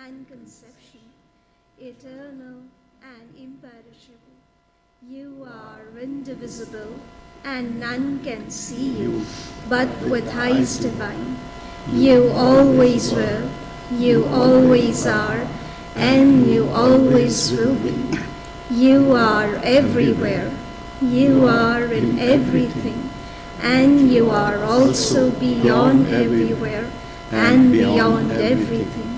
and conception, eternal and imperishable. You are indivisible, and none can see you but with eyes divine. You always were, you always are, and you always will be. You are everywhere, you are in everything, and you are also beyond everywhere and beyond everything.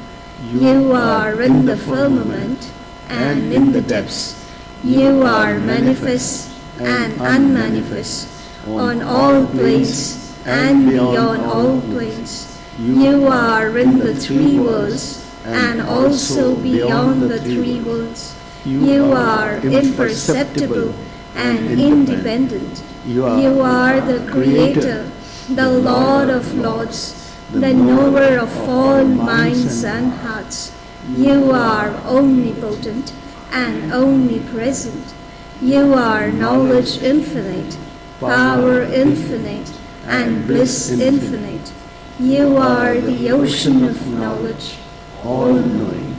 You are in the firmament and in the depths. You are manifest and unmanifest, on all places and beyond all places. You are in the three worlds and also beyond the three worlds. You are imperceptible and independent. You are the Creator, the Lord of Lords, the knower of all minds and hearts. You are omnipotent and omnipresent. You are knowledge infinite, power infinite, and bliss infinite. You are the ocean of knowledge, all-knowing,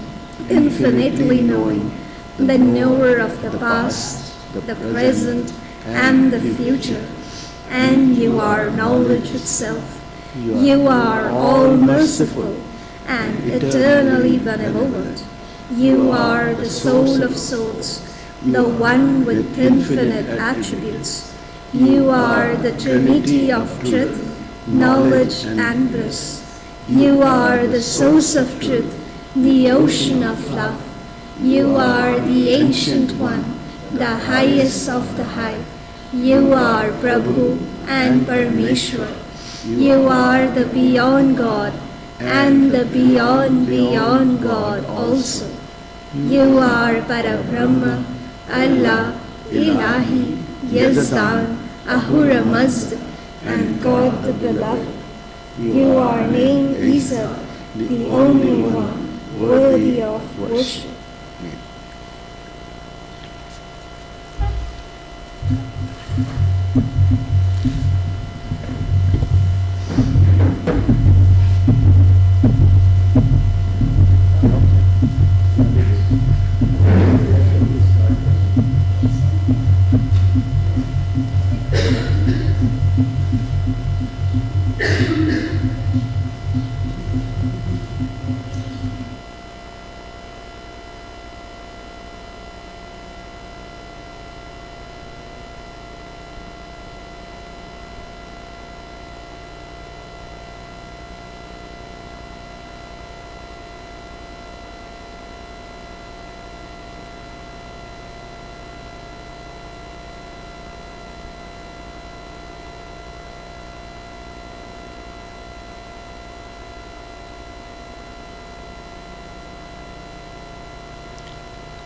infinitely knowing, the knower of the past, the present, and the future. And you are knowledge itself. You are all-merciful and eternally benevolent. You are the soul of souls, the one with infinite attributes. You are the Trinity of truth, knowledge, and bliss. You are the source of truth, the ocean of love. You are the Ancient One, the highest of the high. You are Prabhu and Parameshwar. You are the beyond God and the beyond God also. You are Parabrahma, Allah, Ilahi, Yazdan, Ahura Mazda, and God the Beloved. You are named Isa, the only one worthy of worship.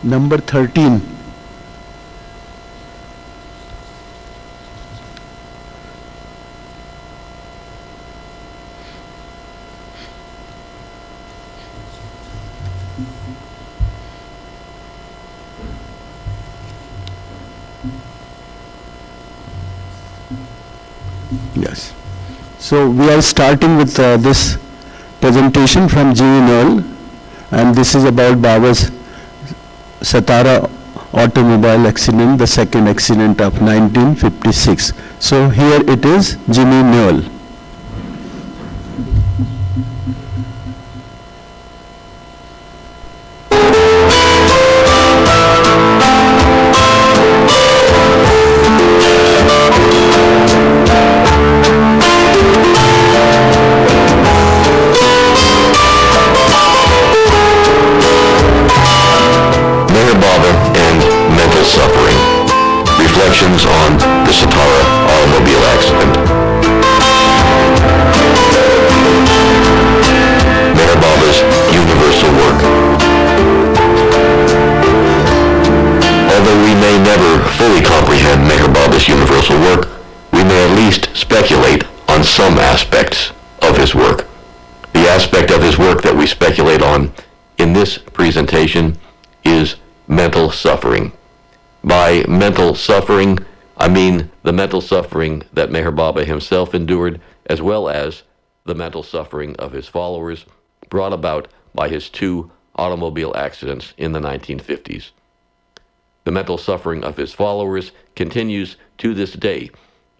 Number 13. Yes. So we are starting with this presentation from Newell, and this is about Baba's Satara automobile accident, the second accident of 1956. So here it is, Jimmy Newell. Reflections on the Satara automobile accident. Meherabad's universal work. Although we may never fully comprehend Meherabad's universal work, we may at least speculate on some aspects of his work. The aspect of his work that we speculate on in this presentation is mental suffering. By mental suffering, I mean the mental suffering that Meher Baba himself endured, as well as the mental suffering of his followers, brought about by his two automobile accidents in the 1950s. The mental suffering of his followers continues to this day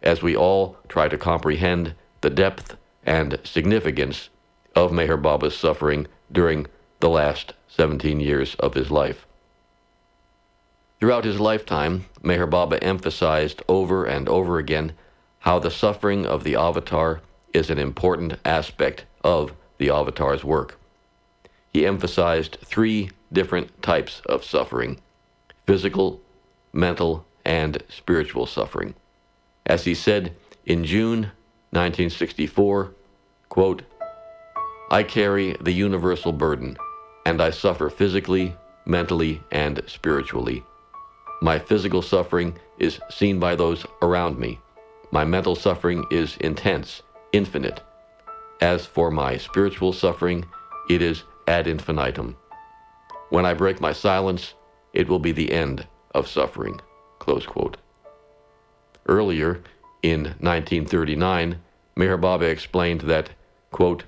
as we all try to comprehend the depth and significance of Meher Baba's suffering during the last 17 years of his life. Throughout his lifetime, Meher Baba emphasized over and over again how the suffering of the avatar is an important aspect of the avatar's work. He emphasized 3 different types of suffering: physical, mental, and spiritual suffering. As he said in June 1964, quote, "I carry the universal burden, and I suffer physically, mentally, and spiritually. My physical suffering is seen by those around me. My mental suffering is intense, infinite. As for my spiritual suffering, it is ad infinitum. When I break my silence, it will be the end of suffering." Close quote. Earlier, in 1939, Meher Baba explained that, quote,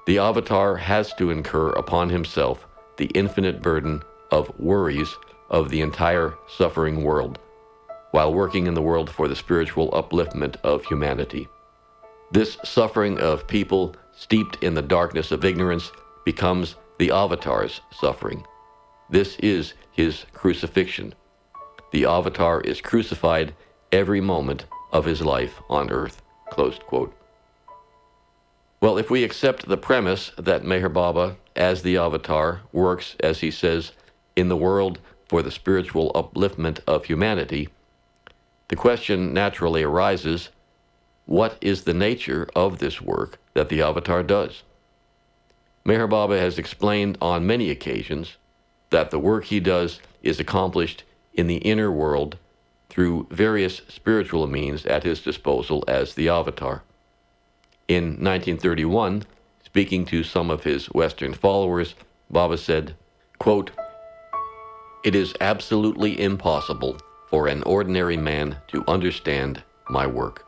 "The avatar has to incur upon himself the infinite burden of worries of the entire suffering world, while working in the world for the spiritual upliftment of humanity. This suffering of people steeped in the darkness of ignorance becomes the avatar's suffering. This is his crucifixion. The avatar is crucified every moment of his life on earth." Close quote. Well, if we accept the premise that Meher Baba, as the avatar, works, as he says, in the world for the spiritual upliftment of humanity, the question naturally arises, what is the nature of this work that the avatar does? Meher Baba has explained on many occasions that the work he does is accomplished in the inner world through various spiritual means at his disposal as the avatar. In 1931, speaking to some of his Western followers, Baba said, quote, "It is absolutely impossible for an ordinary man to understand my work.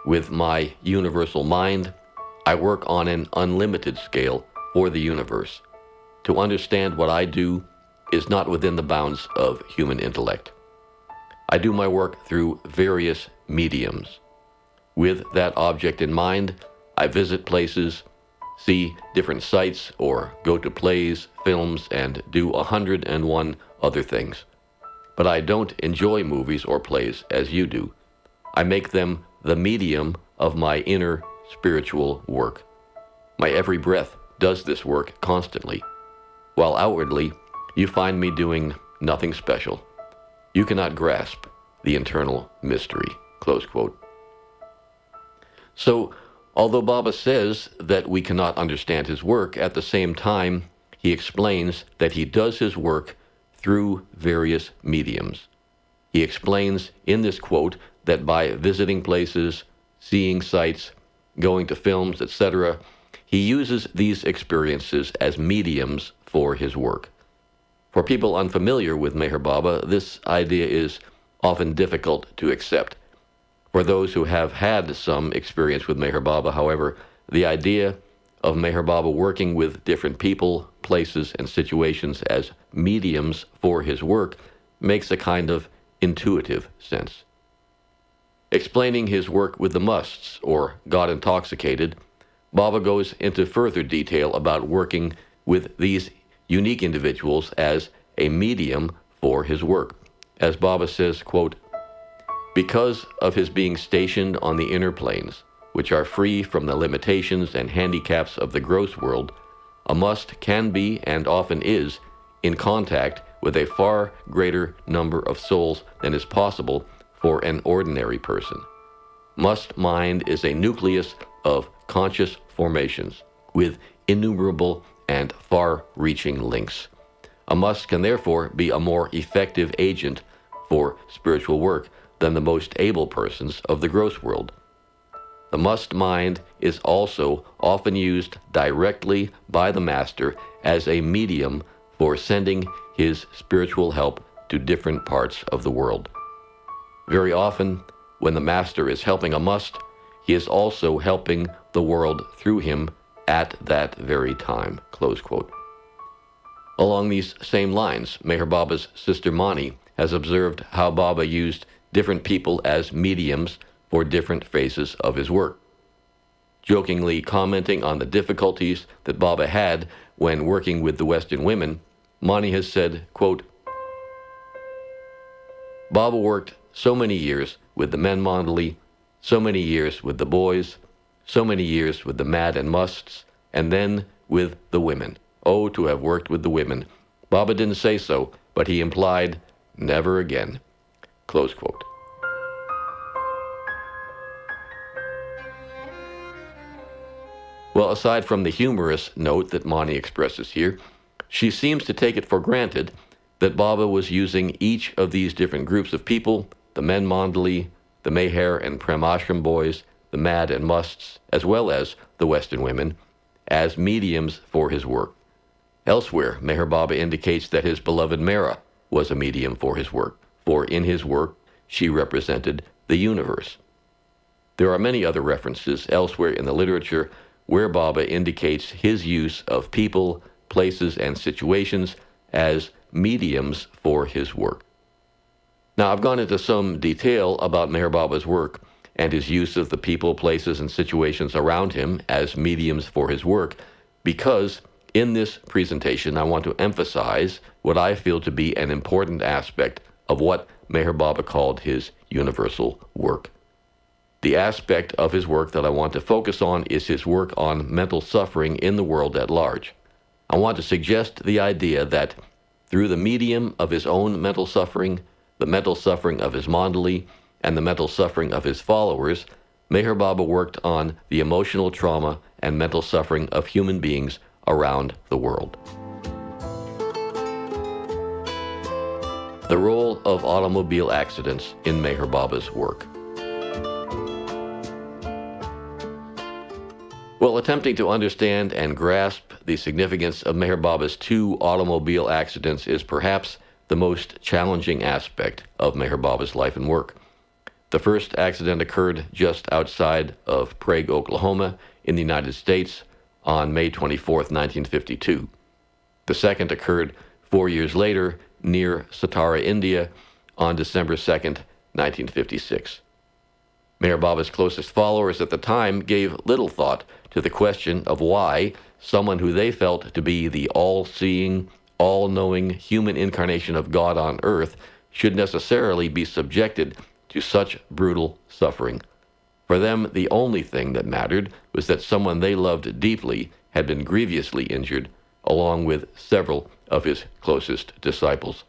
With my universal mind, I work on an unlimited scale for the universe. To understand what I do is not within the bounds of human intellect. I do my work through various mediums. With that object in mind, I visit places, see different sights, or go to plays, films, and do 101 other things. But I don't enjoy movies or plays as you do. I make them the medium of my inner spiritual work. My every breath does this work constantly, while outwardly you find me doing nothing special. You cannot grasp the internal mystery." Close quote. So, although Baba says that we cannot understand his work, at the same time, he explains that he does his work through various mediums. He explains in this quote that by visiting places, seeing sights, going to films, etc., he uses these experiences as mediums for his work. For people unfamiliar with Meher Baba, this idea is often difficult to accept. For those who have had some experience with Meher Baba, however, the idea of Meher Baba working with different people, places, and situations as mediums for his work makes a kind of intuitive sense. Explaining his work with the musts, or God intoxicated, Baba goes into further detail about working with these unique individuals as a medium for his work. As Baba says, quote, "Because of his being stationed on the inner planes, which are free from the limitations and handicaps of the gross world, a must can be, and often is, in contact with a far greater number of souls than is possible for an ordinary person. Must mind is a nucleus of conscious formations with innumerable and far-reaching links. A must can therefore be a more effective agent for spiritual work than the most able persons of the gross world. The must mind is also often used directly by the Master as a medium for sending his spiritual help to different parts of the world. Very often, when the Master is helping a must, he is also helping the world through him at that very time." Close quote. Along these same lines, Meher Baba's sister Mani has observed how Baba used different people as mediums for different phases of his work. Jokingly commenting on the difficulties that Baba had when working with the Western women, Mani has said, quote, Baba worked so many years with the men Mandali, so many years with the boys, so many years with the mad and musts, and then with the women. Oh, to have worked with the women. Baba didn't say so, but he implied, never again. Close quote. Well, aside from the humorous note that Mani expresses here, she seems to take it for granted that Baba was using each of these different groups of people, the men Mandali, the Meher and Prem Ashram boys, the mad and musts, as well as the Western women, as mediums for his work. Elsewhere, Meher Baba indicates that his beloved Mera was a medium for his work, for in his work she represented the universe. There are many other references elsewhere in the literature where Baba indicates his use of people, places, and situations as mediums for his work. Now, I've gone into some detail about Meher Baba's work and his use of the people, places, and situations around him as mediums for his work because in this presentation I want to emphasize what I feel to be an important aspect of what Meher Baba called his universal work. The aspect of his work that I want to focus on is his work on mental suffering in the world at large. I want to suggest the idea that through the medium of his own mental suffering, the mental suffering of his Mandali, and the mental suffering of his followers, Meher Baba worked on the emotional trauma and mental suffering of human beings around the world. The role of automobile accidents in Meher Baba's work. Well, attempting to understand and grasp the significance of Meher Baba's 2 automobile accidents is perhaps the most challenging aspect of Meher Baba's life and work. The first accident occurred just outside of Prague, Oklahoma, in the United States on May 24, 1952. The second occurred 4 years later near Satara, India, on December 2, 1956. Meher Baba's closest followers at the time gave little thought to the question of why someone who they felt to be the all-seeing, all-knowing human incarnation of God on earth should necessarily be subjected to such brutal suffering. For them, the only thing that mattered was that someone they loved deeply had been grievously injured, along with several of his closest disciples.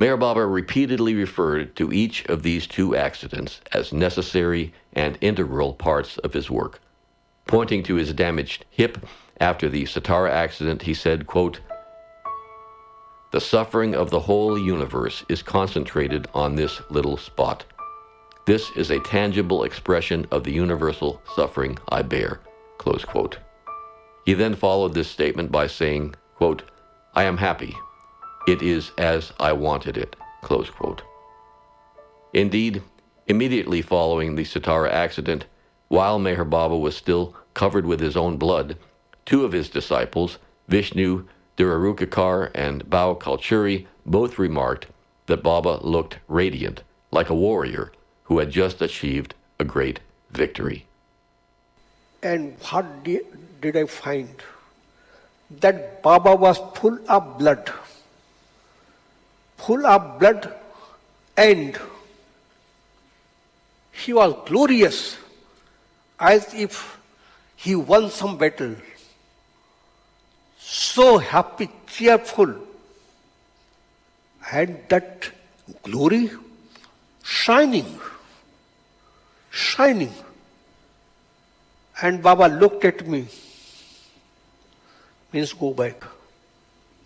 Meher Baba repeatedly referred to each of these 2 accidents as necessary and integral parts of his work. Pointing to his damaged hip after the Satara accident, he said, quote, "The suffering of the whole universe is concentrated on this little spot. This is a tangible expression of the universal suffering I bear." Close quote. He then followed this statement by saying, quote, "I am happy. It is as I wanted it." Close quote. Indeed, immediately following the Satara accident, while Meher Baba was still covered with his own blood, 2 of his disciples, Vishnu Durarukakar and Bhau Kalchuri, both remarked that Baba looked radiant, like a warrior who had just achieved a great victory. And what did I find? That Baba was full of blood. Full of blood, and he was glorious, as if he won some battle. So happy, cheerful. And that glory shining. And Baba looked at me, means go back.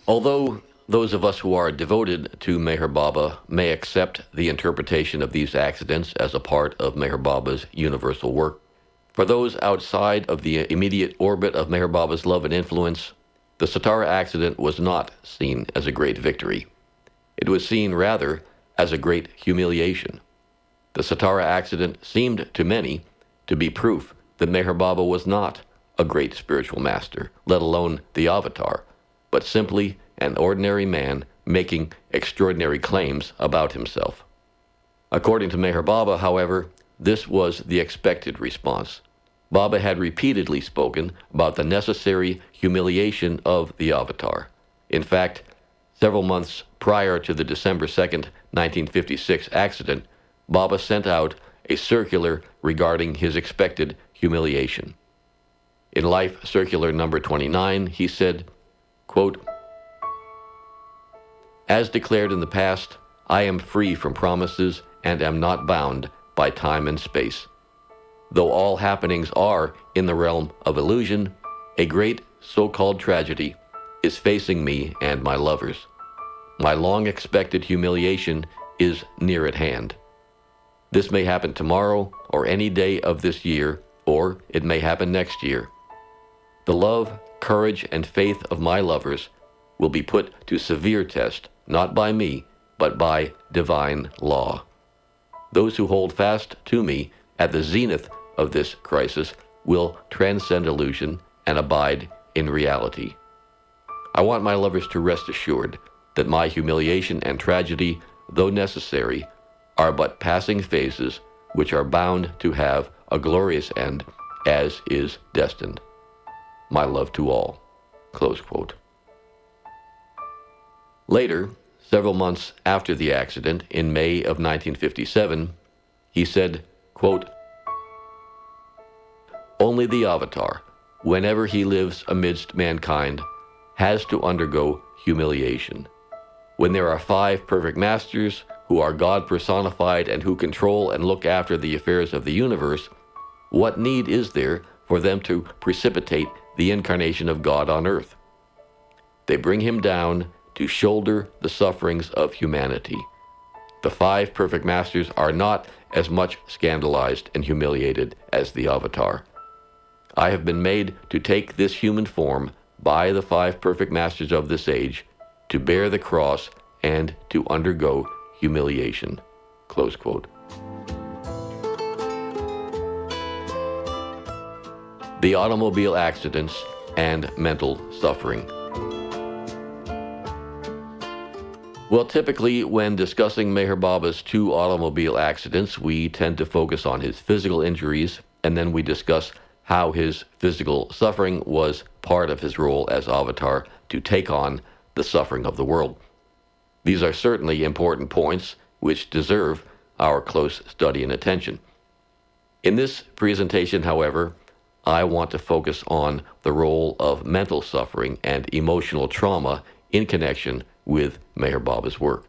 Although those of us who are devoted to Meher Baba may accept the interpretation of these accidents as a part of Meher Baba's universal work, for those outside of the immediate orbit of Meher Baba's love and influence, the Satara accident was not seen as a great victory. It was seen rather as a great humiliation. The Satara accident seemed to many to be proof that Meher Baba was not a great spiritual master, let alone the Avatar, but simply an ordinary man making extraordinary claims about himself. According to Meher Baba, however, this was the expected response. Baba had repeatedly spoken about the necessary humiliation of the avatar. In fact, several months prior to the December 2nd, 1956 accident, Baba sent out a circular regarding his expected humiliation. In Life Circular number 29, he said, quote, "As declared in the past, I am free from promises and am not bound by time and space. Though all happenings are in the realm of illusion, a great so-called tragedy is facing me and my lovers. My long-expected humiliation is near at hand. This may happen tomorrow or any day of this year, or it may happen next year. The love, courage, and faith of my lovers will be put to severe test, not by me, but by divine law. Those who hold fast to me at the zenith of this crisis will transcend illusion and abide in reality. I want my lovers to rest assured that my humiliation and tragedy, though necessary, are but passing phases which are bound to have a glorious end, as is destined. My love to all." Close quote. Later, several months after the accident, in May of 1957, he said, quote, "Only the Avatar, whenever he lives amidst mankind, has to undergo humiliation. When there are 5 perfect masters who are God personified and who control and look after the affairs of the universe, what need is there for them to precipitate the incarnation of God on earth? They bring him down to shoulder the sufferings of humanity. The 5 perfect masters are not as much scandalized and humiliated as the Avatar. I have been made to take this human form by the 5 perfect masters of this age, to bear the cross and to undergo humiliation." Close quote. The automobile accidents and mental suffering. Well, typically when discussing Meher Baba's 2 automobile accidents, we tend to focus on his physical injuries, and then we discuss how his physical suffering was part of his role as Avatar to take on the suffering of the world. These are certainly important points which deserve our close study and attention. In this presentation, however, I want to focus on the role of mental suffering and emotional trauma in connection with Meher Baba's work.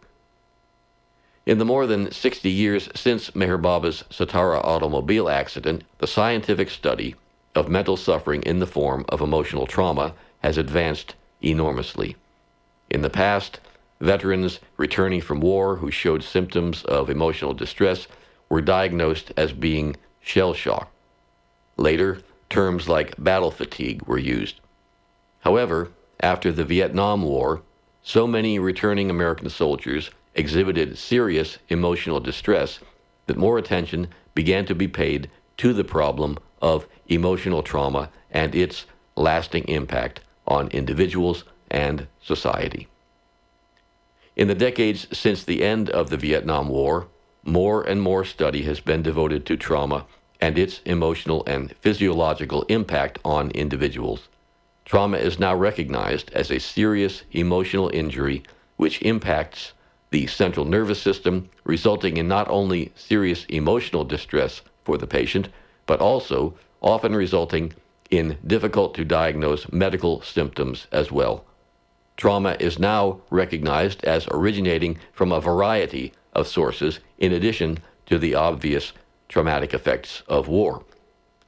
In the more than 60 years since Meher Baba's Satara automobile accident, the scientific study of mental suffering in the form of emotional trauma has advanced enormously. In the past, veterans returning from war who showed symptoms of emotional distress were diagnosed as being shell shock. Later, terms like battle fatigue were used. However, after the Vietnam War, so many returning American soldiers exhibited serious emotional distress that more attention began to be paid to the problem of emotional trauma and its lasting impact on individuals and society. In the decades since the end of the Vietnam War, more and more study has been devoted to trauma and its emotional and physiological impact on individuals. Trauma is now recognized as a serious emotional injury which impacts the central nervous system, resulting in not only serious emotional distress for the patient, but also often resulting in difficult to diagnose medical symptoms as well. Trauma is now recognized as originating from a variety of sources in addition to the obvious traumatic effects of war.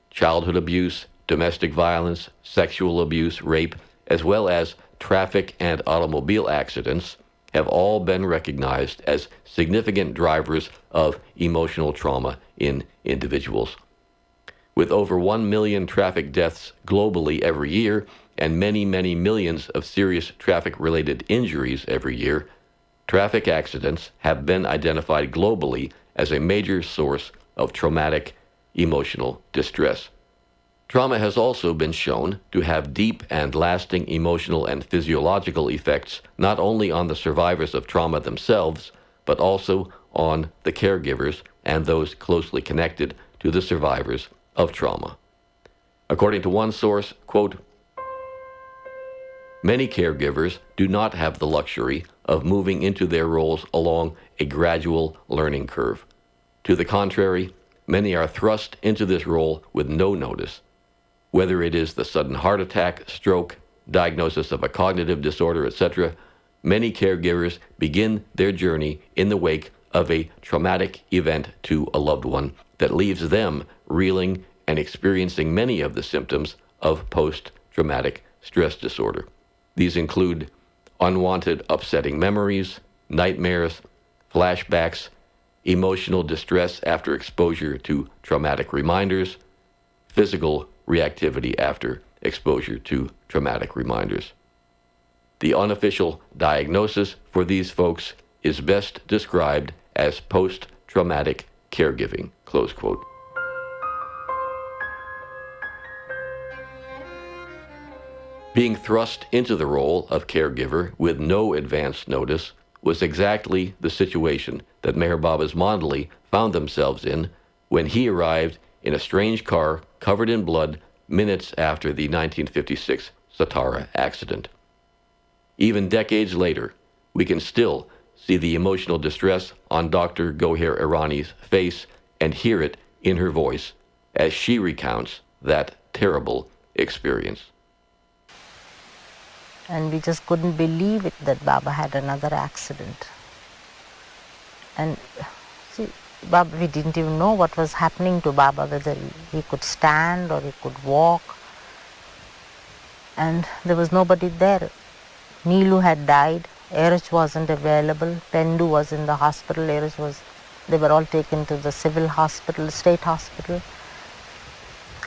Childhood abuse, domestic violence, sexual abuse, rape, as well as traffic and automobile accidents have all been recognized as significant drivers of emotional trauma in individuals. With over 1 million traffic deaths globally every year and many, many millions of serious traffic-related injuries every year, traffic accidents have been identified globally as a major source of traumatic emotional distress. Trauma has also been shown to have deep and lasting emotional and physiological effects not only on the survivors of trauma themselves, but also on the caregivers and those closely connected to the survivors of trauma. According to one source, quote, "Many caregivers do not have the luxury of moving into their roles along a gradual learning curve. To the contrary, many are thrust into this role with no notice. Whether it is the sudden heart attack, stroke, diagnosis of a cognitive disorder, etc., many caregivers begin their journey in the wake of a traumatic event to a loved one that leaves them reeling and experiencing many of the symptoms of post-traumatic stress disorder. These include unwanted upsetting memories, nightmares, flashbacks, emotional distress after exposure to traumatic reminders, physical reactivity after exposure to traumatic reminders. The unofficial diagnosis for these folks is best described as post-traumatic caregiving," close quote. Being thrust into the role of caregiver with no advance notice was exactly the situation that Meher Baba's Mandali found themselves in when he arrived in a strange car covered in blood minutes after the 1956 Satara accident. Even decades later, we can still see the emotional distress on Dr. Goher Irani's face and hear it in her voice as she recounts that terrible experience. And we just couldn't believe it that Baba had another accident. And see, Baba, we didn't even know what was happening to Baba, whether he could stand or he could walk. And there was nobody there. Neelu had died, Erich wasn't available, Pendu was in the hospital, they were all taken to the civil hospital, state hospital.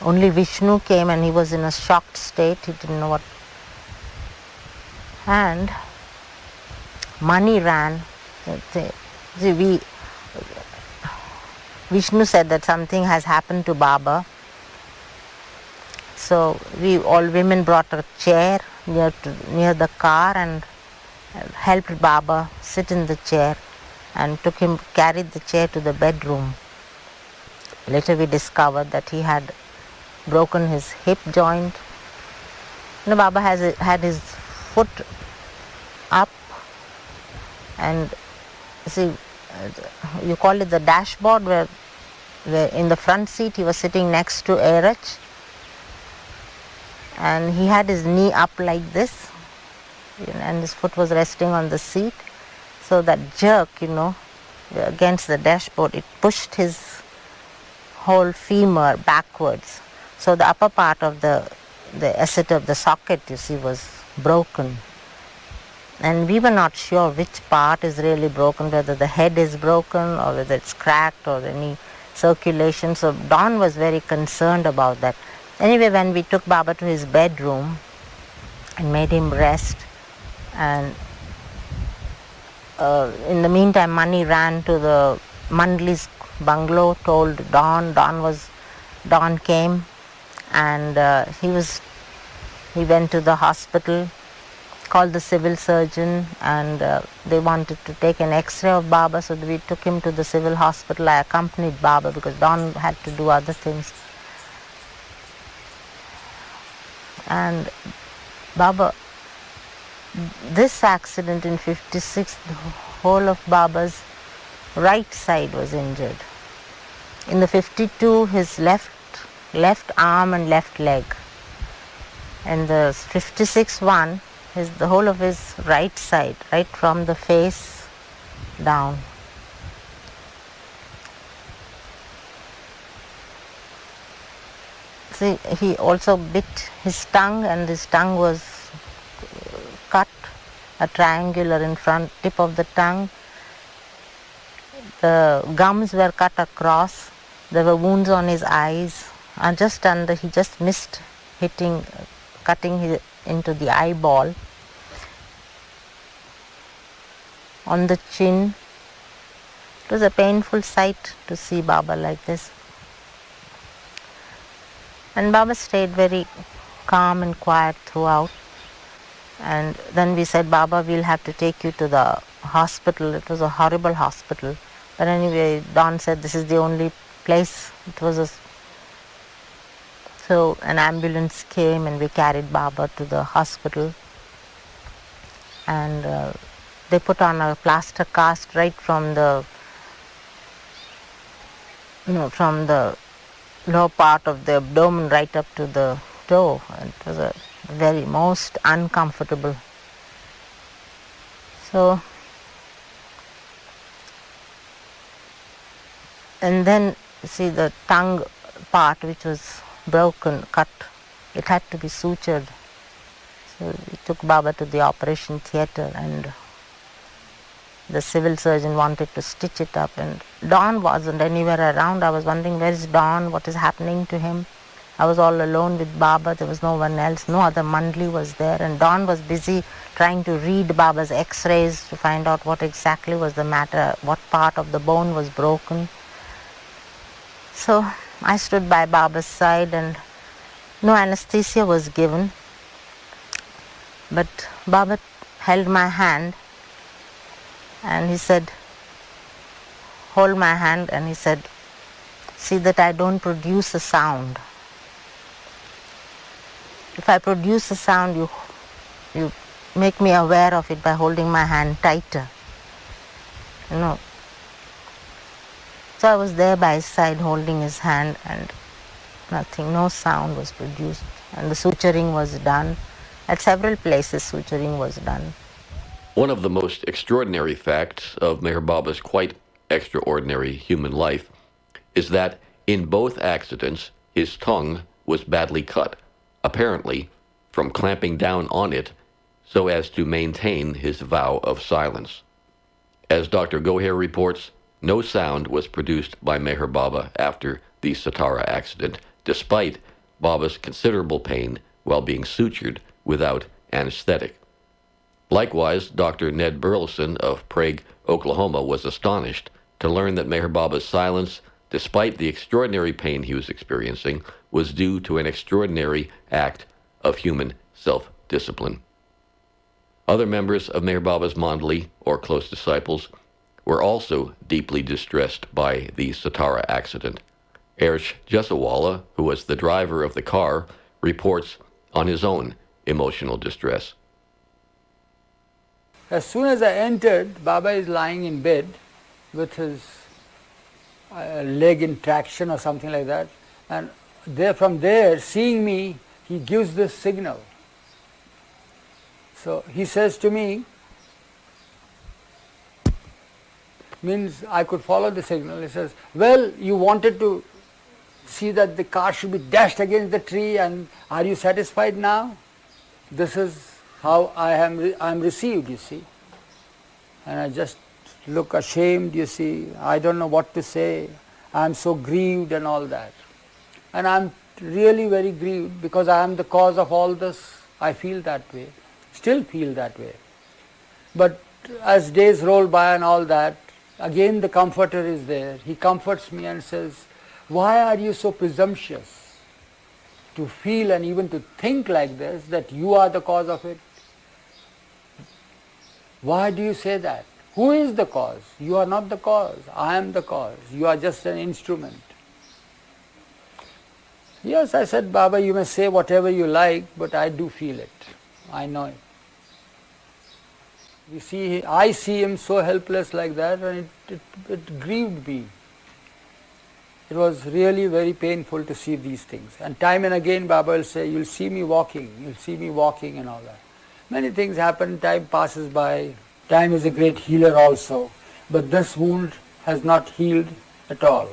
Only Vishnu came and he was in a shocked state, he didn't know what. And money ran. Vishnu said that something has happened to Baba. So all women brought a chair near the car and helped Baba sit in the chair and carried the chair to the bedroom. Later we discovered that he had broken his hip joint. Baba had his foot up, and see, you call it the dashboard, where in the front seat he was sitting next to Erich, and he had his knee up like this, and his foot was resting on the seat. So that jerk, against the dashboard, it pushed his whole femur backwards. So the upper part of the asset of the socket, was broken. And we were not sure which part is really broken, whether the head is broken or whether it's cracked or any circulation. So Don was very concerned about that. Anyway, when we took Baba to his bedroom and made him rest, and in the meantime Mani ran to the Mandali's bungalow, told Don. Don came, and he went to the hospital, called the civil surgeon, and they wanted to take an X-ray of Baba, so we took him to the civil hospital. I accompanied Baba because Don had to do other things. And Baba, this accident in 56, the whole of Baba's right side was injured. In the 52, his left arm and left leg. And the 56 one, the whole of his right side, right from the face down. See, he also bit his tongue, and his tongue was cut, a triangular in front tip of the tongue. The gums were cut across. There were wounds on his eyes, and just under, he just missed cutting into the eyeball. On the chin. It was a painful sight to see Baba like this. And Baba stayed very calm and quiet throughout. And then we said, Baba, we'll have to take you to the hospital. It was a horrible hospital. But anyway, Don said this is the only place. It was so an ambulance came and we carried Baba to the hospital. And they put on a plaster cast right from the, from the lower part of the abdomen right up to the toe. And it was a very most uncomfortable. So, and then see the tongue part which was broken, cut, it had to be sutured. So we took Baba to the operation theatre and the civil surgeon wanted to stitch it up, and Don wasn't anywhere around. I was wondering, where is Don, what is happening to him? I was all alone with Baba, there was no one else, no other mandli was there, and Don was busy trying to read Baba's x-rays to find out what exactly was the matter, what part of the bone was broken. So I stood by Baba's side and no anesthesia was given, but Baba held my hand and he said, hold my hand, and he said, see that I don't produce a sound. If I produce a sound, you make me aware of it by holding my hand tighter. So I was there by his side holding his hand and nothing, no sound was produced. And the suturing was done. At several places suturing was done. One of the most extraordinary facts of Meher Baba's quite extraordinary human life is that in both accidents his tongue was badly cut, apparently from clamping down on it so as to maintain his vow of silence. As Dr. Goher reports, no sound was produced by Meher Baba after the Satara accident, despite Baba's considerable pain while being sutured without anesthetic. Likewise, Dr. Ned Burleson of Prague, Oklahoma, was astonished to learn that Meher Baba's silence, despite the extraordinary pain he was experiencing, was due to an extraordinary act of human self-discipline. Other members of Meher Baba's Mandali, or close disciples, were also deeply distressed by the Satara accident. Ersh Jesawala, who was the driver of the car, reports on his own emotional distress. As soon as I entered, Baba is lying in bed with his leg in traction or something like that, and from there, seeing me, he gives this signal. So he says to me, means I could follow the signal. He says, well, you wanted to see that the car should be dashed against the tree, and are you satisfied now? This is how I am received, you see. And I just look ashamed, you see. I don't know what to say. I am so grieved and all that. And I am really very grieved because I am the cause of all this. I feel that way, still feel that way. But as days roll by and all that, again the Comforter is there. He comforts me and says, why are you so presumptuous to feel and even to think like this, that you are the cause of it? Why do you say that? Who is the cause? You are not the cause. I am the cause. You are just an instrument. Yes, I said, Baba, you may say whatever you like, but I do feel it. I know it. You see, I see him so helpless like that, and it grieved me. It was really very painful to see these things. And time and again Baba will say, you'll see me walking and all that. Many things happen, time passes by. Time is a great healer also. But this wound has not healed at all.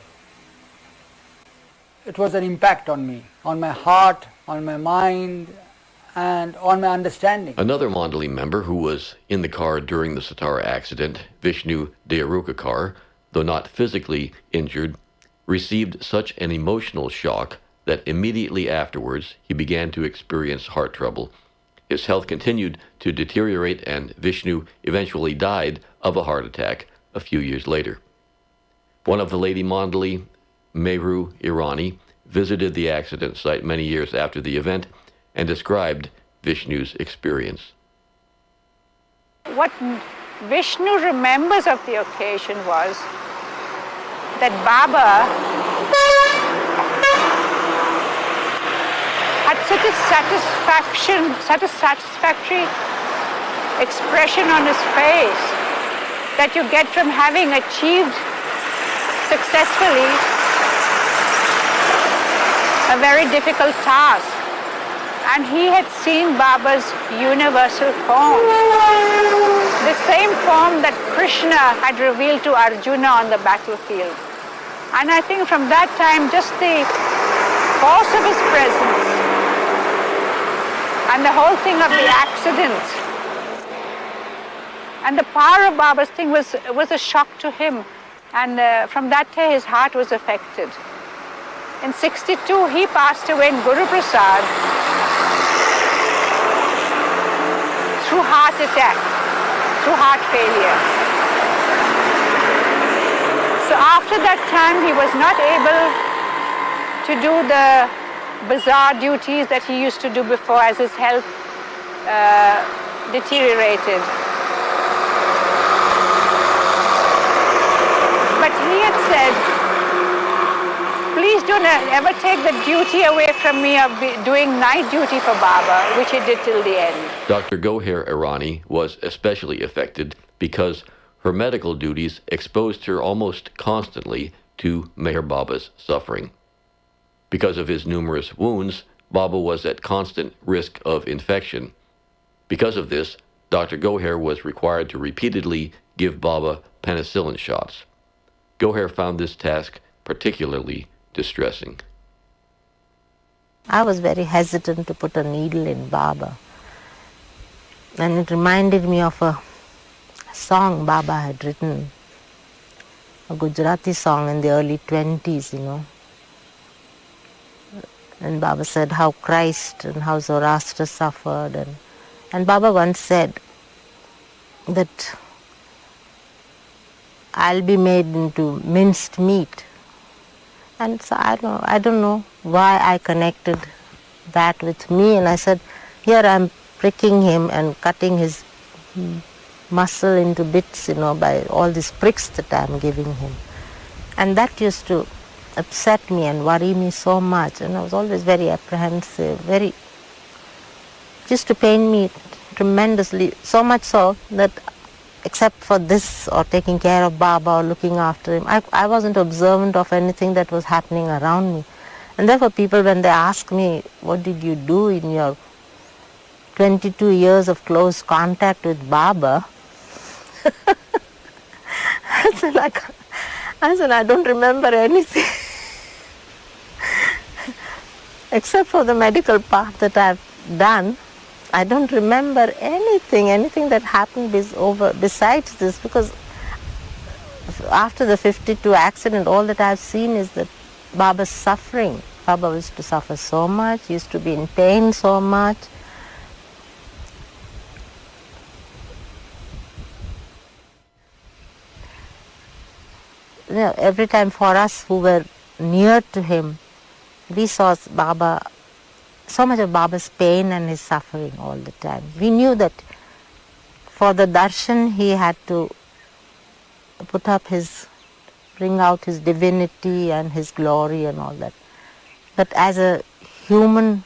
It was an impact on me, on my heart, on my mind, and on my understanding. Another Mandali member who was in the car during the Satara accident, Vishnus Death, though not physically injured, received such an emotional shock that immediately afterwards he began to experience heart trouble. His health continued to deteriorate, and Vishnu eventually died of a heart attack a few years later. One of the Lady Mandali, Mehru Irani, visited the accident site many years after the event and described Vishnu's experience. What Vishnu remembers of the occasion was that Baba had such a satisfactory expression on his face that you get from having achieved successfully a very difficult task. And he had seen Baba's universal form, the same form that Krishna had revealed to Arjuna on the battlefield. And I think from that time, just the force of his presence and the whole thing of the accident and the power of Baba's thing was a shock to him. And from that day, his heart was affected. In 62, he passed away in Guru Prasad through heart attack, through heart failure. So after that time, he was not able to do the bazaar duties that he used to do before as his health deteriorated. But he had said, please don't ever take the duty away from me of doing night duty for Baba, which he did till the end. Dr. Goher Irani was especially affected because her medical duties exposed her almost constantly to Meher Baba's suffering. Because of his numerous wounds, Baba was at constant risk of infection. Because of this, Dr. Goher was required to repeatedly give Baba penicillin shots. Goher found this task particularly distressing. I was very hesitant to put a needle in Baba. And it reminded me of a song Baba had written, a Gujarati song in the early 20s, you know. And Baba said how Christ and how Zoroaster suffered. And Baba once said that I'll be made into minced meat. And so I don't know why I connected that with me. And I said, here I'm pricking him and cutting his muscle into bits, you know, by all these pricks that I'm giving him. And that used to upset me and worry me so much. And I was always very apprehensive, it used to pain me tremendously, so much so that except for this or taking care of Baba or looking after him, I wasn't observant of anything that was happening around me. And therefore people, when they ask me, what did you do in your 22 years of close contact with Baba? I said, I don't remember anything. Except for the medical part that I've done, I don't remember anything that happened besides this, because after the 52 accident, all that I've seen is that Baba's suffering. Baba used to suffer so much, used to be in pain so much. You know, every time for us who were near to him, we saw Baba, so much of Baba's pain and his suffering all the time. We knew that for the darshan he had to bring out his divinity and his glory and all that. But as a human,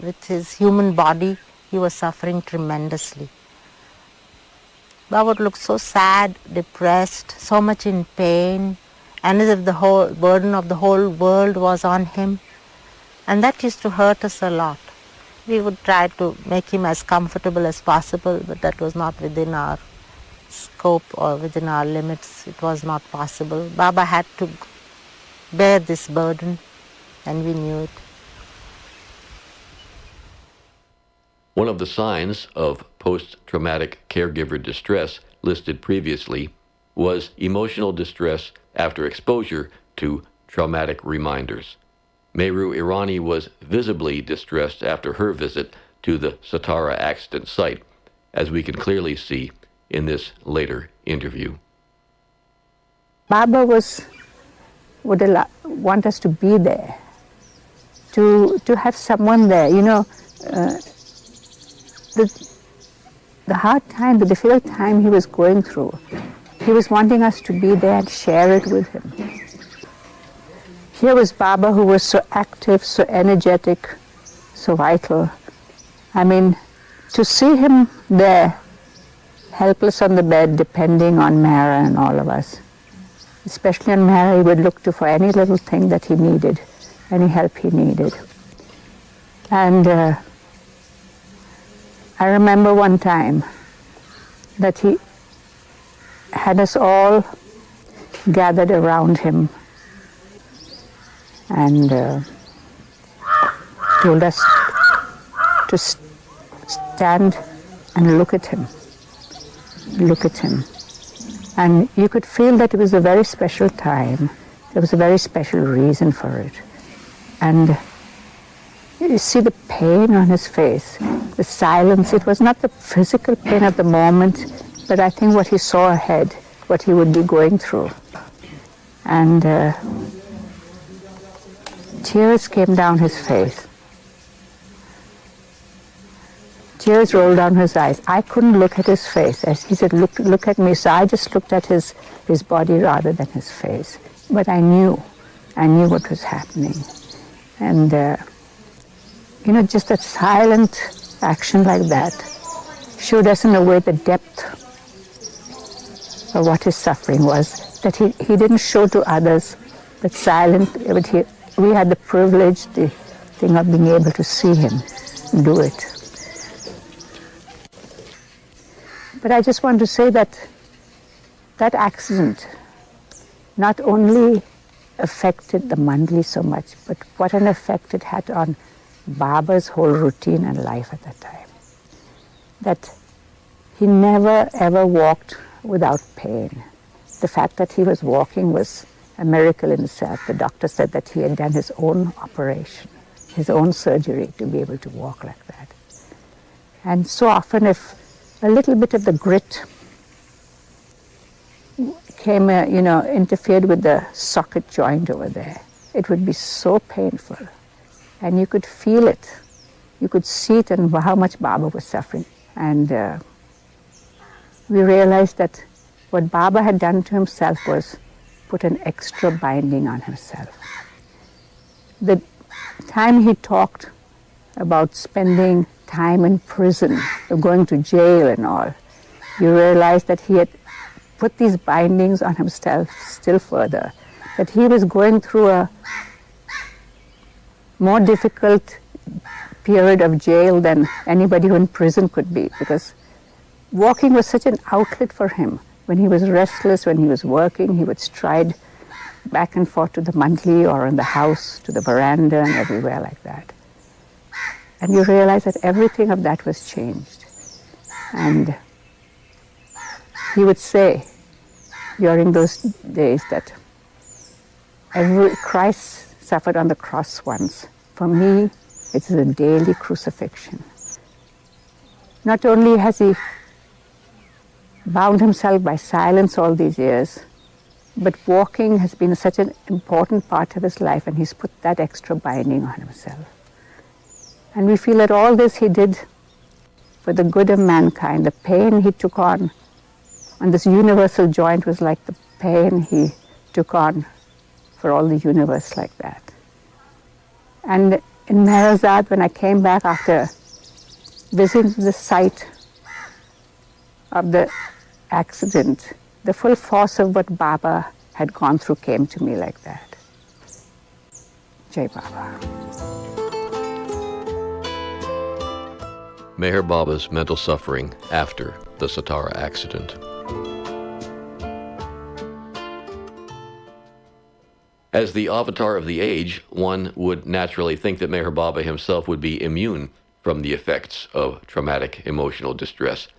with his human body, he was suffering tremendously. Baba would look so sad, depressed, so much in pain, and as if the whole burden of the whole world was on him. And that used to hurt us a lot. We would try to make him as comfortable as possible, but that was not within our scope or within our limits. It was not possible. Baba had to bear this burden, and we knew it. One of the signs of post-traumatic caregiver distress listed previously was emotional distress after exposure to traumatic reminders. Meheru Irani was visibly distressed after her visit to the Satara accident site, as we can clearly see in this later interview. Baba was would want us to be there, to have someone there. You know, the hard time, the difficult time he was going through, he was wanting us to be there and share it with him. Here was Baba, who was so active, so energetic, so vital. I mean, to see him there, helpless on the bed, depending on Mehera and all of us. Especially on Mehera, he would look to for any little thing that he needed, any help he needed. And I remember one time that he had us all gathered around him and told us to stand and look at him. Look at him. And you could feel that it was a very special time. There was a very special reason for it. And you see the pain on his face, the silence. It was not the physical pain of the moment, but I think what he saw ahead, what he would be going through. And tears came down his face. Tears rolled down his eyes. I couldn't look at his face. As he said, look at me. So I just looked at his body rather than his face. But I knew what was happening. And, you know, just that silent action like that showed us in a way the depth of what his suffering was. That he didn't show to others that silent, but we had the privilege, the thing of being able to see him do it. But I just want to say that that accident not only affected the Mandli so much, but what an effect it had on Baba's whole routine and life at that time. That he never ever walked without pain. The fact that he was walking was a miracle in itself. The doctor said that he had done his own operation, his own surgery to be able to walk like that. And so often if a little bit of the grit came, interfered with the socket joint over there, it would be so painful. And you could feel it. You could see it and how much Baba was suffering. And we realized that what Baba had done to himself was put an extra binding on himself. The time he talked about spending time in prison, going to jail and all, you realize that he had put these bindings on himself still further, that he was going through a more difficult period of jail than anybody who in prison could be, because walking was such an outlet for him. When he was restless, when he was working, he would stride back and forth to the Mandli or in the house, to the veranda and everywhere like that. And you realize that everything of that was changed. And he would say during those days that Christ suffered on the cross once. For me, it's a daily crucifixion. Not only has he bound himself by silence all these years, but walking has been such an important part of his life, and he's put that extra binding on himself. And we feel that all this he did for the good of mankind. The pain he took on this universal joint was like the pain he took on for all the universe like that. And in Meherabad, when I came back after visiting the site of the accident, the full force of what Baba had gone through came to me like that. Jai Baba. Meher Baba's mental suffering after the Satara accident. As the avatar of the age, one would naturally think that Meher Baba himself would be immune from the effects of traumatic emotional distress.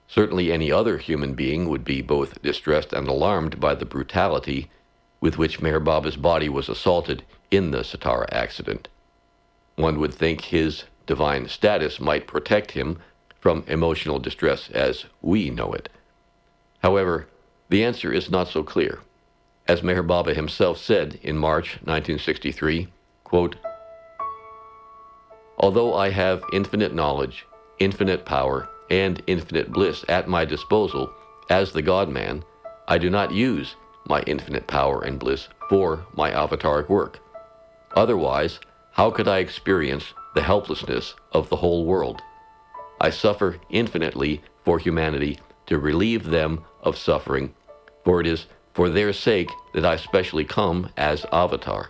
Certainly any other human being would be both distressed and alarmed by the brutality with which Meher Baba's body was assaulted in the Satara accident. One would think his divine status might protect him from emotional distress as we know it. However, the answer is not so clear. As Meher Baba himself said in March 1963, quote, "Although I have infinite knowledge, infinite power, and infinite bliss at my disposal as the God-man, I do not use my infinite power and bliss for my avataric work. Otherwise, how could I experience the helplessness of the whole world? I suffer infinitely for humanity to relieve them of suffering, for it is for their sake that I specially come as avatar.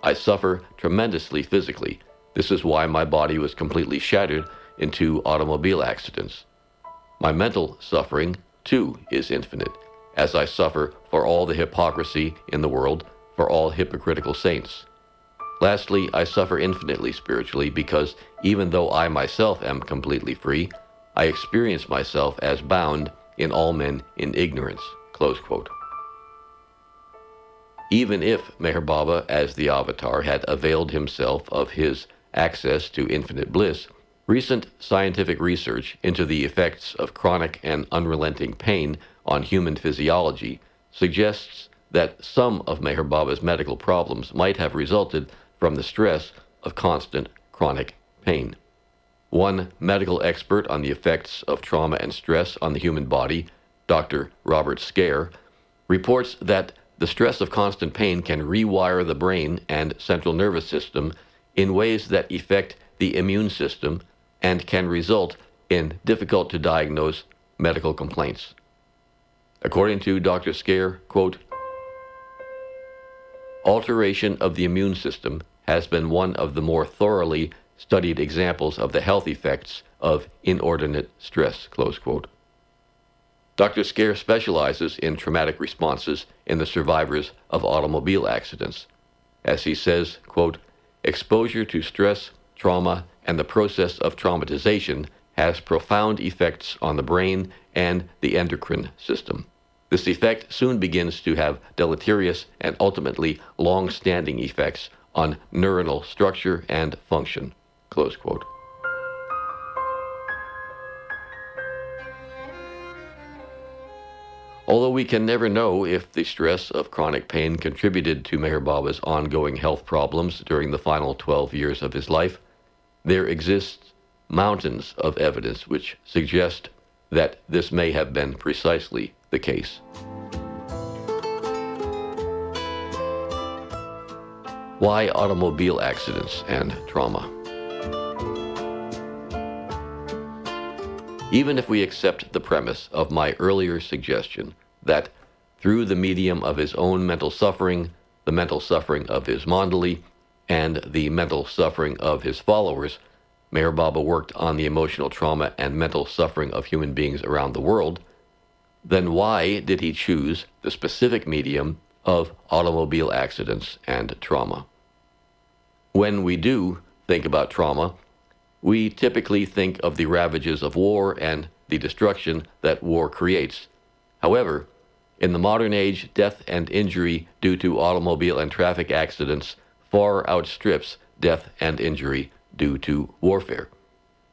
I suffer tremendously physically. This is why my body was completely shattered in 2 automobile accidents. My mental suffering, too, is infinite, as I suffer for all the hypocrisy in the world, for all hypocritical saints. Lastly, I suffer infinitely spiritually because even though I myself am completely free, I experience myself as bound in all men in ignorance." Close quote. Even if Meher Baba, as the Avatar, had availed himself of his access to infinite bliss, recent scientific research into the effects of chronic and unrelenting pain on human physiology suggests that some of Meher Baba's medical problems might have resulted from the stress of constant chronic pain. One medical expert on the effects of trauma and stress on the human body, Dr. Robert Scare, reports that the stress of constant pain can rewire the brain and central nervous system in ways that affect the immune system and can result in difficult-to-diagnose medical complaints. According to Dr. Scare, quote, "Alteration of the immune system has been one of the more thoroughly studied examples of the health effects of inordinate stress," close quote. Dr. Scare specializes in traumatic responses in the survivors of automobile accidents. As he says, quote, "Exposure to stress, trauma, and the process of traumatization has profound effects on the brain and the endocrine system. This effect soon begins to have deleterious and ultimately long-standing effects on neuronal structure and function," close quote. Although we can never know if the stress of chronic pain contributed to Meher Baba's ongoing health problems during the final 12 years of his life, there exists mountains of evidence which suggest that this may have been precisely the case. Why automobile accidents and trauma? Even if we accept the premise of my earlier suggestion that through the medium of his own mental suffering, the mental suffering of his Mandali, and the mental suffering of his followers, Meher Baba worked on the emotional trauma and mental suffering of human beings around the world, then why did he choose the specific medium of automobile accidents and trauma? When we do think about trauma, we typically think of the ravages of war and the destruction that war creates. However, in the modern age, death and injury due to automobile and traffic accidents far outstrips death and injury due to warfare.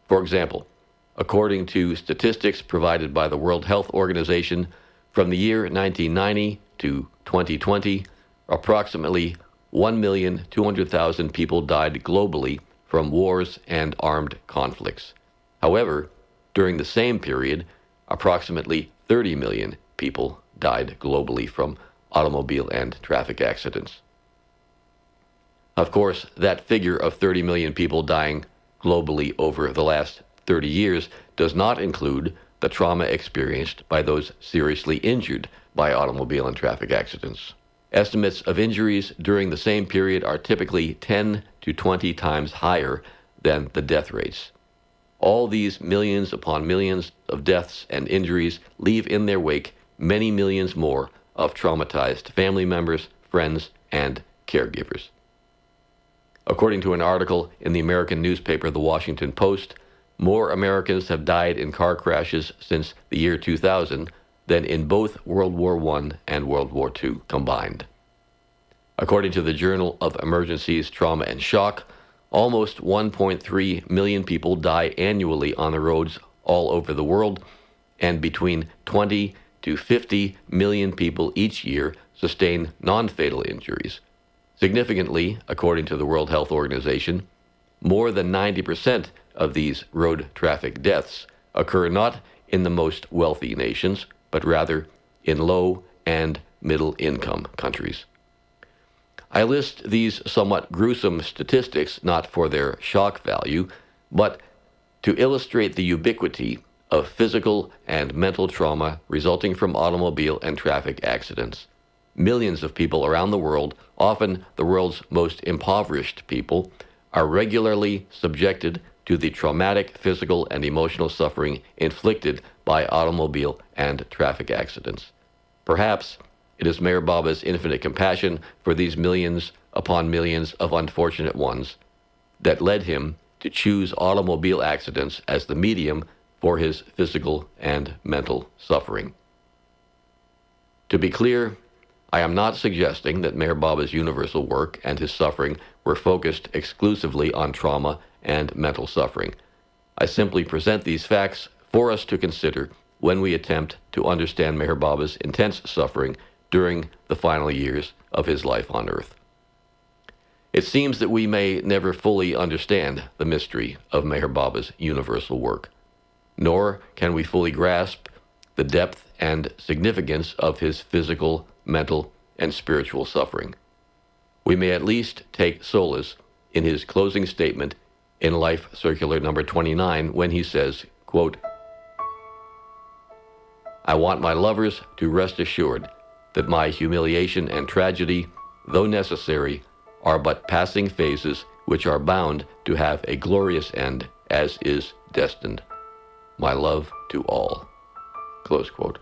For example, according to statistics provided by the World Health Organization, from the year 1990 to 2020, approximately 1,200,000 people died globally from wars and armed conflicts. However, during the same period, approximately 30 million people died globally from automobile and traffic accidents. Of course, that figure of 30 million people dying globally over the last 30 years does not include the trauma experienced by those seriously injured by automobile and traffic accidents. Estimates of injuries during the same period are typically 10 to 20 times higher than the death rates. All these millions upon millions of deaths and injuries leave in their wake many millions more of traumatized family members, friends, and caregivers. According to an article in the American newspaper The Washington Post, more Americans have died in car crashes since the year 2000 than in both World War I and World War II combined. According to the Journal of Emergencies, Trauma and Shock, almost 1.3 million people die annually on the roads all over the world, and between 20 to 50 million people each year sustain non-fatal injuries. Significantly, according to the World Health Organization, more than 90% of these road traffic deaths occur not in the most wealthy nations, but rather in low and middle-income countries. I list these somewhat gruesome statistics not for their shock value, but to illustrate the ubiquity of physical and mental trauma resulting from automobile and traffic accidents. Millions of people around the world, often the world's most impoverished people, are regularly subjected to the traumatic physical and emotional suffering inflicted by automobile and traffic accidents. Perhaps it is Meher Baba's infinite compassion for these millions upon millions of unfortunate ones that led him to choose automobile accidents as the medium for his physical and mental suffering. To be clear, I am not suggesting that Meher Baba's universal work and his suffering were focused exclusively on trauma and mental suffering. I simply present these facts for us to consider when we attempt to understand Meher Baba's intense suffering during the final years of his life on earth. It seems that we may never fully understand the mystery of Meher Baba's universal work, nor can we fully grasp the depth and significance of his physical, mental, and spiritual suffering. We may at least take solace in his closing statement in Life Circular number 29 when he says, quote, "I want my lovers to rest assured that my humiliation and tragedy, though necessary, are but passing phases which are bound to have a glorious end as is destined. My love to all." Close quote.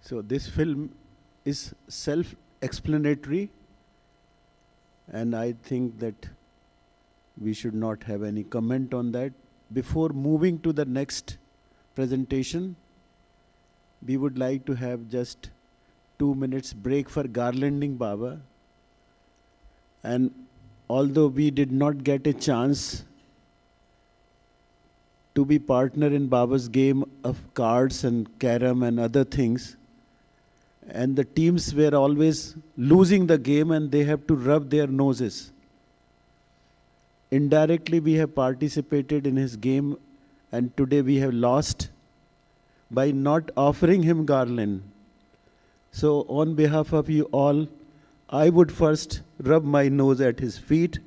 So this film is self-explanatory, and I think that we should not have any comment on that. Before moving to the next presentation, we would like to have just 2 minutes break for garlanding Baba. And although we did not get a chance to be partner in Baba's game of cards and carom and other things, and the teams were always losing the game and they have to rub their noses. Indirectly, we have participated in his game, and today we have lost by not offering him garland. So on behalf of you all, I would first rub my nose at his feet,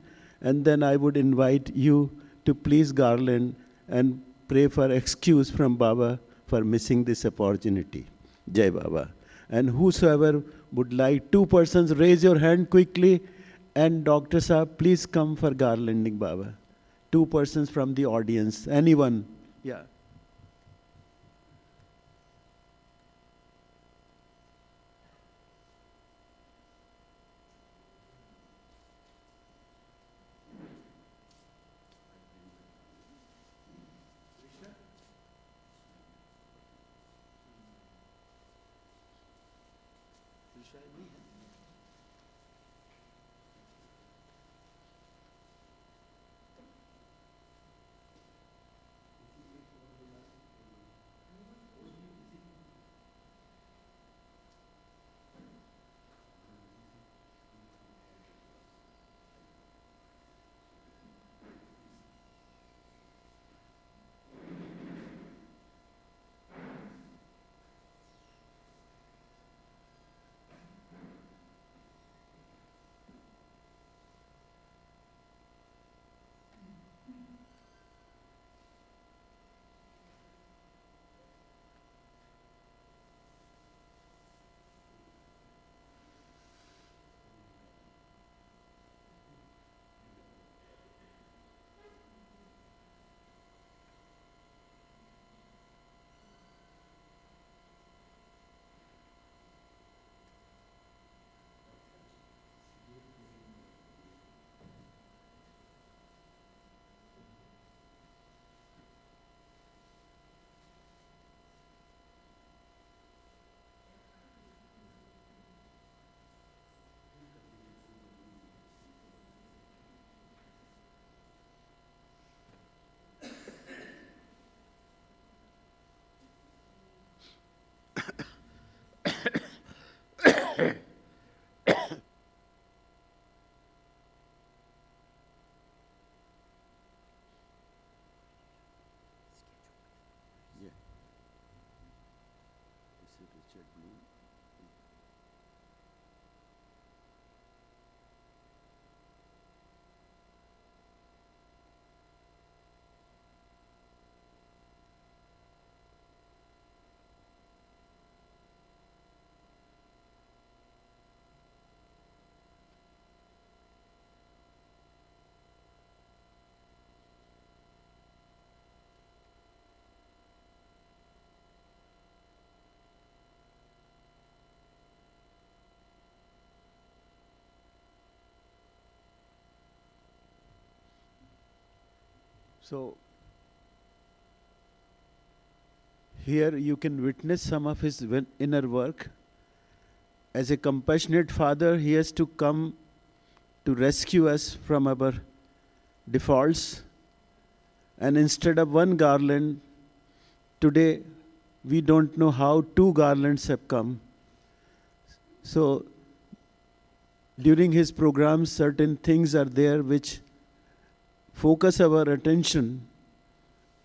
and then I would invite you to please garland and pray for excuse from Baba for missing this opportunity. Jai Baba. And whosoever would like, 2 persons, raise your hand quickly. And Dr. Saab, please come for garlanding Baba. 2 persons from the audience. Anyone? Yeah. So here you can witness some of his inner work. As a compassionate father, he has to come to rescue us from our defaults. And instead of one garland, today we don't know how 2 garlands have come. So during his programs, certain things are there which focus our attention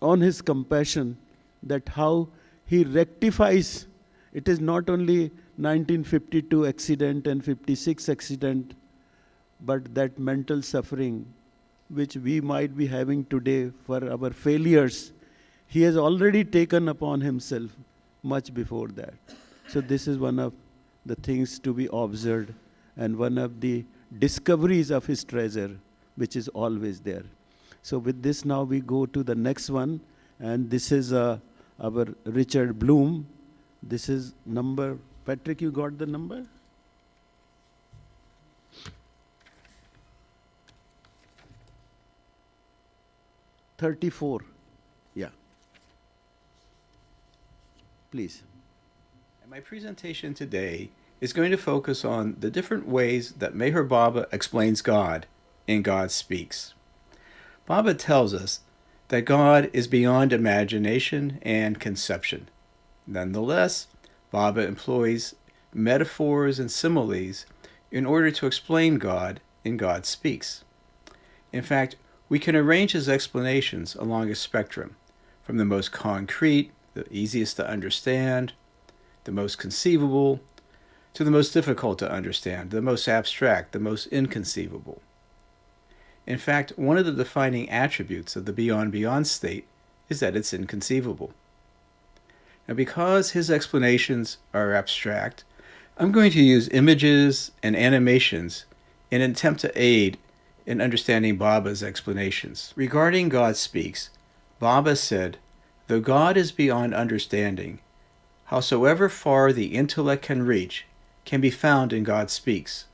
on his compassion, that how he rectifies. It is not only 1952 accident and 56 accident, but that mental suffering which we might be having today for our failures, he has already taken upon himself much before that. So this is one of the things to be observed and one of the discoveries of his treasure, which is always there. So with this now we go to the next one, and this is our Richard Blum. This is number, Patrick, you got the number? $34. Yeah. Please. And my presentation today is going to focus on the different ways that Meher Baba explains God in God Speaks. Baba tells us that God is beyond imagination and conception. Nonetheless, Baba employs metaphors and similes in order to explain God in God Speaks. In fact, we can arrange his explanations along a spectrum, from the most concrete, the easiest to understand, the most conceivable, to the most difficult to understand, the most abstract, the most inconceivable. In fact, one of the defining attributes of the beyond beyond state is that it's inconceivable. Now, because his explanations are abstract, I'm going to use images and animations in an attempt to aid in understanding Baba's explanations. Regarding God Speaks, Baba said, "Though God is beyond understanding, howsoever far the intellect can reach can be found in God Speaks.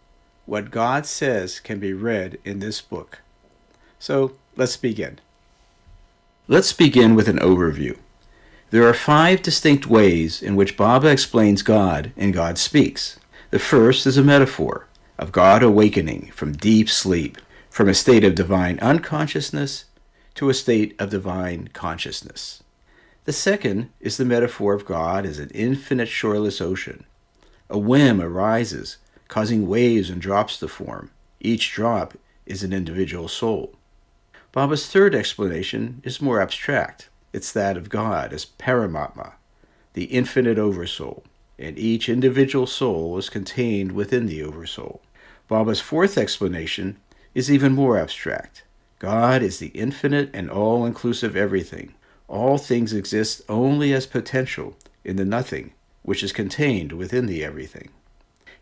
What God says can be read in this book." So let's begin. Let's begin with an overview. There are 5 distinct ways in which Baba explains God in God Speaks. The first is a metaphor of God awakening from deep sleep, from a state of divine unconsciousness to a state of divine consciousness. The second is the metaphor of God as an infinite shoreless ocean. A whim arises, causing waves and drops to form. Each drop is an individual soul. Baba's third explanation is more abstract. It's that of God as Paramatma, the infinite Oversoul, and each individual soul is contained within the Oversoul. Baba's fourth explanation is even more abstract. God is the infinite and all-inclusive everything. All things exist only as potential in the nothing, which is contained within the everything.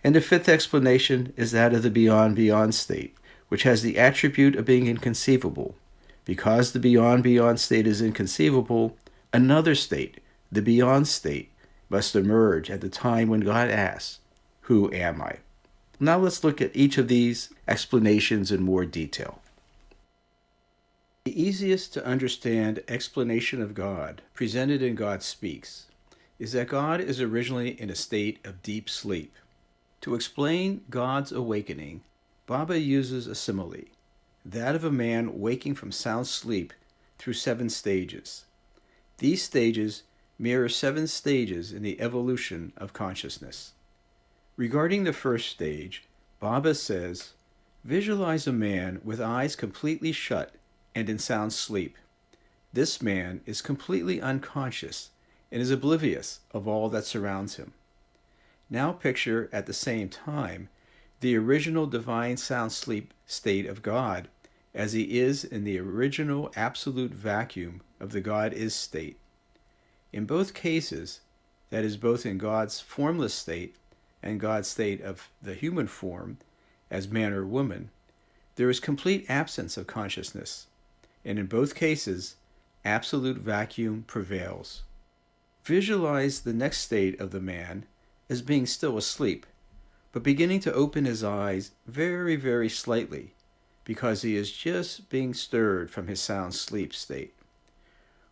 And the fifth explanation is that of the beyond beyond state, which has the attribute of being inconceivable. Because the beyond beyond state is inconceivable, another state, the beyond state, must emerge at the time when God asks, "Who am I?" Now let's look at each of these explanations in more detail. The easiest to understand explanation of God presented in God Speaks is that God is originally in a state of deep sleep. To explain God's awakening, Baba uses a simile, that of a man waking from sound sleep through 7 stages. These stages mirror 7 stages in the evolution of consciousness. Regarding the first stage, Baba says, "Visualize a man with eyes completely shut and in sound sleep. This man is completely unconscious and is oblivious of all that surrounds him. Now picture at the same time the original divine sound sleep state of God as he is in the original absolute vacuum of the God is state. In both cases, that is both in God's formless state and God's state of the human form as man or woman, there is complete absence of consciousness, and in both cases, absolute vacuum prevails. Visualize the next state of the man as being still asleep, but beginning to open his eyes very, very slightly, because he is just being stirred from his sound sleep state.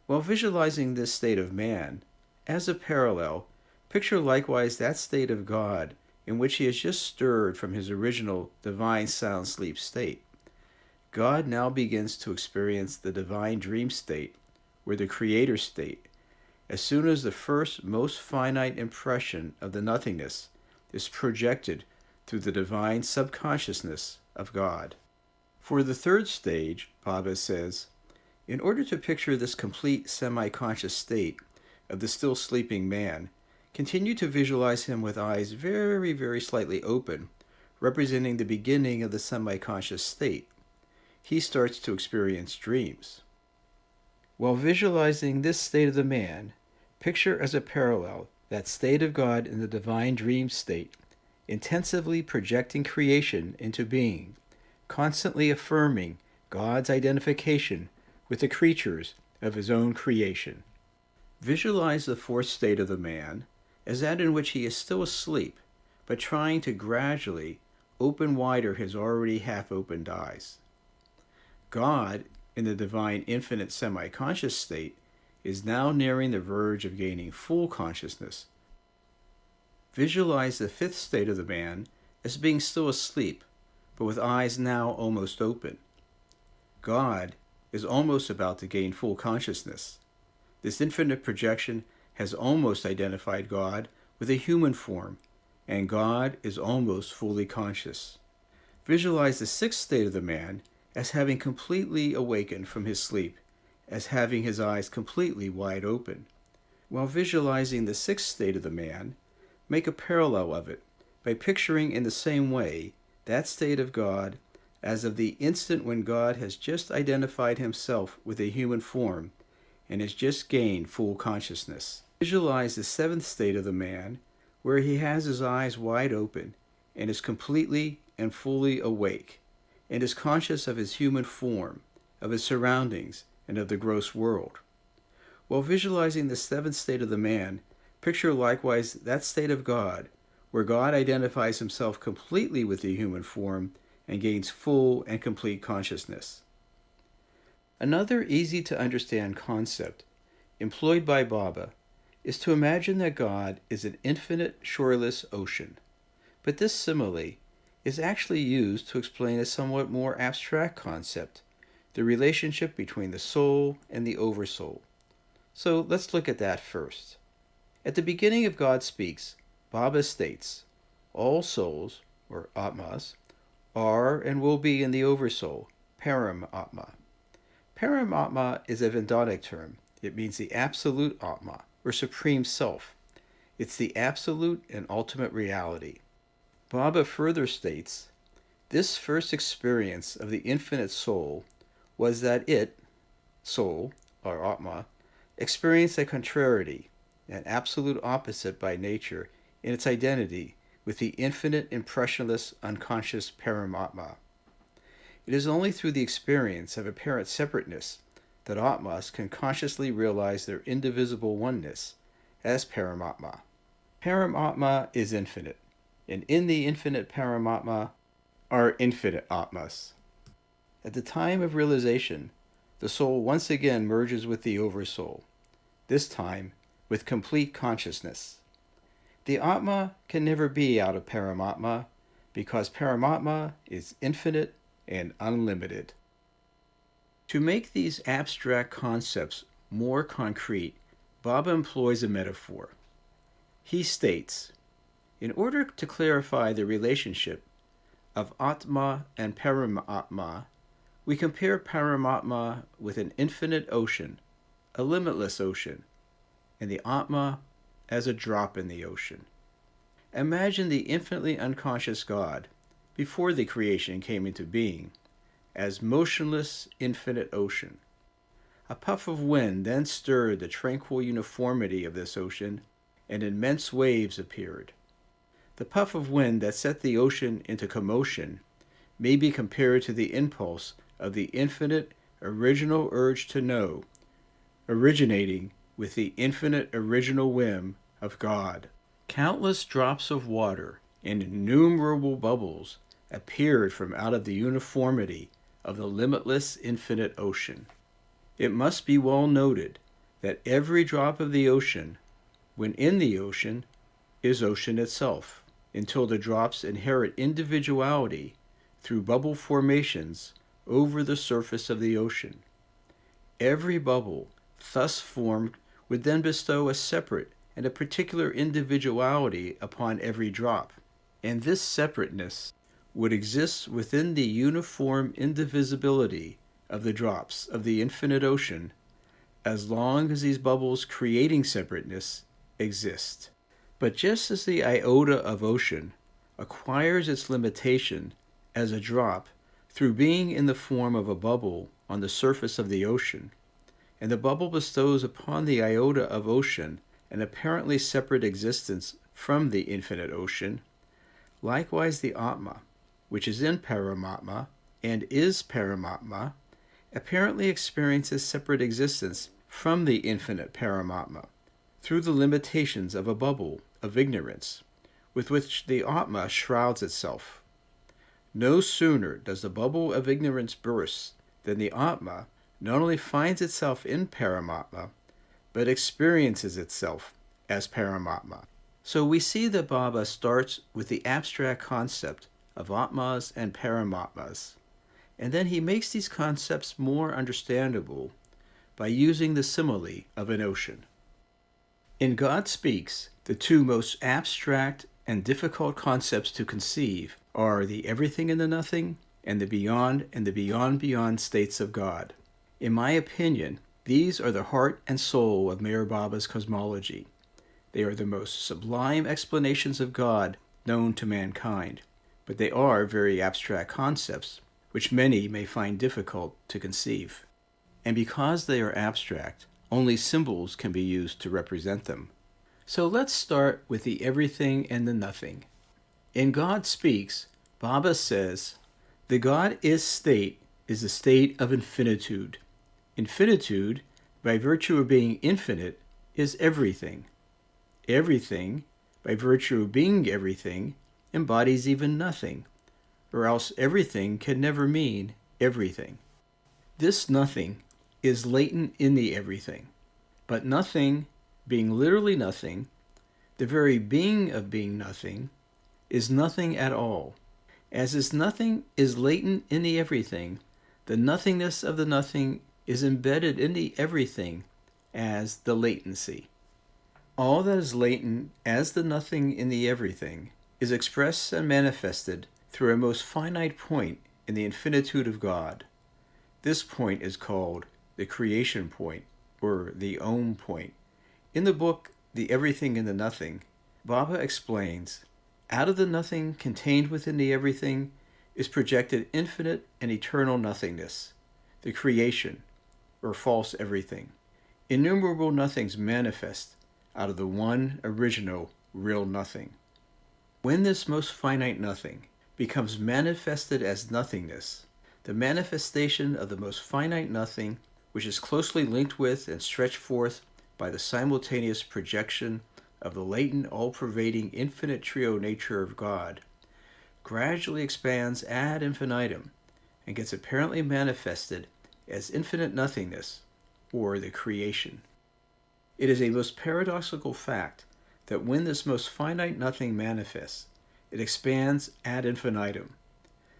While visualizing this state of man, as a parallel, picture likewise that state of God in which he is just stirred from his original divine sound sleep state. God now begins to experience the divine dream state, or the creator state, as soon as the first most finite impression of the nothingness is projected through the divine subconsciousness of God. For the third stage, Baba says, in order to picture this complete semi-conscious state of the still sleeping man, continue to visualize him with eyes very, very slightly open, representing the beginning of the semi-conscious state. He starts to experience dreams. While visualizing this state of the man, picture as a parallel that state of God in the divine dream state, intensively projecting creation into being, constantly affirming God's identification with the creatures of his own creation. Visualize the fourth state of the man as that in which he is still asleep, but trying to gradually open wider his already half-opened eyes. God, in the divine infinite semi-conscious state, is now nearing the verge of gaining full consciousness. Visualize the fifth state of the man as being still asleep, but with eyes now almost open. God is almost about to gain full consciousness. This infinite projection has almost identified God with a human form, and God is almost fully conscious. Visualize the sixth state of the man as having completely awakened from his sleep, as having his eyes completely wide open. While visualizing the sixth state of the man, make a parallel of it by picturing in the same way that state of God as of the instant when God has just identified himself with a human form and has just gained full consciousness. Visualize the seventh state of the man where he has his eyes wide open and is completely and fully awake and is conscious of his human form, of his surroundings, and of the gross world. While visualizing the seventh state of the man, picture likewise that state of God where God identifies himself completely with the human form and gains full and complete consciousness. Another easy-to-understand concept employed by Baba is to imagine that God is an infinite, shoreless ocean. But this simile is actually used to explain a somewhat more abstract concept, the relationship between the soul and the oversoul. So let's look at that first. At the beginning of God Speaks, Baba states, all souls, or Atmas, are and will be in the oversoul, Param Atma. Param Atma is a Vedanic term. It means the absolute Atma, or supreme self. It's the absolute and ultimate reality. Baba further states, this first experience of the infinite soul was that it, soul, or Atma, experienced a contrariety, an absolute opposite by nature in its identity with the infinite, impressionless, unconscious Paramatma. It is only through the experience of apparent separateness that Atmas can consciously realize their indivisible oneness as Paramatma. Paramatma is infinite, and in the infinite Paramatma are infinite Atmas. At the time of realization, the soul once again merges with the oversoul, this time with complete consciousness. The Atma can never be out of Paramatma because Paramatma is infinite and unlimited. To make these abstract concepts more concrete, Baba employs a metaphor. He states, in order to clarify the relationship of Atma and Paramatma, we compare Paramatma with an infinite ocean, a limitless ocean, and the Atma as a drop in the ocean. Imagine the infinitely unconscious God, before the creation came into being, as motionless infinite ocean. A puff of wind then stirred the tranquil uniformity of this ocean, and immense waves appeared. The puff of wind that set the ocean into commotion may be compared to the impulse of the infinite original urge to know, originating with the infinite original whim of God. Countless drops of water and innumerable bubbles appeared from out of the uniformity of the limitless infinite ocean. It must be well noted that every drop of the ocean, when in the ocean, is ocean itself, until the drops inherit individuality through bubble formations over the surface of the ocean. Every bubble thus formed would then bestow a separate and a particular individuality upon every drop, and this separateness would exist within the uniform indivisibility of the drops of the infinite ocean as long as these bubbles creating separateness exist. But just as the iota of ocean acquires its limitation as a drop through being in the form of a bubble on the surface of the ocean, and the bubble bestows upon the iota of ocean an apparently separate existence from the infinite ocean, likewise the Atma, which is in Paramatma and is Paramatma, apparently experiences separate existence from the infinite Paramatma through the limitations of a bubble of ignorance with which the Atma shrouds itself. No sooner does the bubble of ignorance burst than the Atma not only finds itself in Paramatma, but experiences itself as Paramatma. So we see that Baba starts with the abstract concept of Atmas and Paramatmas, and then he makes these concepts more understandable by using the simile of an ocean. In God Speaks, the two most abstract and difficult concepts to conceive are the everything and the nothing, and the beyond states of God. In my opinion, these are the heart and soul of Meher Baba's cosmology. They are the most sublime explanations of God known to mankind, but they are very abstract concepts, which many may find difficult to conceive. And because they are abstract, only symbols can be used to represent them. So let's start with the everything and the nothing. In God Speaks, Baba says, the God is state is the state of infinitude. Infinitude, by virtue of being infinite, is everything. Everything, by virtue of being everything, embodies even nothing, or else everything can never mean everything. This nothing is latent in the everything, but nothing, being literally nothing, the very being of being nothing, is nothing at all. As this nothing is latent in the everything, the nothingness of the nothing is embedded in the everything as the latency. All that is latent as the nothing in the everything is expressed and manifested through a most finite point in the infinitude of God. This point is called the creation point, or the Om point. In the book, The Everything and the Nothing, Baba explains, out of the nothing contained within the everything is projected infinite and eternal nothingness, the creation, or false everything. Innumerable nothings manifest out of the one original real nothing. When this most finite nothing becomes manifested as nothingness, the manifestation of the most finite nothing, which is closely linked with and stretched forth by the simultaneous projection of the latent, all-pervading, infinite trio nature of God, gradually expands ad infinitum and gets apparently manifested as infinite nothingness, or the creation. It is a most paradoxical fact that when this most finite nothing manifests, it expands ad infinitum.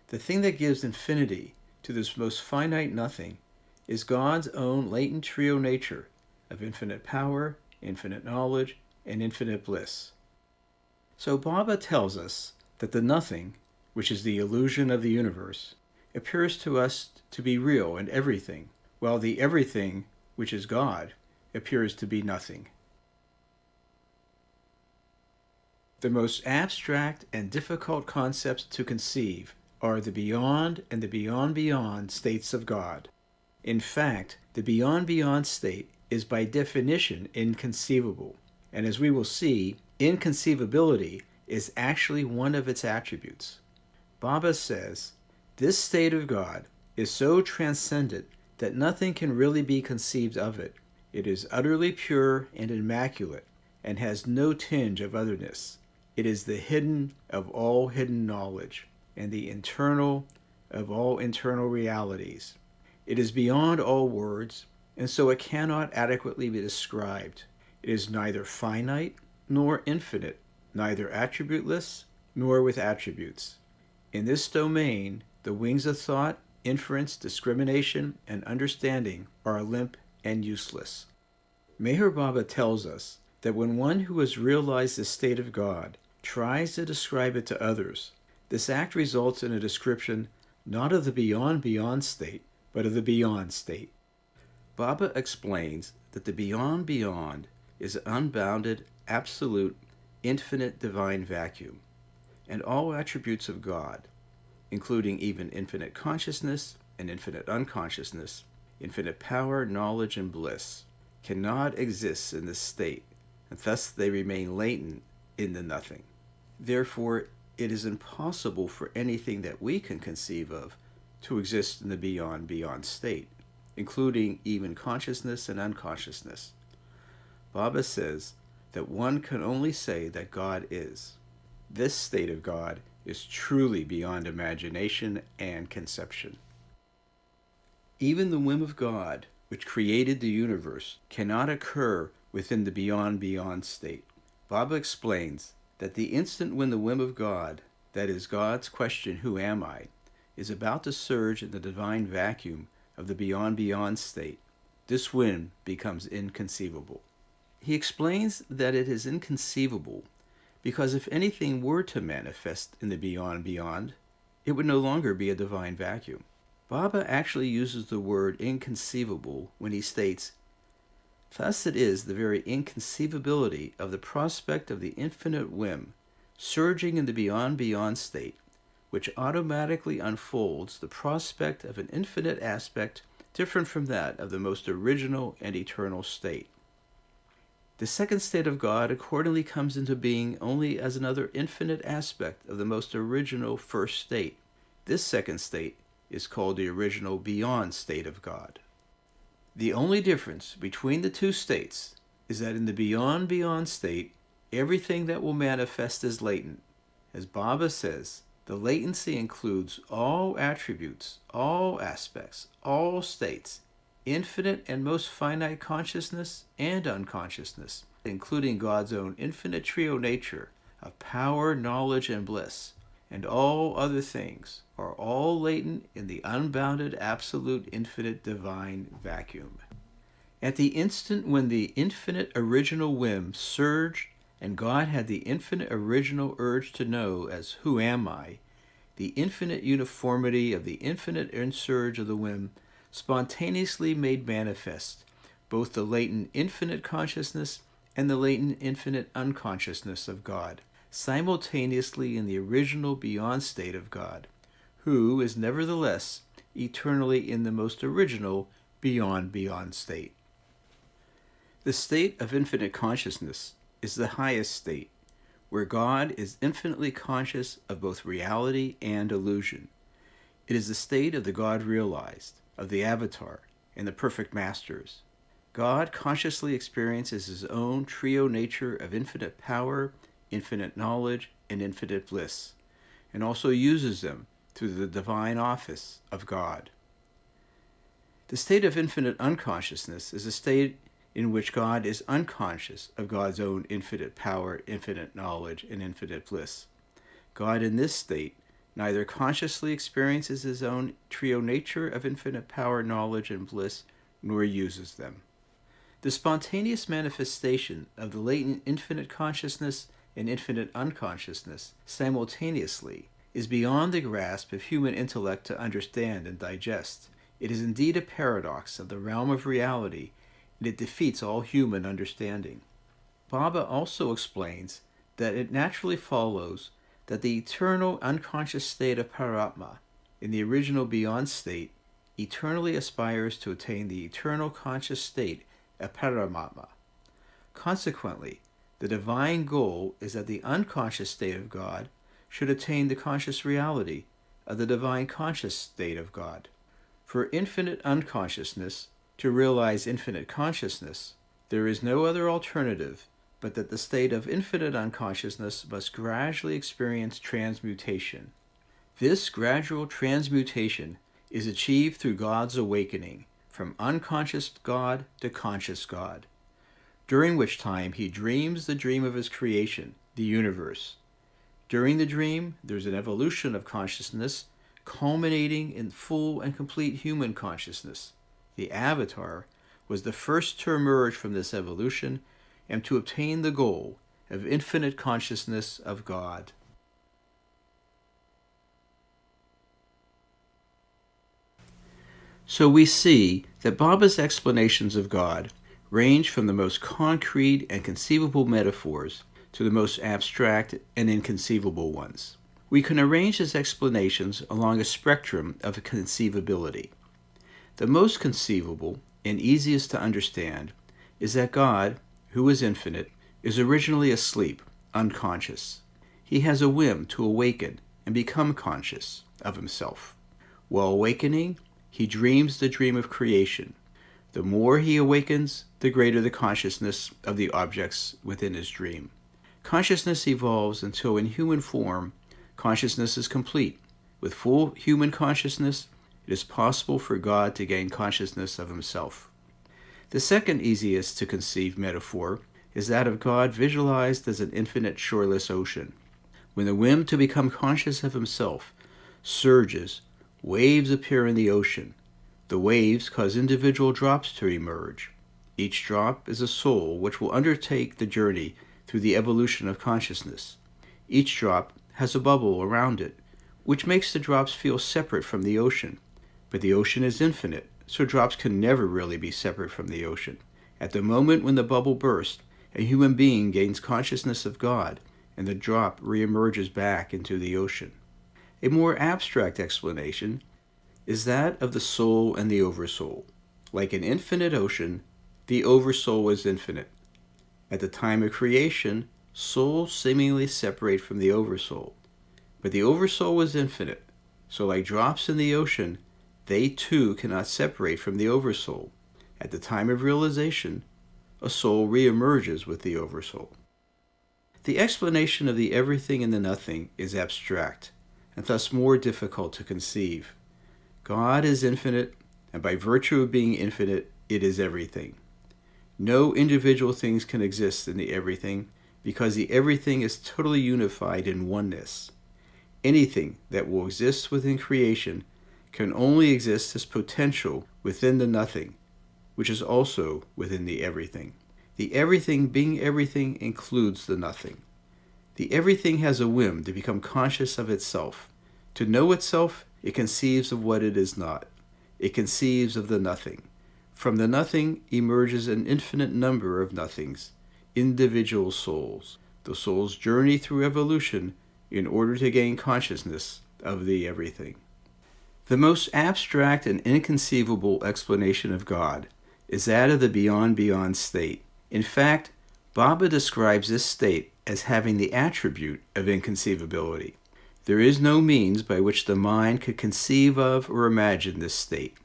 The thing that gives infinity to this most finite nothing is God's own latent trio nature of infinite power, infinite knowledge, and infinite bliss. So Baba tells us that the nothing, which is the illusion of the universe, appears to us to be real and everything, while the everything, which is God, appears to be nothing. The most abstract and difficult concepts to conceive are the beyond and the beyond states of God. In fact, the beyond state is by definition inconceivable, and as we will see, inconceivability is actually one of its attributes. Baba says, this state of God is so transcendent that nothing can really be conceived of it. It is utterly pure and immaculate, and has no tinge of otherness. It is the hidden of all hidden knowledge, and the internal, of all internal realities. It is beyond all words, and so it cannot adequately be described. It is neither finite nor infinite, neither attributeless nor with attributes. In this domain, the wings of thought, inference, discrimination, and understanding are limp and useless. Meher Baba tells us that when one who has realized the state of God tries to describe it to others, this act results in a description not of the beyond state, but of the beyond state. Baba explains that the beyond is an unbounded, absolute, infinite divine vacuum, and all attributes of God, including even infinite consciousness and infinite unconsciousness, infinite power, knowledge, and bliss, cannot exist in this state, and thus they remain latent in the nothing. Therefore, it is impossible for anything that we can conceive of to exist in the beyond state, including even consciousness and unconsciousness. Baba says that one can only say that God is. This state of God is truly beyond imagination and conception. Even the whim of God, which created the universe, cannot occur within the beyond state. Baba explains that the instant when the whim of God, that is God's question, "Who am I?" is about to surge in the divine vacuum of the beyond state, this whim becomes inconceivable. He explains that it is inconceivable because if anything were to manifest in the beyond, it would no longer be a divine vacuum. Baba actually uses the word inconceivable when he states, "Thus it is the very inconceivability of the prospect of the infinite whim surging in the beyond state, which automatically unfolds the prospect of an infinite aspect different from that of the most original and eternal state." The second state of God accordingly comes into being only as another infinite aspect of the most original first state. This second state is called the original beyond state of God. The only difference between the two states is that in the beyond state, everything that will manifest is latent. As Baba says, the latency includes all attributes, all aspects, all states, infinite and most finite consciousness and unconsciousness, including God's own infinite trio nature of power, knowledge, and bliss, and all other things are all latent in the unbounded, absolute, infinite, divine vacuum. At the instant when the infinite original whim surged and God had the infinite original urge to know as "Who am I?", the infinite uniformity of the infinite insurge of the whim spontaneously made manifest both the latent infinite consciousness and the latent infinite unconsciousness of God, simultaneously in the original beyond state of God, who is nevertheless eternally in the most original beyond state. The state of infinite consciousness is the highest state, where God is infinitely conscious of both reality and illusion. It is the state of the God realized, of the Avatar, and the perfect masters. God consciously experiences his own trio nature of infinite power, infinite knowledge, and infinite bliss, and also uses them through the divine office of God. The state of infinite unconsciousness is a state in which God is unconscious of God's own infinite power, infinite knowledge, and infinite bliss. God in this state neither consciously experiences his own trio nature of infinite power, knowledge, and bliss, nor uses them. The spontaneous manifestation of the latent infinite consciousness and infinite unconsciousness simultaneously is beyond the grasp of human intellect to understand and digest. It is indeed a paradox of the realm of reality, and it defeats all human understanding. Baba also explains that it naturally follows that the eternal unconscious state of Paramatma, in the original beyond state, eternally aspires to attain the eternal conscious state of Paramatma. Consequently, the divine goal is that the unconscious state of God should attain the conscious reality of the divine conscious state of God. For infinite unconsciousness to realize infinite consciousness, there is no other alternative but that the state of infinite unconsciousness must gradually experience transmutation. This gradual transmutation is achieved through God's awakening from unconscious God to conscious God, during which time he dreams the dream of his creation, the universe. During the dream, there's an evolution of consciousness culminating in full and complete human consciousness. The Avatar was the first to emerge from this evolution and to obtain the goal of infinite consciousness of God. So we see that Baba's explanations of God range from the most concrete and conceivable metaphors to the most abstract and inconceivable ones. We can arrange his explanations along a spectrum of conceivability. The most conceivable and easiest to understand is that God, who is infinite, is originally asleep, unconscious. He has a whim to awaken and become conscious of himself. While awakening, he dreams the dream of creation. The more he awakens, the greater the consciousness of the objects within his dream. Consciousness evolves until in human form, consciousness is complete. With full human consciousness, it is possible for God to gain consciousness of himself. The second easiest to conceive metaphor is that of God visualized as an infinite shoreless ocean. When the whim to become conscious of himself surges, waves appear in the ocean. The waves cause individual drops to emerge. Each drop is a soul which will undertake the journey through the evolution of consciousness. Each drop has a bubble around it, which makes the drops feel separate from the ocean. But the ocean is infinite, so drops can never really be separate from the ocean. At the moment when the bubble bursts, a human being gains consciousness of God, and the drop reemerges back into the ocean. A more abstract explanation is that of the soul and the oversoul. Like an infinite ocean, the oversoul is infinite. At the time of creation, souls seemingly separate from the oversoul. But the oversoul is infinite, so like drops in the ocean, they too cannot separate from the oversoul. At the time of realization, a soul reemerges with the oversoul. The explanation of the everything and the nothing is abstract, and thus more difficult to conceive. God is infinite, and by virtue of being infinite, it is everything. No individual things can exist in the everything, because the everything is totally unified in oneness. Anything that will exist within creation can only exist as potential within the nothing, which is also within the everything. The everything being everything includes the nothing. The everything has a whim to become conscious of itself. To know itself, it conceives of what it is not. It conceives of the nothing. From the nothing emerges an infinite number of nothings, individual souls. The souls journey through evolution in order to gain consciousness of the everything. The most abstract and inconceivable explanation of God is that of the beyond state. In fact, Baba describes this state as having the attribute of inconceivability. There is no means by which the mind could conceive of or imagine this state.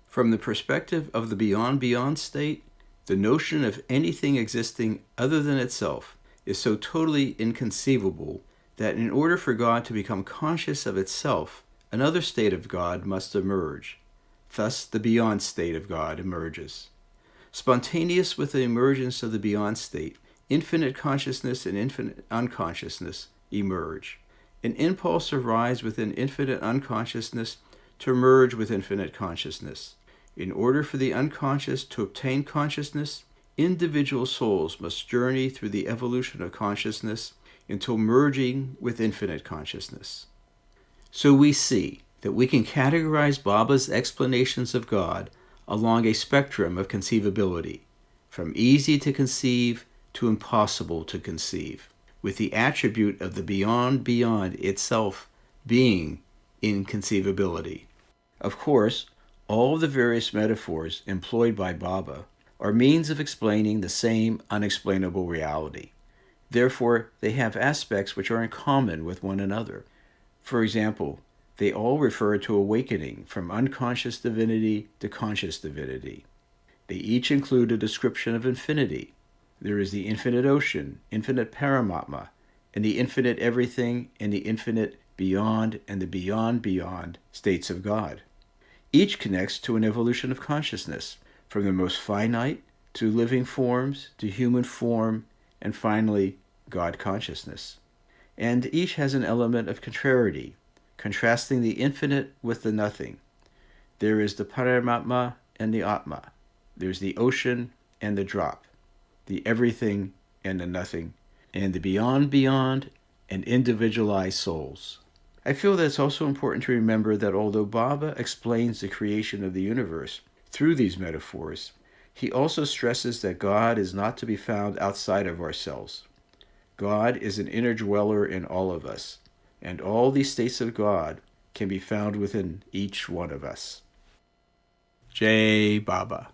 From the perspective of the beyond state, the notion of anything existing other than itself is so totally inconceivable that in order for God to become conscious of itself, another state of God must emerge. Thus, the beyond state of God emerges. Spontaneous with the emergence of the beyond state, infinite consciousness and infinite unconsciousness emerge. An impulse arises within infinite unconsciousness to merge with infinite consciousness. In order for the unconscious to obtain consciousness, individual souls must journey through the evolution of consciousness until merging with infinite consciousness. So we see that we can categorize Baba's explanations of God along a spectrum of conceivability, from easy to conceive to impossible to conceive, with the attribute of the beyond itself being inconceivability. Of course, all of the various metaphors employed by Baba are means of explaining the same unexplainable reality. Therefore, they have aspects which are in common with one another. For example, they all refer to awakening from unconscious divinity to conscious divinity. They each include a description of infinity. There is the infinite ocean, infinite Paramatma, and the infinite everything and the infinite beyond, and the beyond beyond states of God. Each connects to an evolution of consciousness, from the most finite to living forms to human form, and finally, God consciousness. And each has an element of contrariety, contrasting the infinite with the nothing. There is the Paramatma and the Atma. There's the ocean and the drop, the everything and the nothing, and the beyond beyond and individualized souls. I feel that it's also important to remember that although Baba explains the creation of the universe through these metaphors, he also stresses that God is not to be found outside of ourselves. God is an inner dweller in all of us, and all these states of God can be found within each one of us. Jai Baba.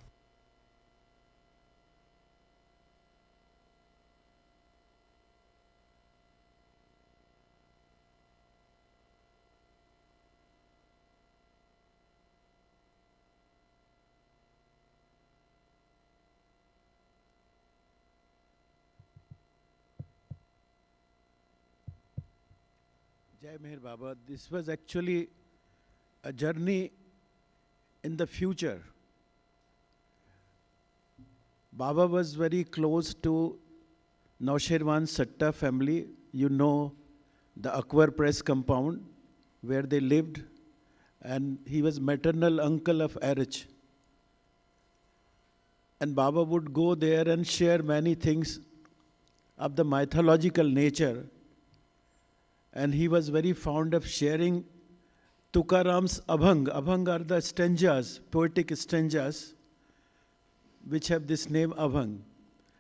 Jai Meherabad. This was actually a journey in the future. Baba was very close to Naushirwan Satta family. You know the Akbar Press compound where they lived, and he was maternal uncle of Arich. And Baba would go there and share many things of the mythological nature. And he was very fond of sharing Tukaram's Abhang. Abhang are the stanzas, poetic stanzas, which have this name Abhang.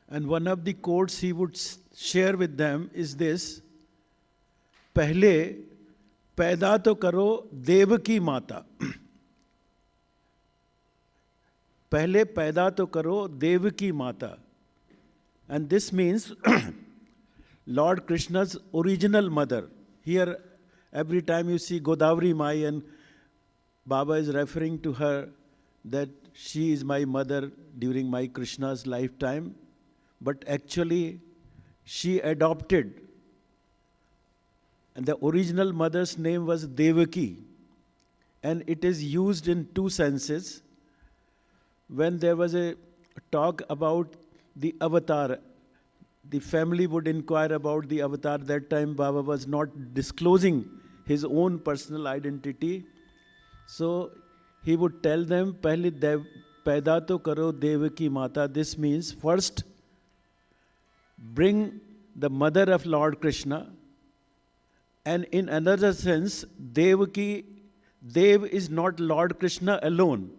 And one of the quotes he would share with them is this: Pehle paida to karo dev ki mata. Pehle paida to karo dev ki mata. And this means Lord Krishna's original mother. Here, every time you see Godavari Mai, and Baba is referring to her that she is my mother during my Krishna's lifetime. But actually, she adopted. And the original mother's name was Devaki. And it is used in two senses. When there was a talk about the avatar, the family would inquire about the avatar. That time Baba was not disclosing his own personal identity. So he would tell them, Pehle paida to karo Devaki mata. This means first bring the mother of Lord Krishna. And in another sense, Devaki, Dev is not Lord Krishna alone.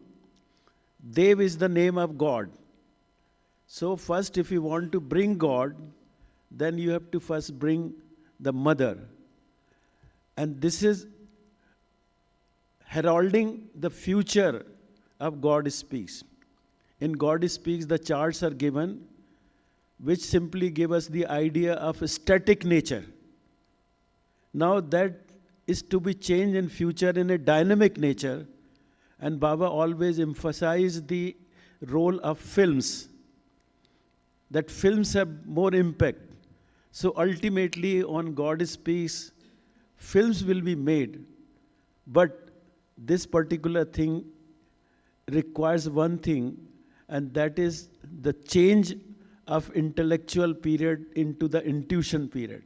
Dev is the name of God. So first, if you want to bring God, then you have to first bring the mother. And this is heralding the future of God Speaks. In God Speaks, the charts are given, which simply give us the idea of a static nature. Now that is to be changed in future in a dynamic nature. And Baba always emphasized the role of films, that films have more impact. So ultimately on God Speaks, films will be made. But this particular thing requires one thing, and that is the change of intellectual period into the intuition period.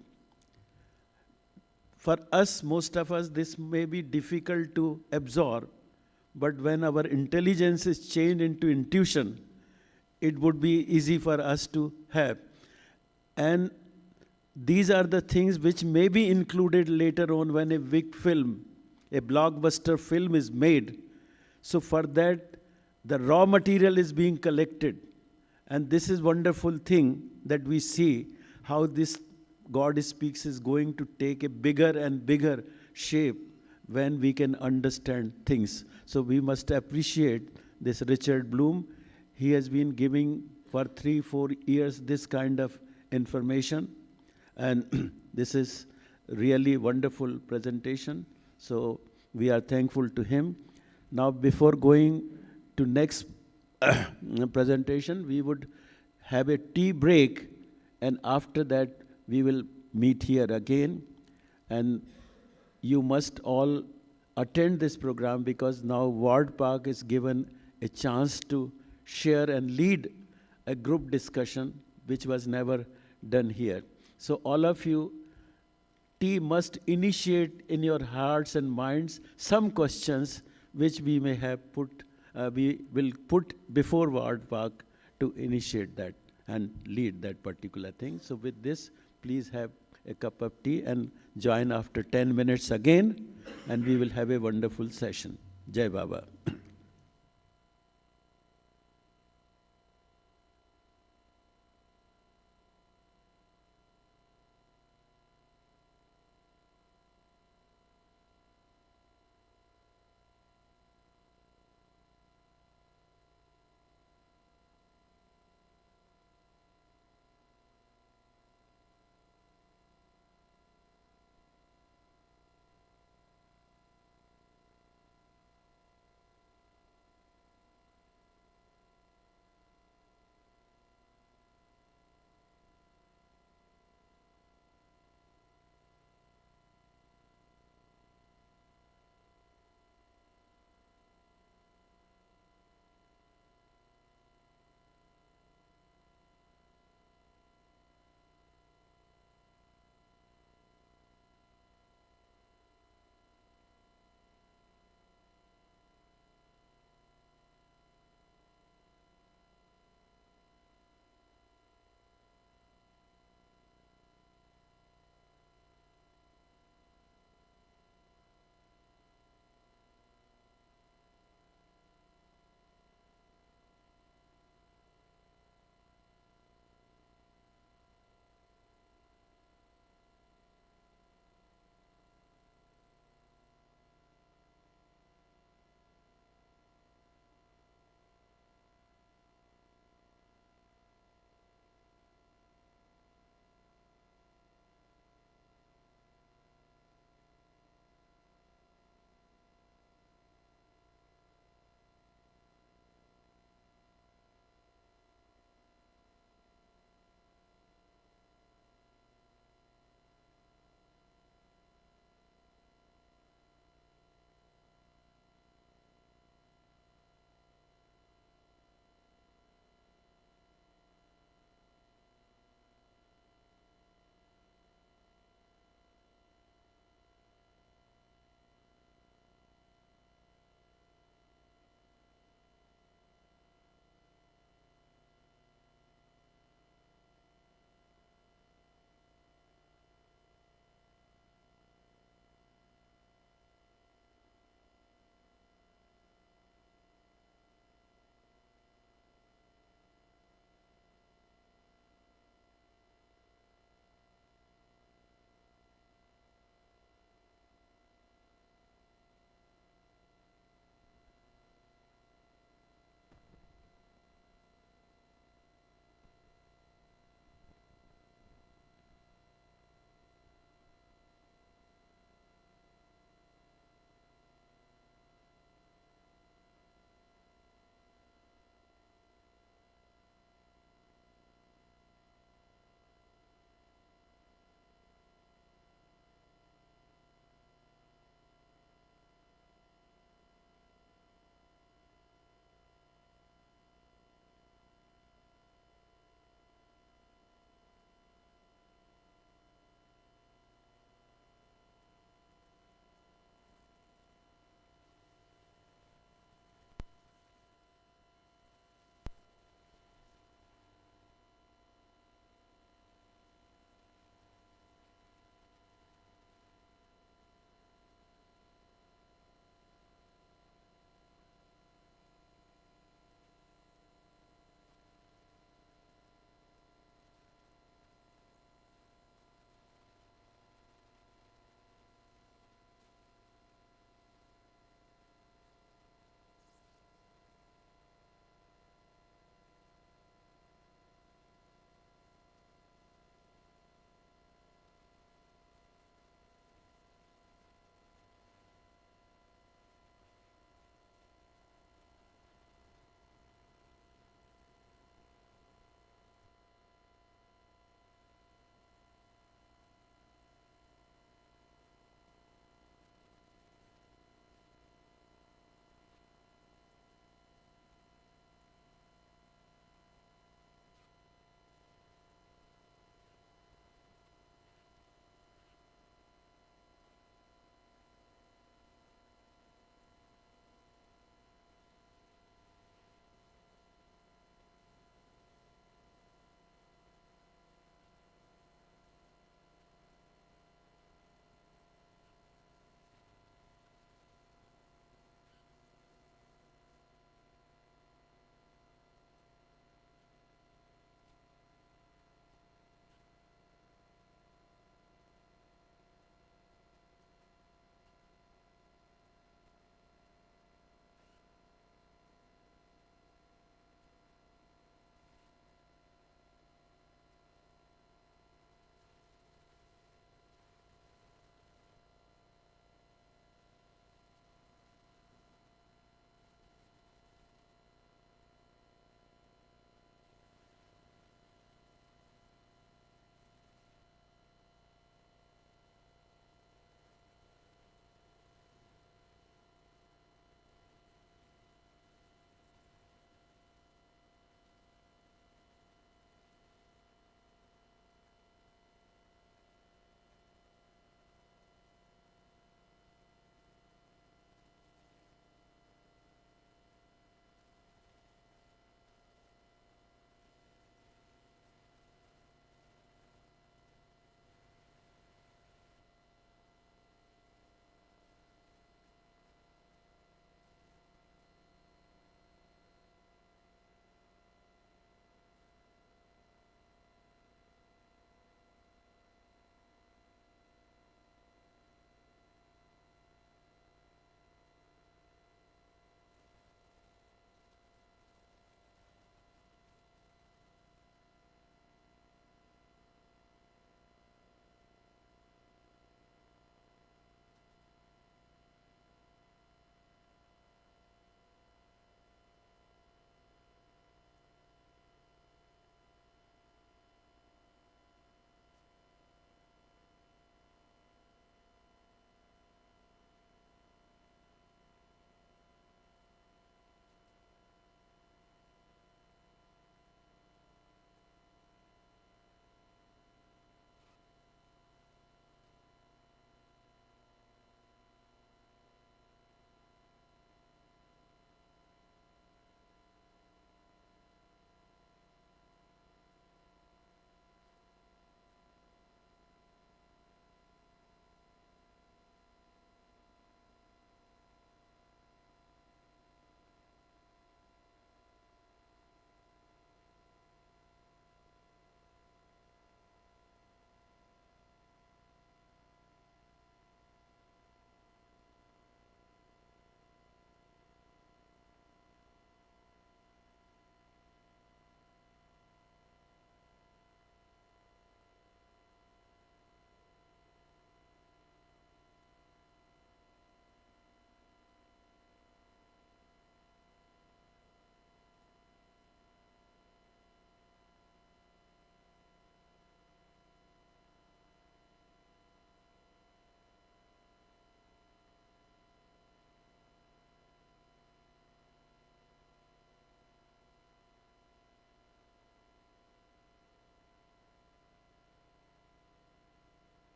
For us, most of us, this may be difficult to absorb, but when our intelligence is changed into intuition, it would be easy for us to have. And these are the things which may be included later on when a big film, a blockbuster film is made. So for that, the raw material is being collected. And this is wonderful thing that we see how this God Speaks is going to take a bigger and bigger shape when we can understand things. So we must appreciate this Richard Blum. He has been giving for 3-4 years this kind of information. And this is really wonderful presentation. So we are thankful to him. Now before going to next presentation, we would have a tea break, and after that we will meet here again. And you must all attend this program, because now Ward Park is given a chance to share and lead a group discussion which was never done here. So all of you must initiate in your hearts and minds some questions which we may have we will put before Ward Park to initiate that and lead that particular thing. So with this, please have a cup of tea and join after 10 minutes again, and we will have a wonderful session. Jai Baba.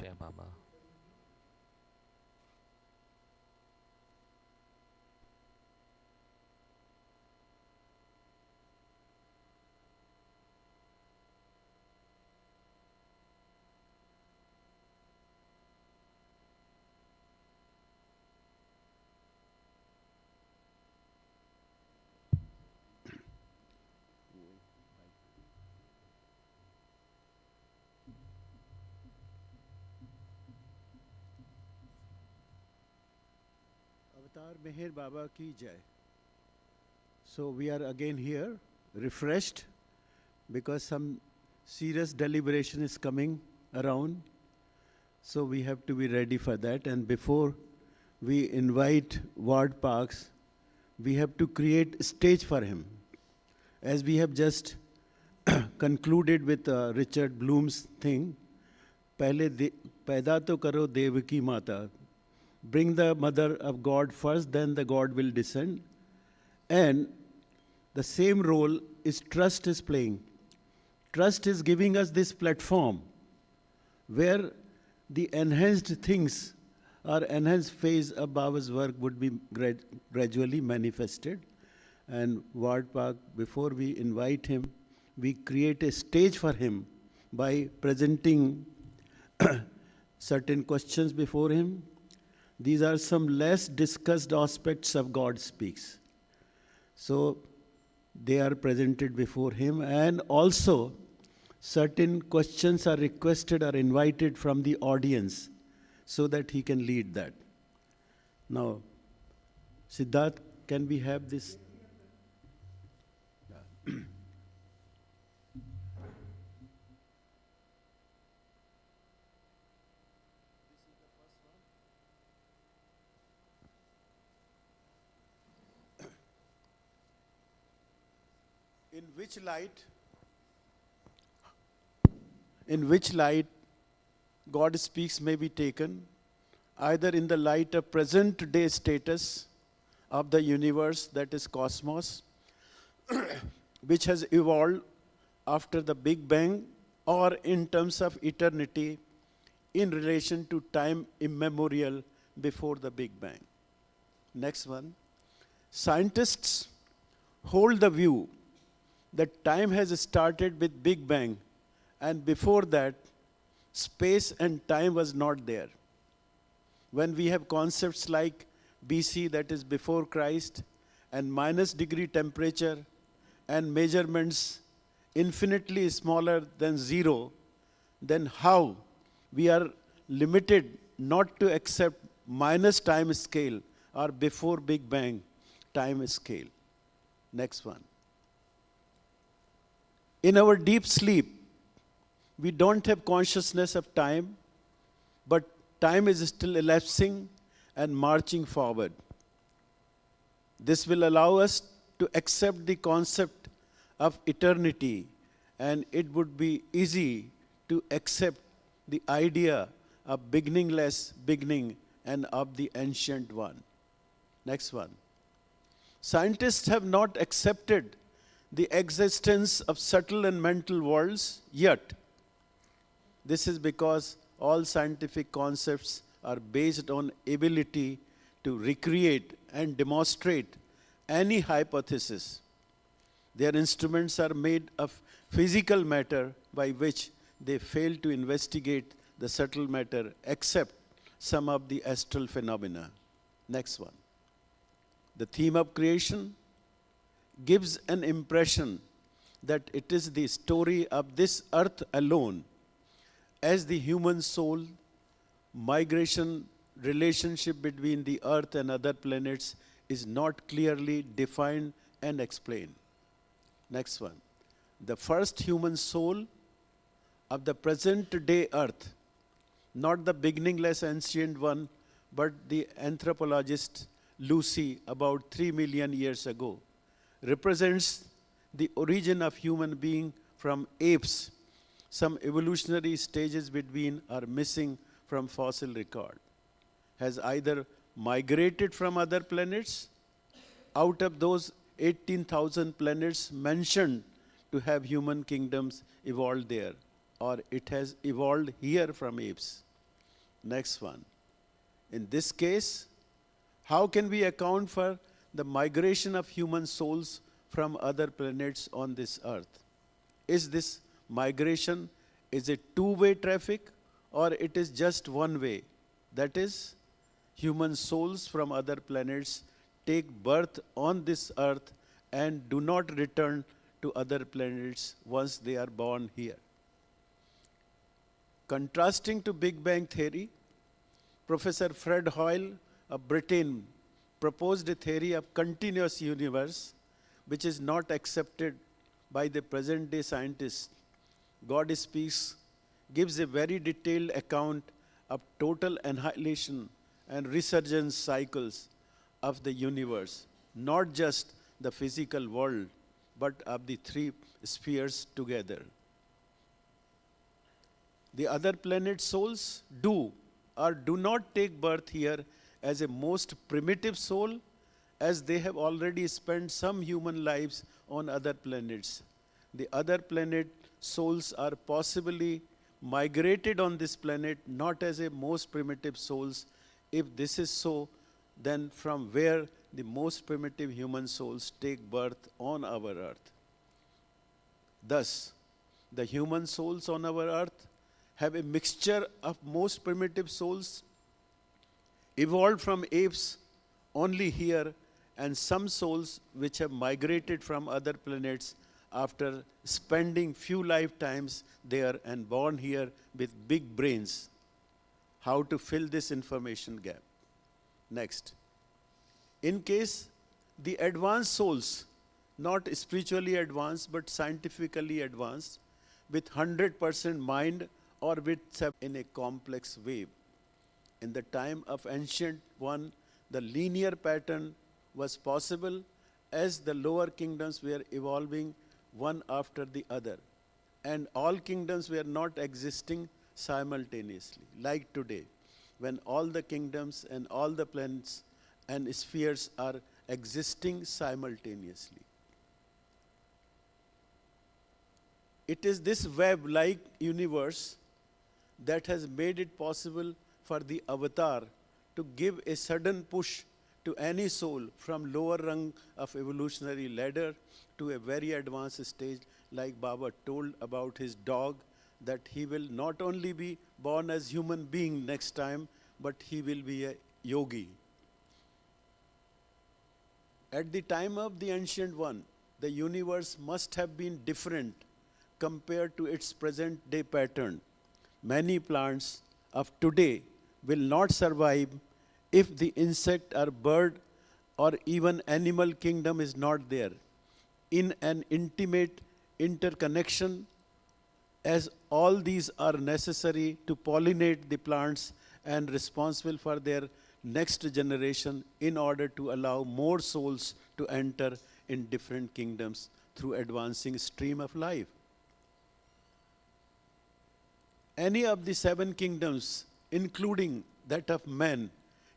Jai Baba. Avatar Meher Baba ki jai. So we are again here, refreshed, because some serious deliberation is coming around. So we have to be ready for that. And before we invite Ward Parks, we have to create a stage for him. As we have just concluded with Richard Blum's thing, Paida to karo Devaki Mata. Bring the mother of God first, then the God will descend. And the same role is trust is playing. Trust is giving us this platform where the enhanced things or enhanced phase of Baba's work would be gradually manifested. And Ward Park, before we invite him, we create a stage for him by presenting certain questions before him. These are some less discussed aspects of God speaks. So they are presented before him, and also certain questions are requested or invited from the audience so that he can lead that. Now, Siddharth, can we have this? In which light God speaks may be taken, either in the light of present day status of the universe, that is cosmos, which has evolved after the Big Bang, or in terms of eternity in relation to time immemorial before the Big Bang. Next one. Scientists hold the view that time has started with Big Bang, and before that, space and time was not there. When we have concepts like BC, that is before Christ, and -degree temperature, and measurements infinitely smaller than zero, then how we are limited not to accept minus time scale or before Big Bang time scale. Next one. In our deep sleep, we don't have consciousness of time, but time is still elapsing and marching forward. This will allow us to accept the concept of eternity, and it would be easy to accept the idea of beginningless beginning and of the ancient one. Next one. Scientists have not accepted the existence of subtle and mental worlds yet. This is because all scientific concepts are based on ability to recreate and demonstrate any hypothesis. Their instruments are made of physical matter, by which they fail to investigate the subtle matter except some of the astral phenomena. Next one. The theme of creation gives an impression that it is the story of this earth alone, as the human soul migration relationship between the earth and other planets is not clearly defined and explained. Next one. The first human soul of the present day earth, not the beginningless ancient one, but the anthropologist Lucy about 3 million years ago, represents the origin of human being from apes. Some evolutionary stages between are missing from fossil record. Has either migrated from other planets. Out of those 18,000 planets mentioned to have human kingdoms evolved there, or it has evolved here from apes. Next one. In this case, how can we account for the migration of human souls from other planets on this earth? Is this migration is a two-way traffic or it is just one way? That is, human souls from other planets take birth on this earth and do not return to other planets once they are born here. Contrasting to Big Bang theory, Professor Fred Hoyle of Britain proposed a theory of continuous universe which is not accepted by the present day scientists. God Speaks gives a very detailed account of total annihilation and resurgence cycles of the universe, not just the physical world, but of the three spheres together. The other planet souls do or do not take birth here as a most primitive soul, as they have already spent some human lives on other planets. The other planet souls are possibly migrated on this planet not as a most primitive souls. If this is so, then from where the most primitive human souls take birth on our earth. Thus, the human souls on our earth have a mixture of most primitive souls evolved from apes only here, and some souls which have migrated from other planets after spending few lifetimes there and born here with big brains. How to fill this information gap? Next. In case the advanced souls, not spiritually advanced but scientifically advanced, with 100% mind or with in a complex wave. In the time of ancient one, the linear pattern was possible as the lower kingdoms were evolving one after the other, and all kingdoms were not existing simultaneously, like today, when all the kingdoms and all the planets and spheres are existing simultaneously. It is this web-like universe that has made it possible for the avatar to give a sudden push to any soul from lower rung of evolutionary ladder to a very advanced stage, like Baba told about his dog, that he will not only be born as human being next time, but he will be a yogi. At the time of the ancient one, the universe must have been different compared to its present day pattern. Many plants of today will not survive if the insect or bird or even animal kingdom is not there in an intimate interconnection, as all these are necessary to pollinate the plants and responsible for their next generation in order to allow more souls to enter in different kingdoms through advancing stream of life. Any of the 7 kingdoms, including that of man,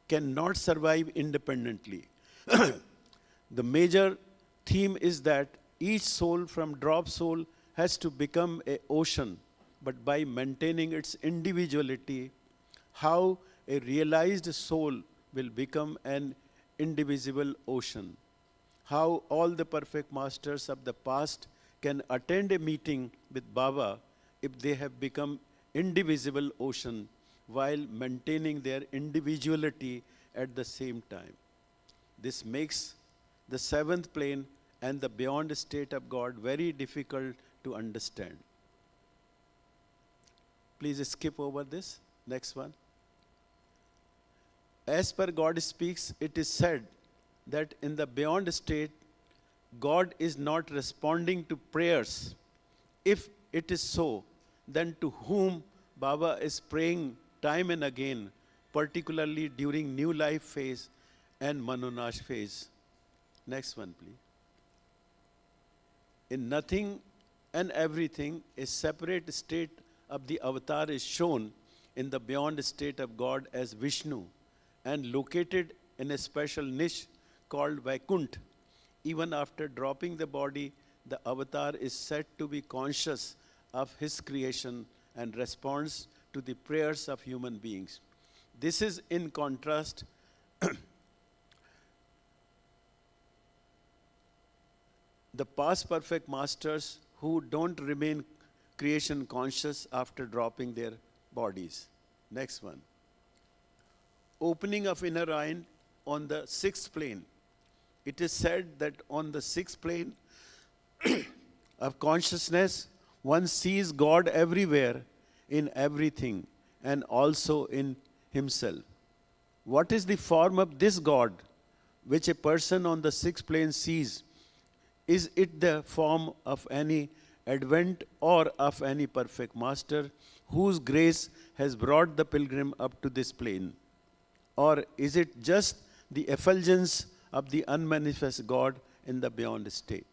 cannot survive independently. The major theme is that each soul from drop soul has to become an ocean, but by maintaining its individuality, how a realized soul will become an indivisible ocean. How all the perfect masters of the past can attend a meeting with Baba if they have become indivisible ocean while maintaining their individuality at the same time. This makes the 7th plane and the beyond state of God very difficult to understand. Please skip over this. Next one. As per God Speaks, it is said that in the beyond state, God is not responding to prayers. If it is so, then to whom Baba is praying time and again, particularly during new life phase and Manonash phase? Next one, please. In nothing and everything, a separate state of the avatar is shown in the beyond state of God as Vishnu, and located in a special niche called Vaikunt. Even after dropping the body, the avatar is said to be conscious of his creation and responds to the prayers of human beings. This is in contrast the past perfect masters who don't remain creation conscious after dropping their bodies. Next one. Opening of inner eye on the sixth plane. It is said that on the sixth plane of consciousness, one sees God everywhere, in everything, and also in himself. What is the form of this God which a person on the sixth plane sees? Is it the form of any advent or of any perfect master whose grace has brought the pilgrim up to this plane? Or is it just the effulgence of the unmanifest God in the beyond state?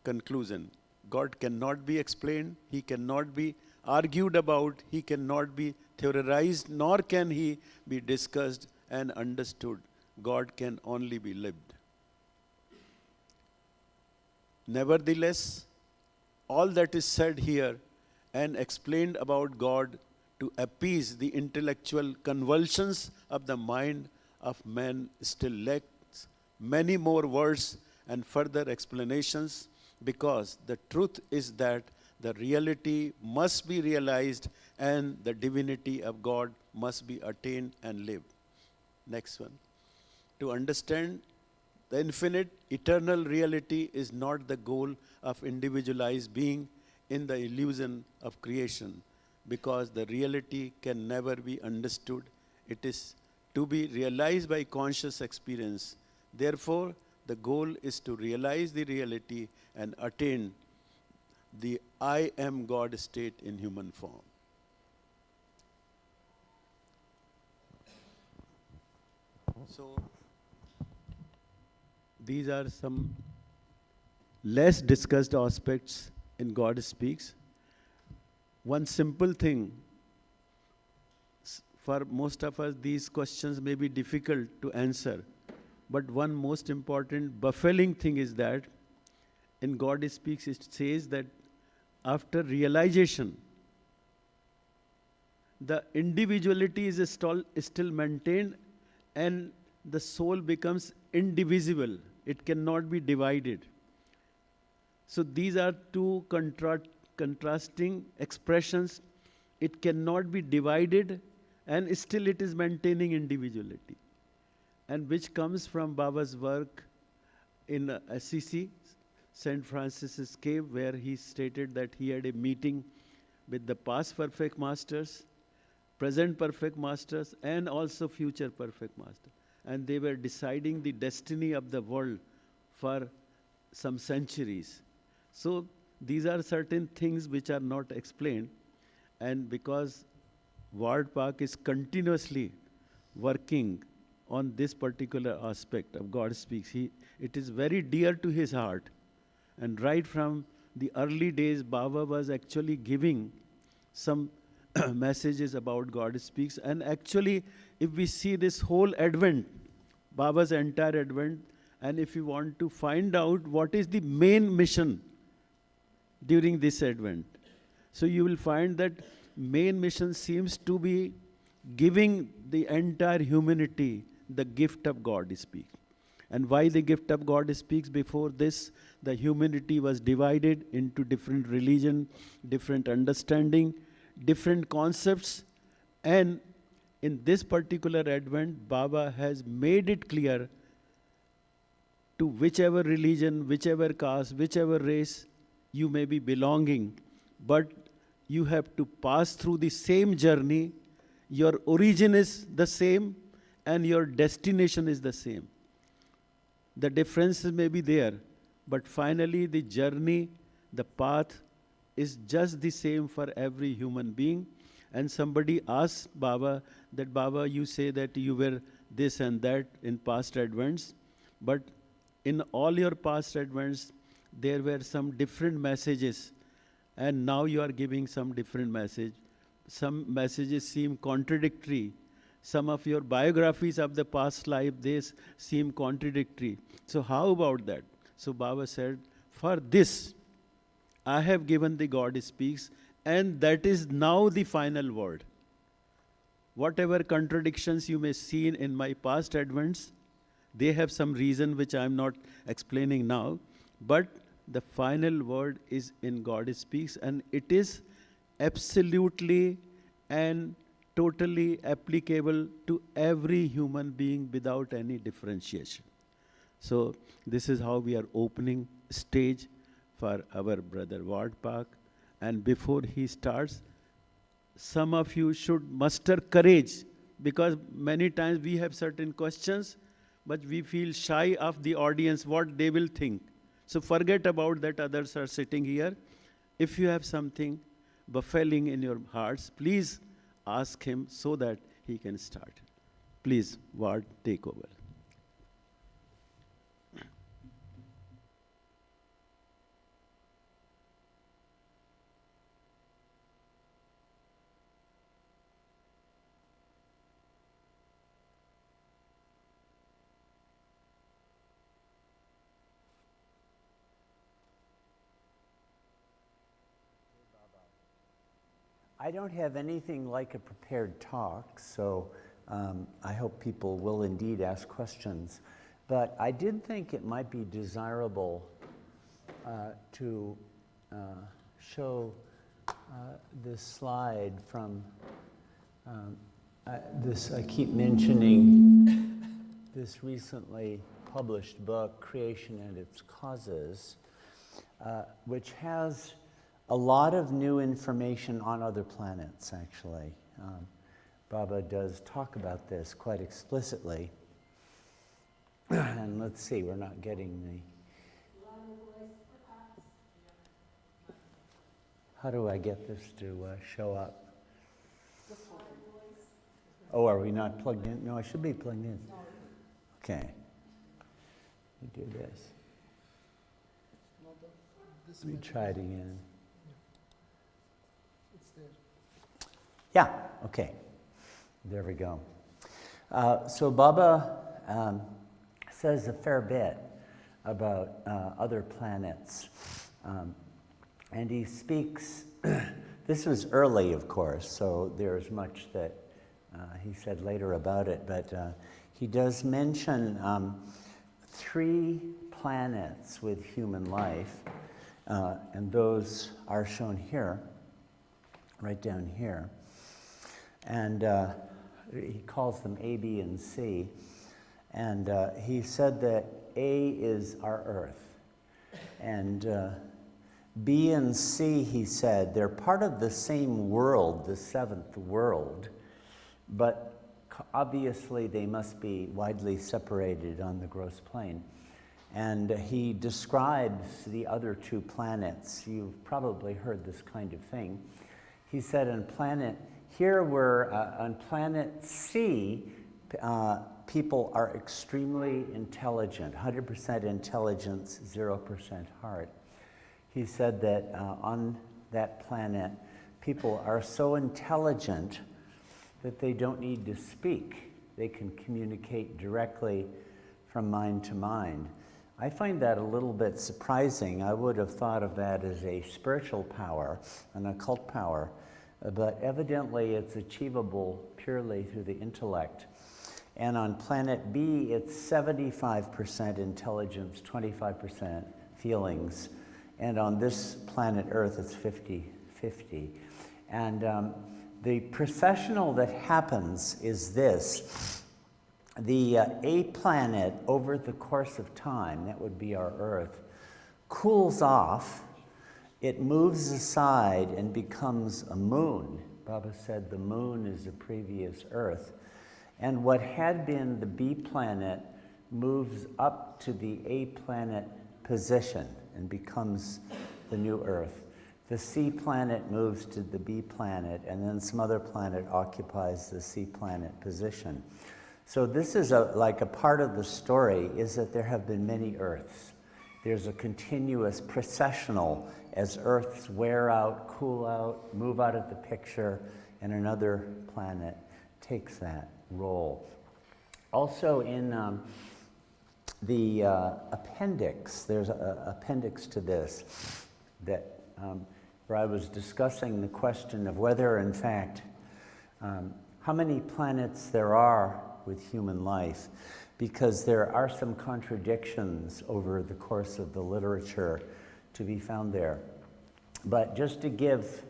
Conclusion. God cannot be explained, he cannot be argued about, he cannot be theorized, nor can he be discussed and understood. God can only be lived. Nevertheless, all that is said here and explained about God to appease the intellectual convulsions of the mind of man still lacks many more words and further explanations, because the truth is that the reality must be realized and the divinity of God must be attained and lived. Next one. To understand the infinite eternal reality is not the goal of individualized being in the illusion of creation, because the reality can never be understood. It is to be realized by conscious experience. Therefore, the goal is to realize the reality and attain the I am God state in human form. So, these are some less discussed aspects in God Speaks. One simple thing, for most of us these questions may be difficult to answer, but one most important baffling thing is that in God Speaks it says that after realization, the individuality is still maintained and the soul becomes indivisible. It cannot be divided. So these are two contrasting expressions. It cannot be divided and still it is maintaining individuality. And which comes from Baba's work in Assisi, St. Francis's Cave, where he stated that he had a meeting with the past perfect masters, present perfect masters, and also future perfect masters. And they were deciding the destiny of the world for some centuries. So these are certain things which are not explained, and because Ward Park is continuously working on this particular aspect of God Speaks, it is very dear to his heart. And right from the early days, Baba was actually giving some messages about God Speaks. And actually, if we see this whole Advent, Baba's entire Advent, and if you want to find out what is the main mission during this Advent, so you will find that main mission seems to be giving the entire humanity the gift of God Speaks. And why the gift of God Speaks? Before this, the humanity was divided into different religion, different understanding, different concepts. And in this particular Advent, Baba has made it clear to whichever religion, whichever caste, whichever race you may be belonging, but you have to pass through the same journey. Your origin is the same and your destination is the same. The differences may be there, but finally the journey, the path is just the same for every human being. And somebody asked Baba that, Baba, you say that you were this and that in past Advents, but in all your past Advents, there were some different messages, and now you are giving some different message. Some messages seem contradictory. Some of your biographies of the past life, they seem contradictory. So how about that? So Baba said, for this, I have given the God Speaks, and that is now the final word. whatever contradictions you may see in my past advents, they have some reason which I am not explaining now, but the final word is in God speaks, and it is absolutely and totally applicable to every human being without any differentiation. So this is how we are opening stage for our brother Ward Park. And before he starts, some of you should muster courage, because many times we have certain questions, but we feel shy of the audience, what they will think. So forget about that others are sitting here. If you have something buffeting in your hearts, please ask him so that he can start. Please, Ward, take over. I don't have anything like a prepared talk, so I hope people will indeed ask questions. But I did think it might be desirable to show this slide from this, I keep mentioning this recently published book, Creation and Its Causes, which has a lot of new information on other planets, actually. Baba does talk about this quite explicitly. And let's see, we're not getting the... How do I get this to show up? Oh, are we not plugged in? No, I should be plugged in. Okay. Let me do this. Let me try it again. Yeah, okay. There we go. So Baba says a fair bit about other planets. And he speaks, this was early, of course, so there's much that he said later about it, but he does mention 3 planets with human life, and those are shown here, right down here. And he calls them A, B, and C. And he said that A is our Earth. And B and C, he said, they're part of the same world, the 7th world, but obviously they must be widely separated on the gross plane. And he describes the other 2 planets. You've probably heard this kind of thing. He said on planet C, people are extremely intelligent, 100% intelligence, 0% heart. He said that on that planet, people are so intelligent that they don't need to speak. They can communicate directly from mind to mind. I find that a little bit surprising. I would have thought of that as a spiritual power, an occult power. But evidently it's achievable purely through the intellect. And on planet B, it's 75% intelligence, 25% feelings. And on this planet Earth, it's 50-50. And the processional that happens is this. The A planet, over the course of time, that would be our Earth, cools off. It moves aside and becomes a moon. Baba said the moon is the previous Earth. And what had been the B planet moves up to the A planet position and becomes the new Earth. The C planet moves to the B planet, and then some other planet occupies the C planet position. So this is like a part of the story, is that there have been many Earths. There's a continuous processional as Earths wear out, cool out, move out of the picture, and another planet takes that role. Also in the appendix, there's an appendix to this where I was discussing the question of whether, in fact, how many planets there are with human life, because there are some contradictions over the course of the literature to be found there. But just to give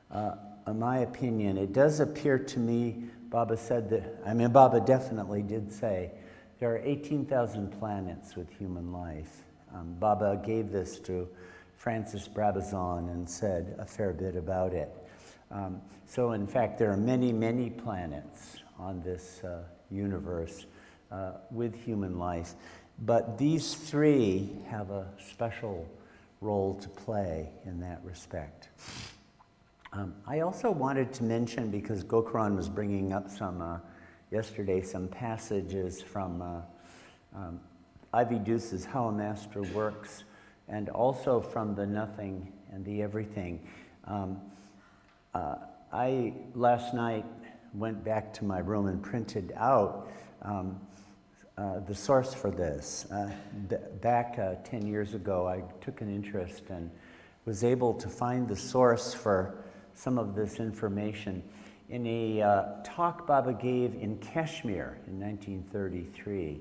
my opinion, it does appear to me, Baba said that, Baba definitely did say, there are 18,000 planets with human life. Baba gave this to Francis Brabazon and said a fair bit about it. So in fact, there are many, many planets on this universe with human life. But these three have a special role to play in that respect. I also wanted to mention, because Gokaran was bringing up yesterday some passages from Ivy Deuce's How a Master Works, and also from the Nothing and the Everything. I, last night, went back to my room and printed out the source for this. Back 10 years ago, I took an interest and was able to find the source for some of this information in a talk Baba gave in Kashmir in 1933.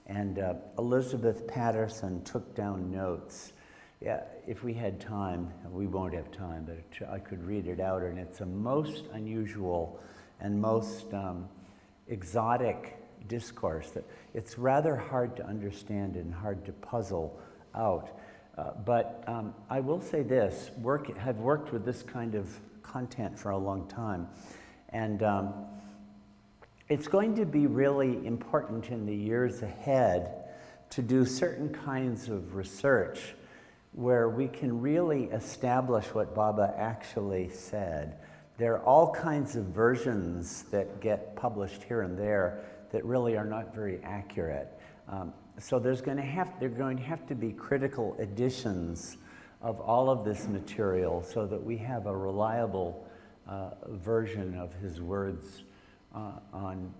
And Elizabeth Patterson took down notes. Yeah, if we had time, we won't have time, but I could read it out, and it's a most unusual and most exotic discourse that it's rather hard to understand and hard to puzzle out. But I will say this, have worked with this kind of content for a long time, and it's going to be really important in the years ahead to do certain kinds of research where we can really establish what Baba actually said. There are all kinds of versions that get published here and there that really are not very accurate. So they're going to have to be critical editions of all of this material so that we have a reliable version of his words on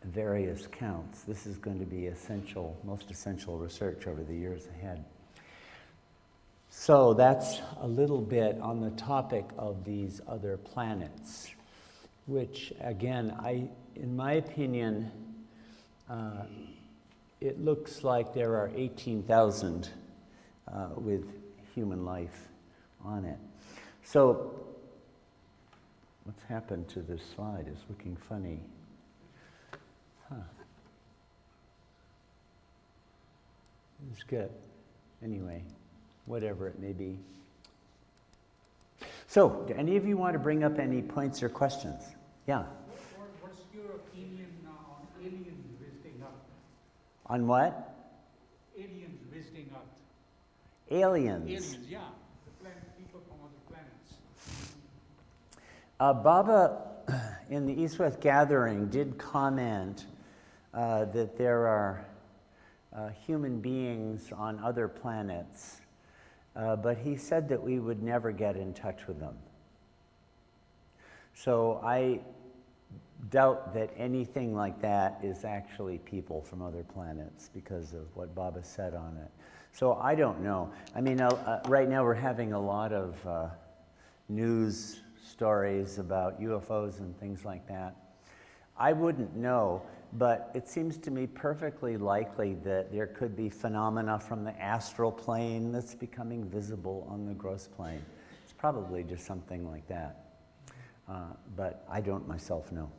various counts. This is going to be essential, most essential research over the years ahead. So that's a little bit on the topic of these other planets, which again, in my opinion, it looks like there are 18,000 with human life on it. So what's happened to this slide? It's looking funny. It's good. Anyway, whatever it may be. So, do any of you want to bring up any points or questions? Yeah. What's your opinion on aliens visiting Earth? On what? Aliens visiting Earth. Aliens. Aliens, yeah. People from other planets. Baba, in the East-West Gathering, did comment that there are human beings on other planets, but he said that we would never get in touch with them. So I doubt that anything like that is actually people from other planets because of what Baba said on it. So I don't know. I mean, right now we're having a lot of news stories about UFOs and things like that. I wouldn't know, but it seems to me perfectly likely that there could be phenomena from the astral plane that's becoming visible on the gross plane. It's probably just something like that. But I don't myself know.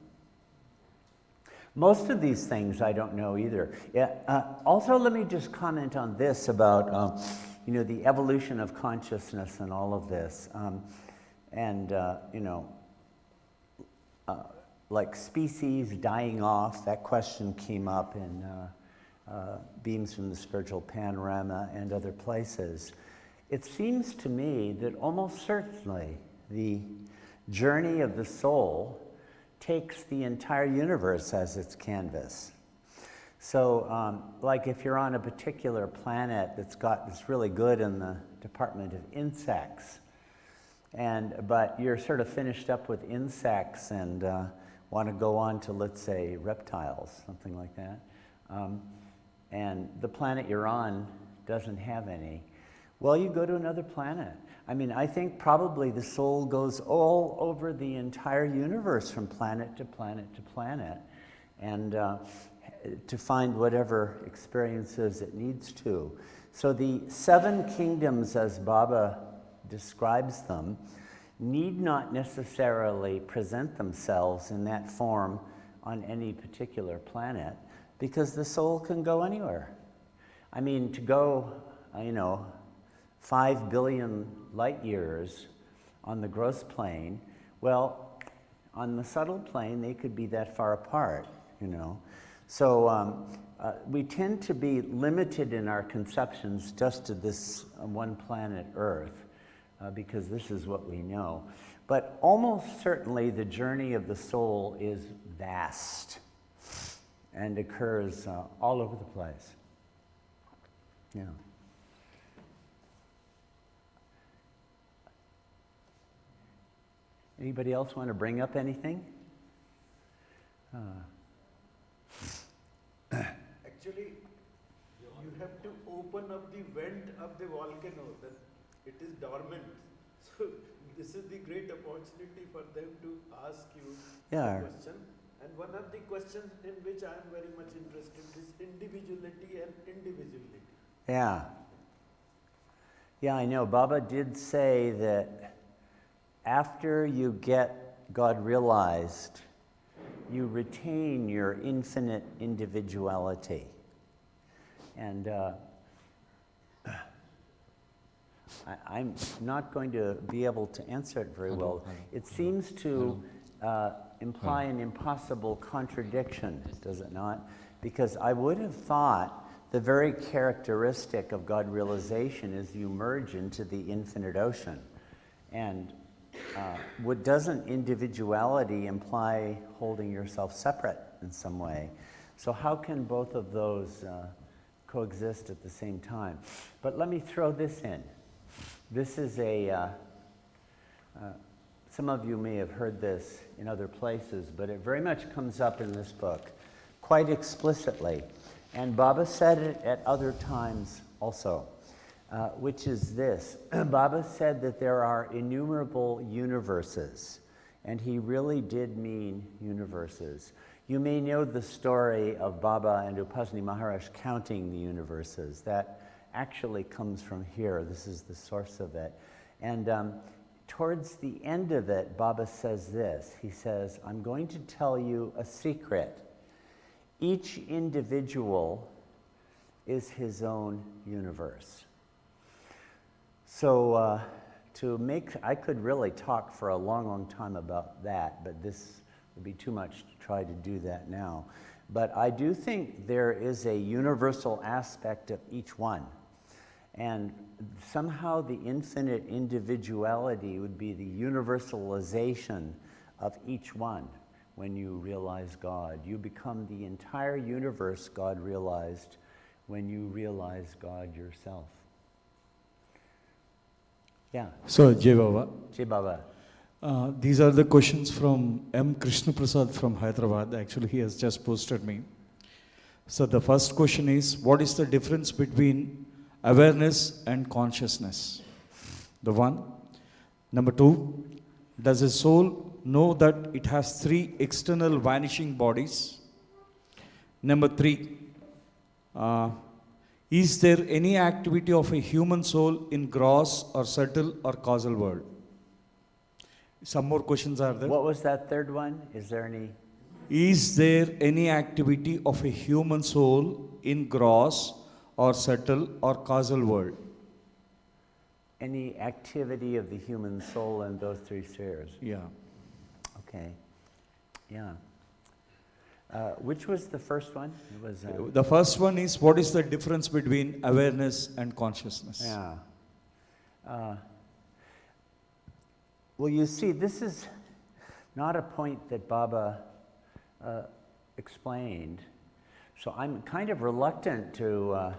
Most of these things I don't know either. Yeah, also, let me just comment on this about the evolution of consciousness and all of this. Like species dying off, that question came up in Beams from the Spiritual Panorama and other places. It seems to me that almost certainly the journey of the soul takes the entire universe as its canvas. So, like if you're on a particular planet that's really good in the department of insects, but you're sort of finished up with insects and want to go on to, let's say, reptiles, something like that, and the planet you're on doesn't have any, well, you go to another planet. I mean, I think probably the soul goes all over the entire universe from planet to planet to planet, and to find whatever experiences it needs to. So the 7 kingdoms, as Baba describes them, need not necessarily present themselves in that form on any particular planet, because the soul can go anywhere. I mean, to go, 5 billion light years on the gross plane, well, on the subtle plane, they could be that far apart, So we tend to be limited in our conceptions just to this one planet Earth, because this is what we know. But almost certainly the journey of the soul is vast and occurs all over the place. Yeah. Anybody else want to bring up anything? Actually, you have to open up the vent of the volcano, that it is dormant. So this is the great opportunity for them to ask you a question. And one of the questions in which I am very much interested is individuality and indivisibility. Yeah. Yeah, I know. Baba did say that after you get God realized, you retain your infinite individuality. And I'm not going to be able to answer it very well. It seems to imply an impossible contradiction, does it not? Because I would have thought the very characteristic of God realization is you merge into the infinite ocean. And doesn't individuality imply holding yourself separate in some way? So how can both of those coexist at the same time? But let me throw this in. This is some of you may have heard this in other places, but it very much comes up in this book quite explicitly. And Baba said it at other times also, which is this. Baba said that there are innumerable universes, and he really did mean universes. You may know the story of Baba and Upasani Maharaj counting the universes. That actually comes from here. This is the source of it. And towards the end of it, Baba says this. He says, I'm going to tell you a secret. Each individual is his own universe. So I could really talk for a long, long time about that, but this would be too much to try to do that now. But I do think there is a universal aspect of each one. And somehow the infinite individuality would be the universalization of each one. When you realize God, you become the entire universe God realized when you realize God yourself. Yeah. So, Jai Baba. Jai Baba. These are the questions from M. Krishna Prasad from Hyderabad. Actually, he has just posted me. So, the first question is, what is the difference between awareness and consciousness? The one. Number 2, does a soul know that it has 3 external vanishing bodies? Number 3, is there any activity of a human soul in gross or subtle or causal world? Some more questions are there. What was that third one? Is there any? Is there any activity of a human soul in gross or subtle or causal world? Any activity of the human soul in those 3 spheres? Yeah. Okay. Yeah. Which was the first one? It was, the first one is, what is the difference between awareness and consciousness? Yeah. Well, you see, this is not a point that Baba explained. So I'm kind of reluctant to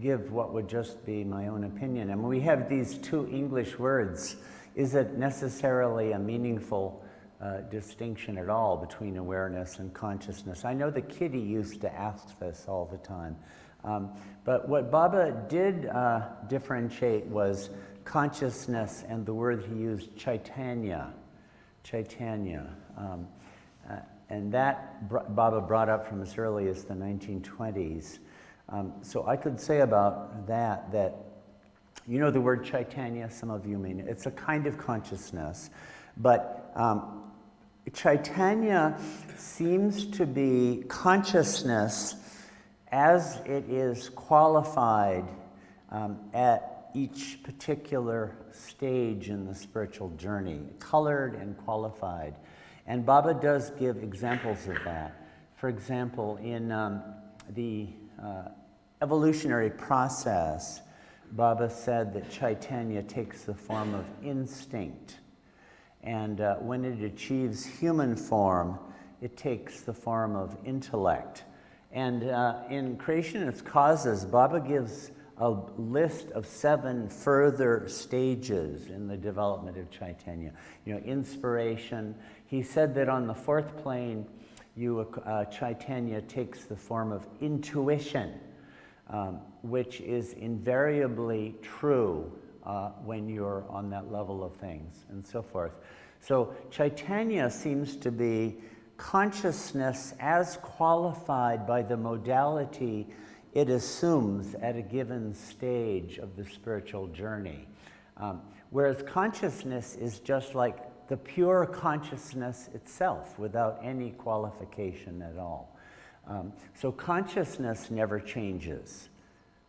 give what would just be my own opinion. And we have these 2 English words. Is it necessarily a meaningful distinction at all between awareness and consciousness? I know the kiddie used to ask this all the time. But what Baba did differentiate was consciousness and the word he used, Chaitanya. Chaitanya. And that Baba brought up from as early as the 1920s. So I could say about that, you know the word Chaitanya, some of you may know, it's a kind of consciousness, but Chaitanya seems to be consciousness as it is qualified at each particular stage in the spiritual journey, colored and qualified. And Baba does give examples of that. For example, in the evolutionary process, Baba said that Chaitanya takes the form of instinct. And when it achieves human form, it takes the form of intellect. And in Creation and Its Causes, Baba gives a list of 7 further stages in the development of Chaitanya. You know, inspiration. He said that on the 4th plane, Chaitanya takes the form of intuition, which is invariably true when you're on that level of things, and so forth. So Chaitanya seems to be consciousness as qualified by the modality it assumes at a given stage of the spiritual journey. Whereas consciousness is just like the pure consciousness itself without any qualification at all. So consciousness never changes.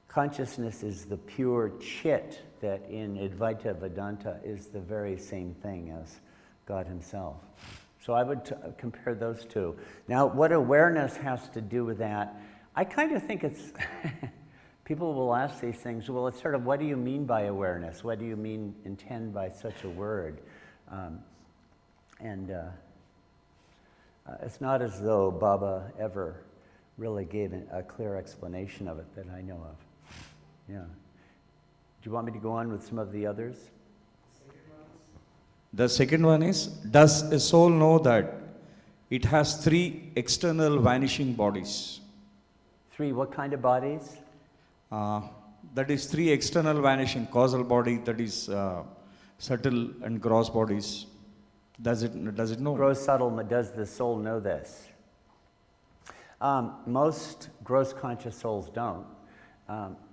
Consciousness is the pure chit that in Advaita Vedanta is the very same thing as God himself. So I would compare those two. Now, what awareness has to do with that, I kind of think it's, people will ask these things, well, it's sort of, what do you mean by awareness? What do you intend by such a word? It's not as though Baba ever really gave a clear explanation of it that I know of. Yeah. Do you want me to go on with some of the others? The second one is, does a soul know that it has 3 external vanishing bodies? 3 what kind of bodies? That is 3 external vanishing, causal body, that is subtle and gross bodies. Does it know? Gross, subtle, does the soul know this? Most gross conscious souls don't.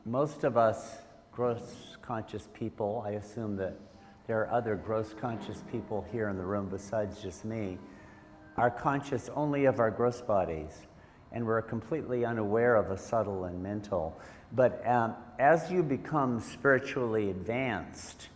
Most of us gross conscious people, I assume that there are other gross conscious people here in the room besides just me, are conscious only of our gross bodies, and we're completely unaware of a subtle and mental. But as you become spiritually advanced,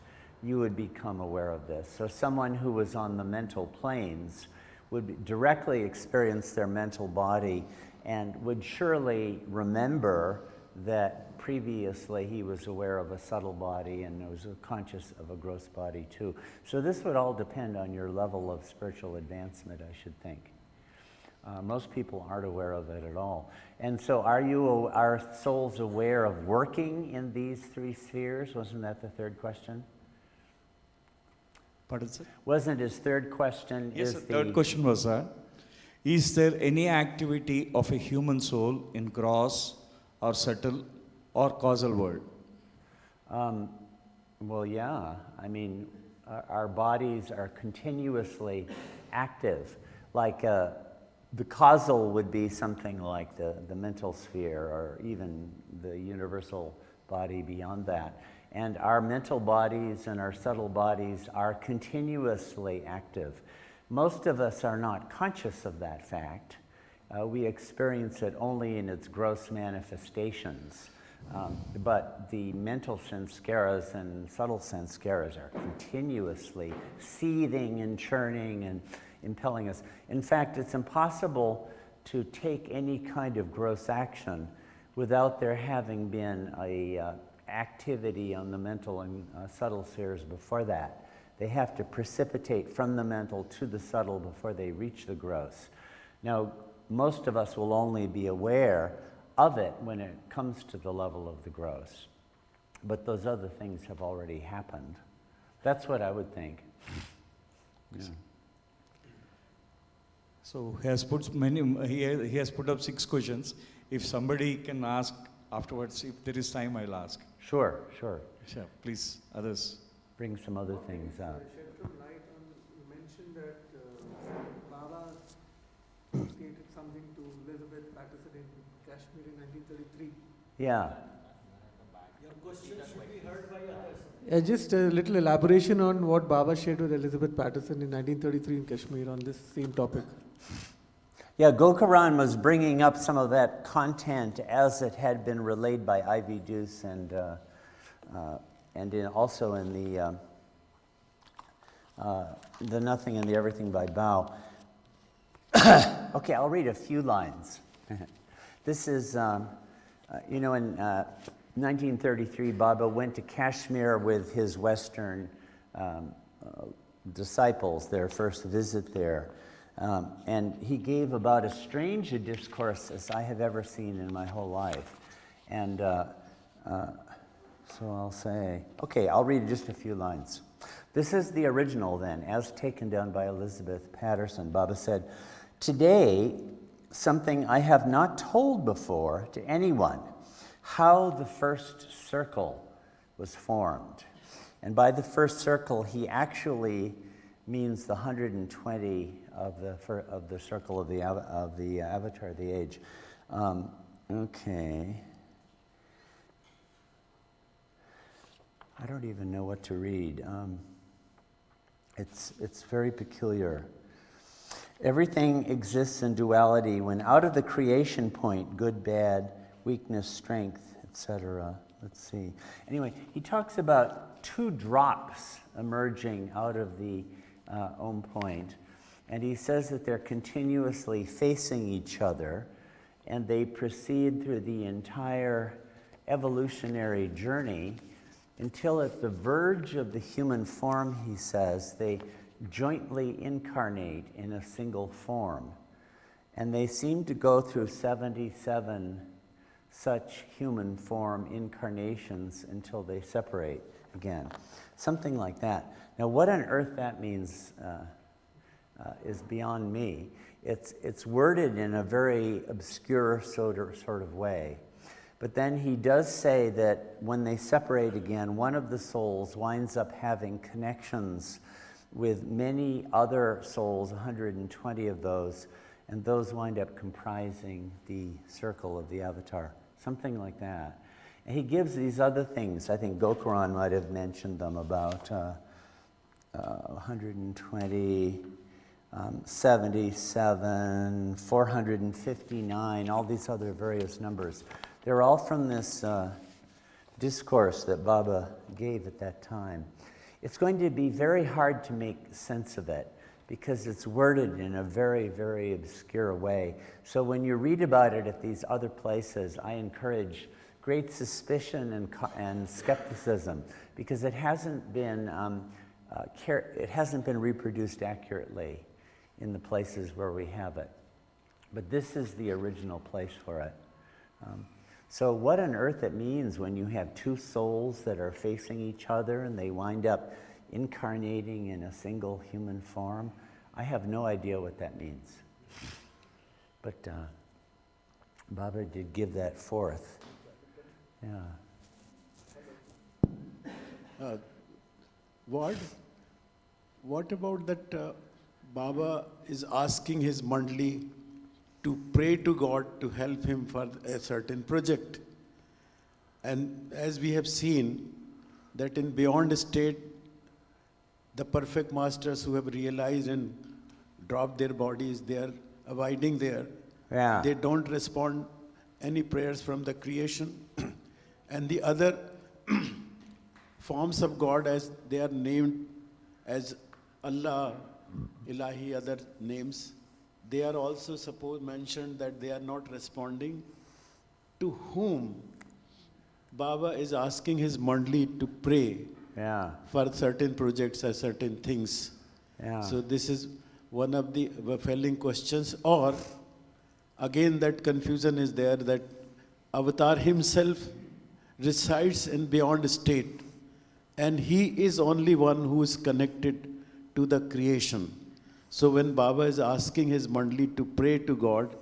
you would become aware of this. So someone who was on the mental planes would directly experience their mental body and would surely remember that previously he was aware of a subtle body and was conscious of a gross body too. So this would all depend on your level of spiritual advancement, I should think. Most people aren't aware of it at all. And so are souls aware of working in these 3 spheres? Wasn't that the third question? Pardon, sir? Wasn't his third question? Yes, the third question was, is there any activity of a human soul in gross or subtle or causal world? Well, yeah. I mean, our bodies are continuously active. Like the causal would be something like the mental sphere or even the universal body beyond that. And our mental bodies and our subtle bodies are continuously active. Most of us are not conscious of that fact. We experience it only in its gross manifestations. But the mental sanskaras and subtle sanskaras are continuously seething and churning and impelling us. In fact, it's impossible to take any kind of gross action without there having been a activity on the mental and subtle spheres before that. They have to precipitate from the mental to the subtle before they reach the gross. Now, most of us will only be aware of it when it comes to the level of the gross. But those other things have already happened. That's what I would think. Yeah. So he has put he has put up 6 questions. If somebody can ask Afterwards, if there is time, I'll ask. Sure, sure. Sure, please, others. Bring some other things out. Shed some light on, you mentioned that Baba stated something to Elizabeth Patterson in Kashmir in 1933. Yeah. Your question should be heard by others. Just a little elaboration on what Baba shared with Elizabeth Patterson in 1933 in Kashmir on this same topic. Yeah, Gokaran was bringing up some of that content as it had been relayed by Ivy Deuce and also in the Nothing and the Everything by Bao. Okay, I'll read a few lines. This is, in 1933, Baba went to Kashmir with his Western disciples, their first visit there. And he gave about as strange a discourse as I have ever seen in my whole life. And so I'll say, okay, I'll read just a few lines. This is the original then, as taken down by Elizabeth Patterson. Baba said, "Today, something I have not told before to anyone, how the first circle was formed." And by the first circle, he actually means the 120 of the circle of the Avatar of the age. Okay. I don't even know what to read. It's very peculiar. Everything exists in duality when out of the creation point, good, bad, weakness, strength, etc. Let's see. Anyway, he talks about two drops emerging out of the Om point. And he says that they're continuously facing each other, and they proceed through the entire evolutionary journey until at the verge of the human form, he says, they jointly incarnate in a single form. And they seem to go through 77 such human form incarnations until they separate again. Something like that. Now, what on earth that means is beyond me. It's worded in a very obscure sort of way. But then he does say that when they separate again, one of the souls winds up having connections with many other souls, 120 of those, and those wind up comprising the circle of the Avatar. Something like that. And he gives these other things. I think Gokaran might have mentioned them about 120, 77, 459, all these other various numbers. They're all from this discourse that Baba gave at that time. It's going to be very hard to make sense of it because it's worded in a very, very obscure way. So when you read about it at these other places, I encourage great suspicion and skepticism because it hasn't been reproduced accurately in the places where we have it. But this is the original place for it. So what on earth it means when you have two souls that are facing each other and they wind up incarnating in a single human form, I have no idea what that means. But Baba did give that forth. Yeah. What about that Baba is asking his mandali to pray to God to help him for a certain project? And as we have seen that in beyond state, the perfect masters who have realized and dropped their bodies, they are abiding there. Yeah. They don't respond any prayers from the creation. And the other forms of God, as they are named as Allah, Ilahi, other names, they are also mentioned that they are not responding. To whom Baba is asking his mandali to pray for certain projects or certain things. Yeah. So this is one of the baffling questions. Or again that confusion is there that Avatar himself resides in beyond state and he is only one who is connected to the creation. So when Baba is asking his mandali to pray to God,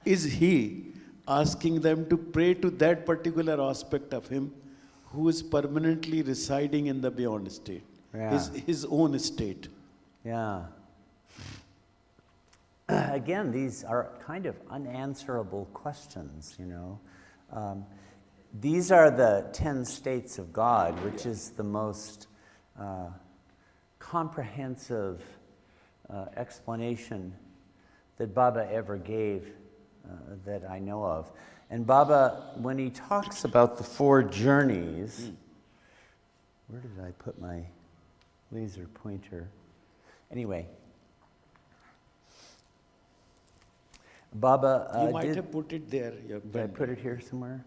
is he asking them to pray to that particular aspect of him who is permanently residing in the beyond state, his own state. Yeah. Again, these are kind of unanswerable questions, you know. These are the 10 states of God, which is the most comprehensive explanation that Baba ever gave that I know of. And Baba, when he talks about the 4 journeys, where did I put my laser pointer? Anyway, Baba you might have put it there. Did I put it here somewhere?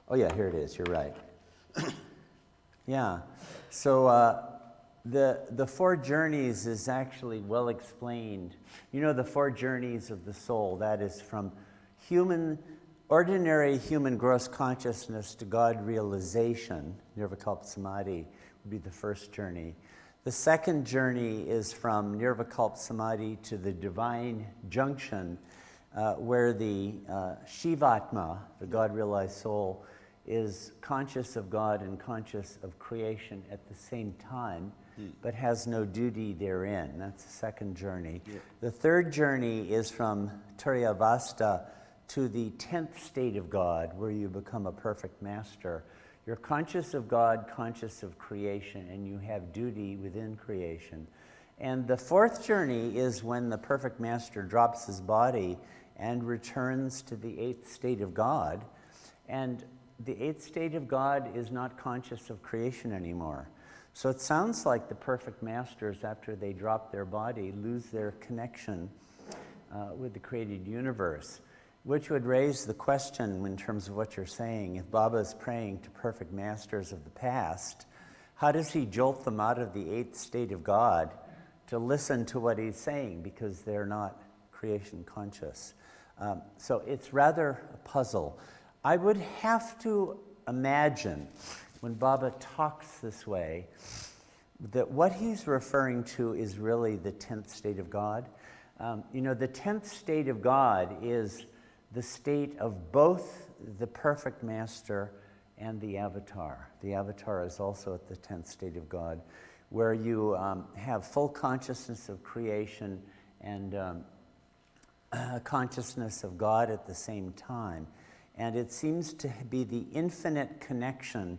Oh yeah, here it is, you're right. Yeah, so the 4 journeys is actually well explained. You know, the 4 journeys of the soul, that is from ordinary human gross consciousness to God realization, Nirvikalpa Samadhi would be the first journey. The second journey is from Nirvikalpa Samadhi to the divine junction, where the Shivatma, the God-realized soul, is conscious of God and conscious of creation at the same time, but has no duty therein. That's the second journey. Yeah. The third journey is from Turyavasta to the 10th state of God, where you become a perfect master. You're conscious of God, conscious of creation, and you have duty within creation. And the 4th journey is when the perfect master drops his body and returns to the 8th state of God. And the 8th state of God is not conscious of creation anymore. So it sounds like the perfect masters, after they drop their body, lose their connection with the created universe, which would raise the question in terms of what you're saying. If Baba is praying to perfect masters of the past, how does he jolt them out of the 8th state of God to listen to what he's saying, because they're not creation conscious? So it's rather a puzzle. I would have to imagine, when Baba talks this way, that what he's referring to is really the 10th state of God. You know, the 10th state of God is the state of both the perfect master and the avatar. The avatar is also at the 10th state of God, where you have full consciousness of creation and consciousness of God at the same time. And it seems to be the infinite connection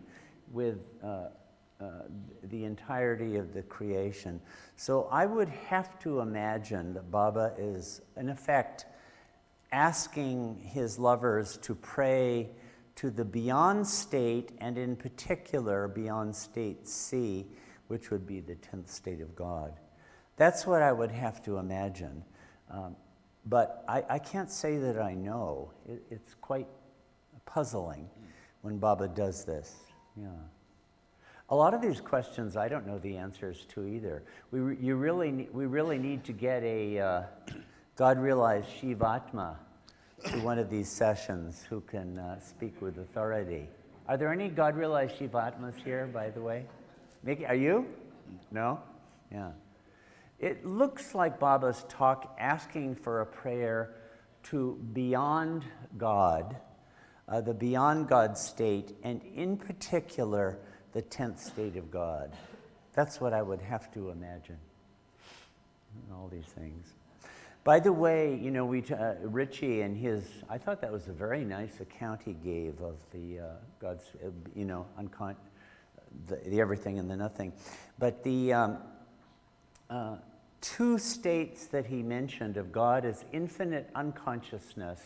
with the entirety of the creation. So I would have to imagine that Baba is, in effect, asking his lovers to pray to the beyond state, and in particular, beyond state C, which would be the 10th state of God. That's what I would have to imagine. But I can't say that I know. It's quite puzzling when Baba does this. Yeah. A lot of these questions I don't know the answers to either. We really need to get a God-realized Shivatma to one of these sessions who can speak with authority. Are there any God-realized Shivatmas here, by the way? Are you? No? Yeah. It looks like Baba's talk asking for a prayer to beyond God, the beyond God state, and in particular, the 10th state of God. That's what I would have to imagine. All these things. By the way, you know, Richie and his, I thought that was a very nice account he gave of the God's, you know, the everything and the nothing. But the 2 states that he mentioned of God as infinite unconsciousness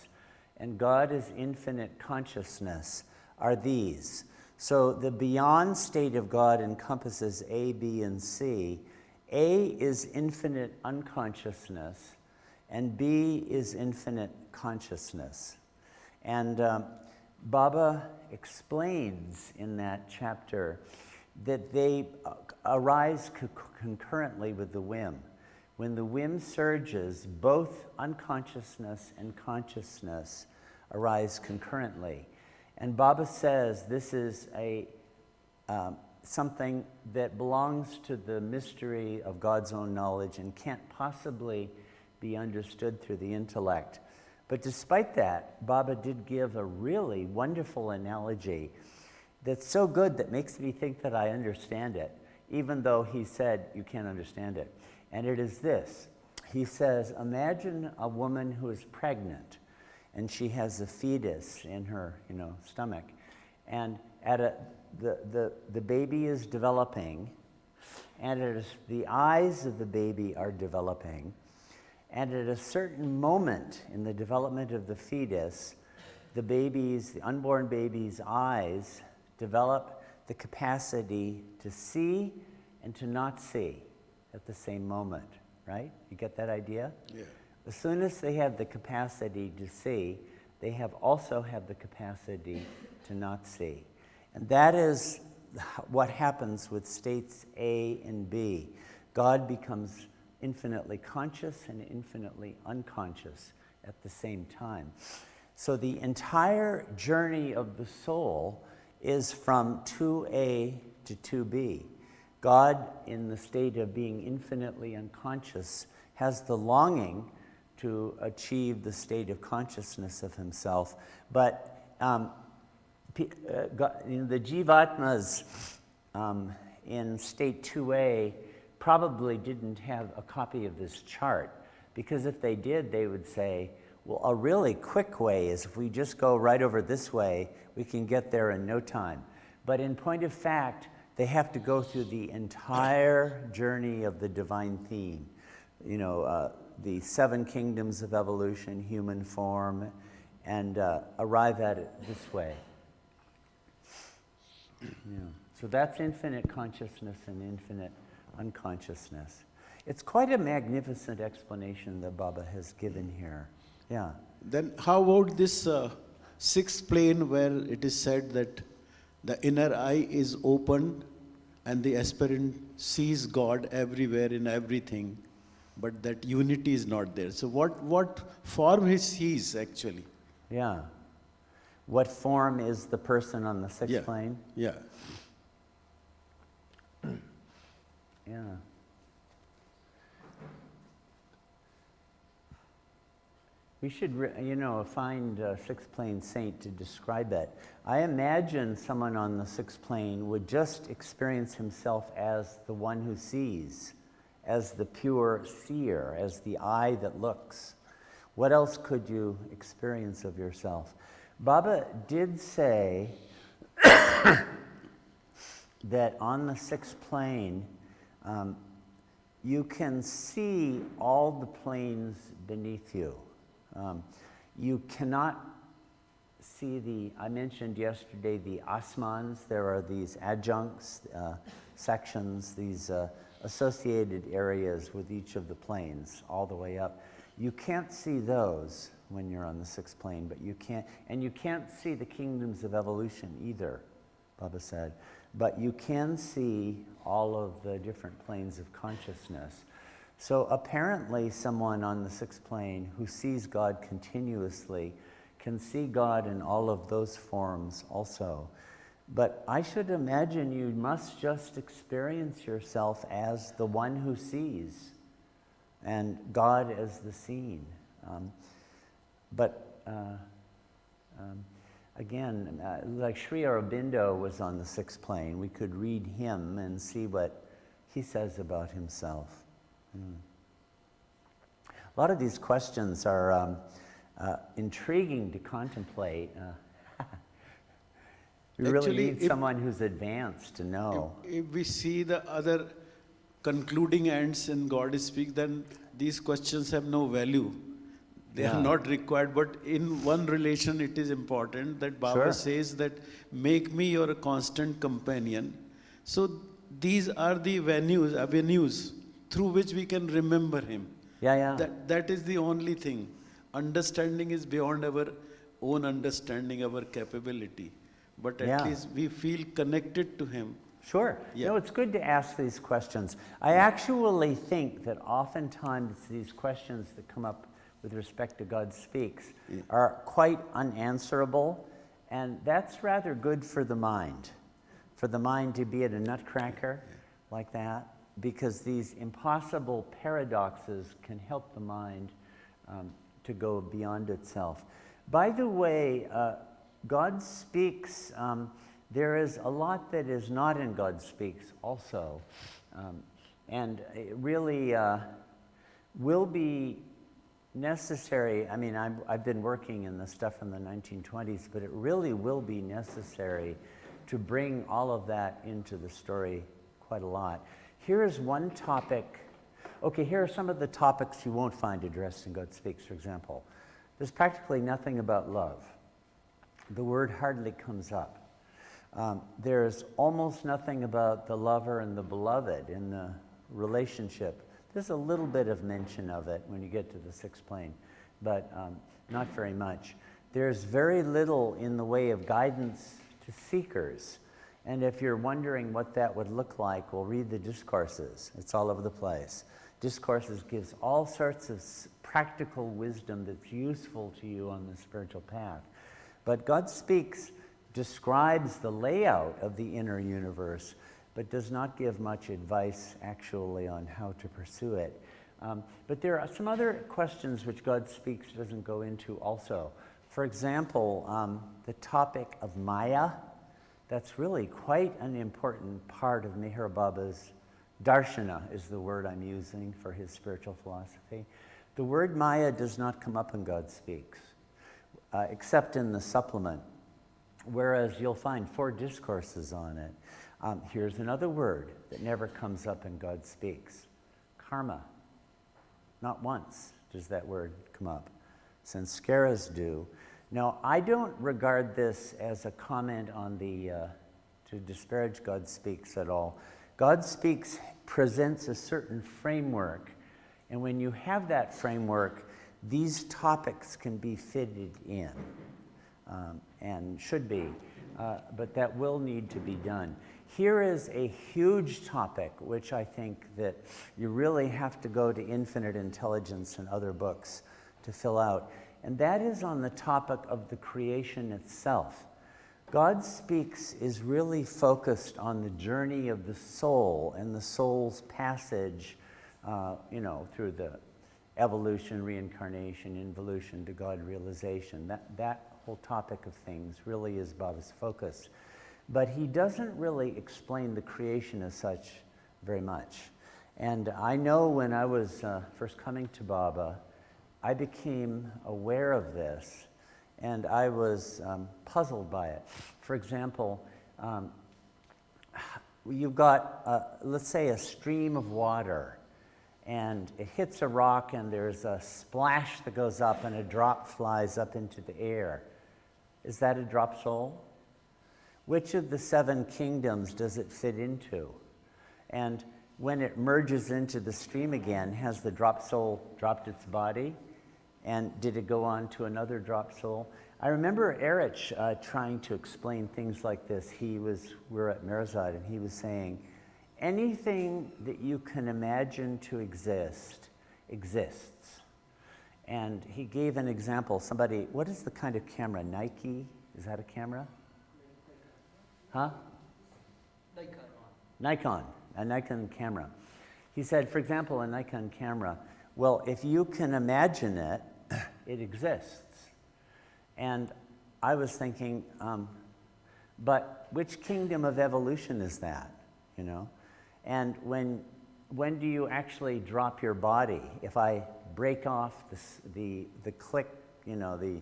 and God as infinite consciousness are these. So the beyond state of God encompasses A, B, and C. A is infinite unconsciousness, and B is infinite consciousness. And Baba explains in that chapter that they arise concurrently with the whim. When the whim surges, both unconsciousness and consciousness arise concurrently. And Baba says this is something that belongs to the mystery of God's own knowledge and can't possibly be understood through the intellect. But despite that, Baba did give a really wonderful analogy that's so good that makes me think that I understand it, even though he said you can't understand it. And it is this. He says, imagine a woman who is pregnant and she has a fetus in her, stomach, and the baby is developing, and the eyes of the baby are developing, and at a certain moment in the development of the fetus, the unborn baby's eyes develop the capacity to see and to not see at the same moment, right? You get that idea? Yeah. As soon as they have the capacity to see, they also have the capacity to not see. And that is what happens with states A and B. God becomes infinitely conscious and infinitely unconscious at the same time. So the entire journey of the soul is from 2A to 2B. God, in the state of being infinitely unconscious, has the longing to achieve the state of consciousness of himself. But the Jivatmas in state 2A probably didn't have a copy of this chart, because if they did, they would say, well, a really quick way is if we just go right over this way, we can get there in no time. But in point of fact, they have to go through the entire journey of the divine theme. The 7 kingdoms of evolution, human form, and arrive at it this way. So that's infinite consciousness and infinite unconsciousness. It's quite a magnificent explanation that Baba has given here. Yeah. Then how about this 6th plane where it is said that the inner eye is open and the aspirant sees God everywhere in everything, but that unity is not there. So what form he sees actually? Yeah. What form is the person on the 6th plane? Yeah. Yeah. We should, find a 6th plane saint to describe that. I imagine someone on the 6th plane would just experience himself as the one who sees, as the pure seer, as the eye that looks. What else could you experience of yourself? Baba did say that on the 6th plane, you can see all the planes beneath you. You cannot see I mentioned yesterday the asmans. There are these adjuncts, sections, these associated areas with each of the planes all the way up. You can't see those when you're on the 6th plane, but you can't see the kingdoms of evolution either, Baba said. But you can see all of the different planes of consciousness. So apparently someone on the 6th plane who sees God continuously can see God in all of those forms also. But I should imagine you must just experience yourself as the one who sees and God as the seen. Again, like Sri Aurobindo was on the 6th plane, we could read him and see what he says about himself. A lot of these questions are intriguing to contemplate. We really need someone who's advanced to know. If we see the other concluding ends in God speaks, then these questions have no value. They are not required, but in one relation it is important that Baba says that make me your constant companion. So these are the avenues through which we can remember him. That is the only thing. Understanding is beyond our own understanding, our capability. But at least we feel connected to him. Sure. It's good to ask these questions. I actually think that oftentimes these questions that come up with respect to God Speaks are quite unanswerable, and that's rather good for the mind to be at a nutcracker like that, because these impossible paradoxes can help the mind to go beyond itself. By the way, God speaks, there is a lot that is not in God speaks also. And it really will be necessary. I mean, I've been working in the stuff from the 1920s, but it really will be necessary to bring all of that into the story quite a lot. Here is one topic. Okay, here are some of the topics you won't find addressed in God Speaks, for example. There's practically nothing about love. The word hardly comes up. There's almost nothing about the lover and the beloved in the relationship. There's a little bit of mention of it when you get to the sixth plane, but not very much. There's very little in the way of guidance to seekers. And if you're wondering what that would look like, well, read the discourses. It's all over the place. Discourses gives all sorts of practical wisdom that's useful to you on the spiritual path. But God Speaks describes the layout of the inner universe, but does not give much advice actually on how to pursue it. But there are some other questions which God Speaks doesn't go into also. For example, the topic of Maya, that's really quite an important part of Meherabad's darshana is the word I'm using for his spiritual philosophy. The word Maya does not come up in God Speaks, except in the supplement, whereas you'll find 4 discourses on it. Here's another word that never comes up in God Speaks, karma. Not once does that word come up. Sanskaras do. Now, I don't regard this as a comment on to disparage God Speaks at all. God Speaks presents a certain framework, and when you have that framework, these topics can be fitted in, and should be, but that will need to be done. Here is a huge topic, which I think that you really have to go to Infinite Intelligence and other books to fill out, and that is on the topic of the creation itself. God Speaks is really focused on the journey of the soul and the soul's passage, through the evolution, reincarnation, involution to God realization. That whole topic of things really is Baba's focus. But he doesn't really explain the creation as such very much. And I know when I was first coming to Baba, I became aware of this, and I was puzzled by it. For example, you've got, let's say, a stream of water, and it hits a rock, and there's a splash that goes up, and a drop flies up into the air. Is that a drop soul? Which of the 7 kingdoms does it fit into? And when it merges into the stream again, has the drop soul dropped its body? And did it go on to another drop soul? I remember Erich trying to explain things like this. We were at Meherabad, and he was saying, anything that you can imagine to exist, exists. And he gave an example. Somebody, what is the kind of camera? Nike? Is that a camera? Huh? Nikon, a Nikon camera. He said, for example, a Nikon camera, well, if you can imagine it, it exists. And I was thinking, but which kingdom of evolution is that, And when do you actually drop your body? If I break off the click, the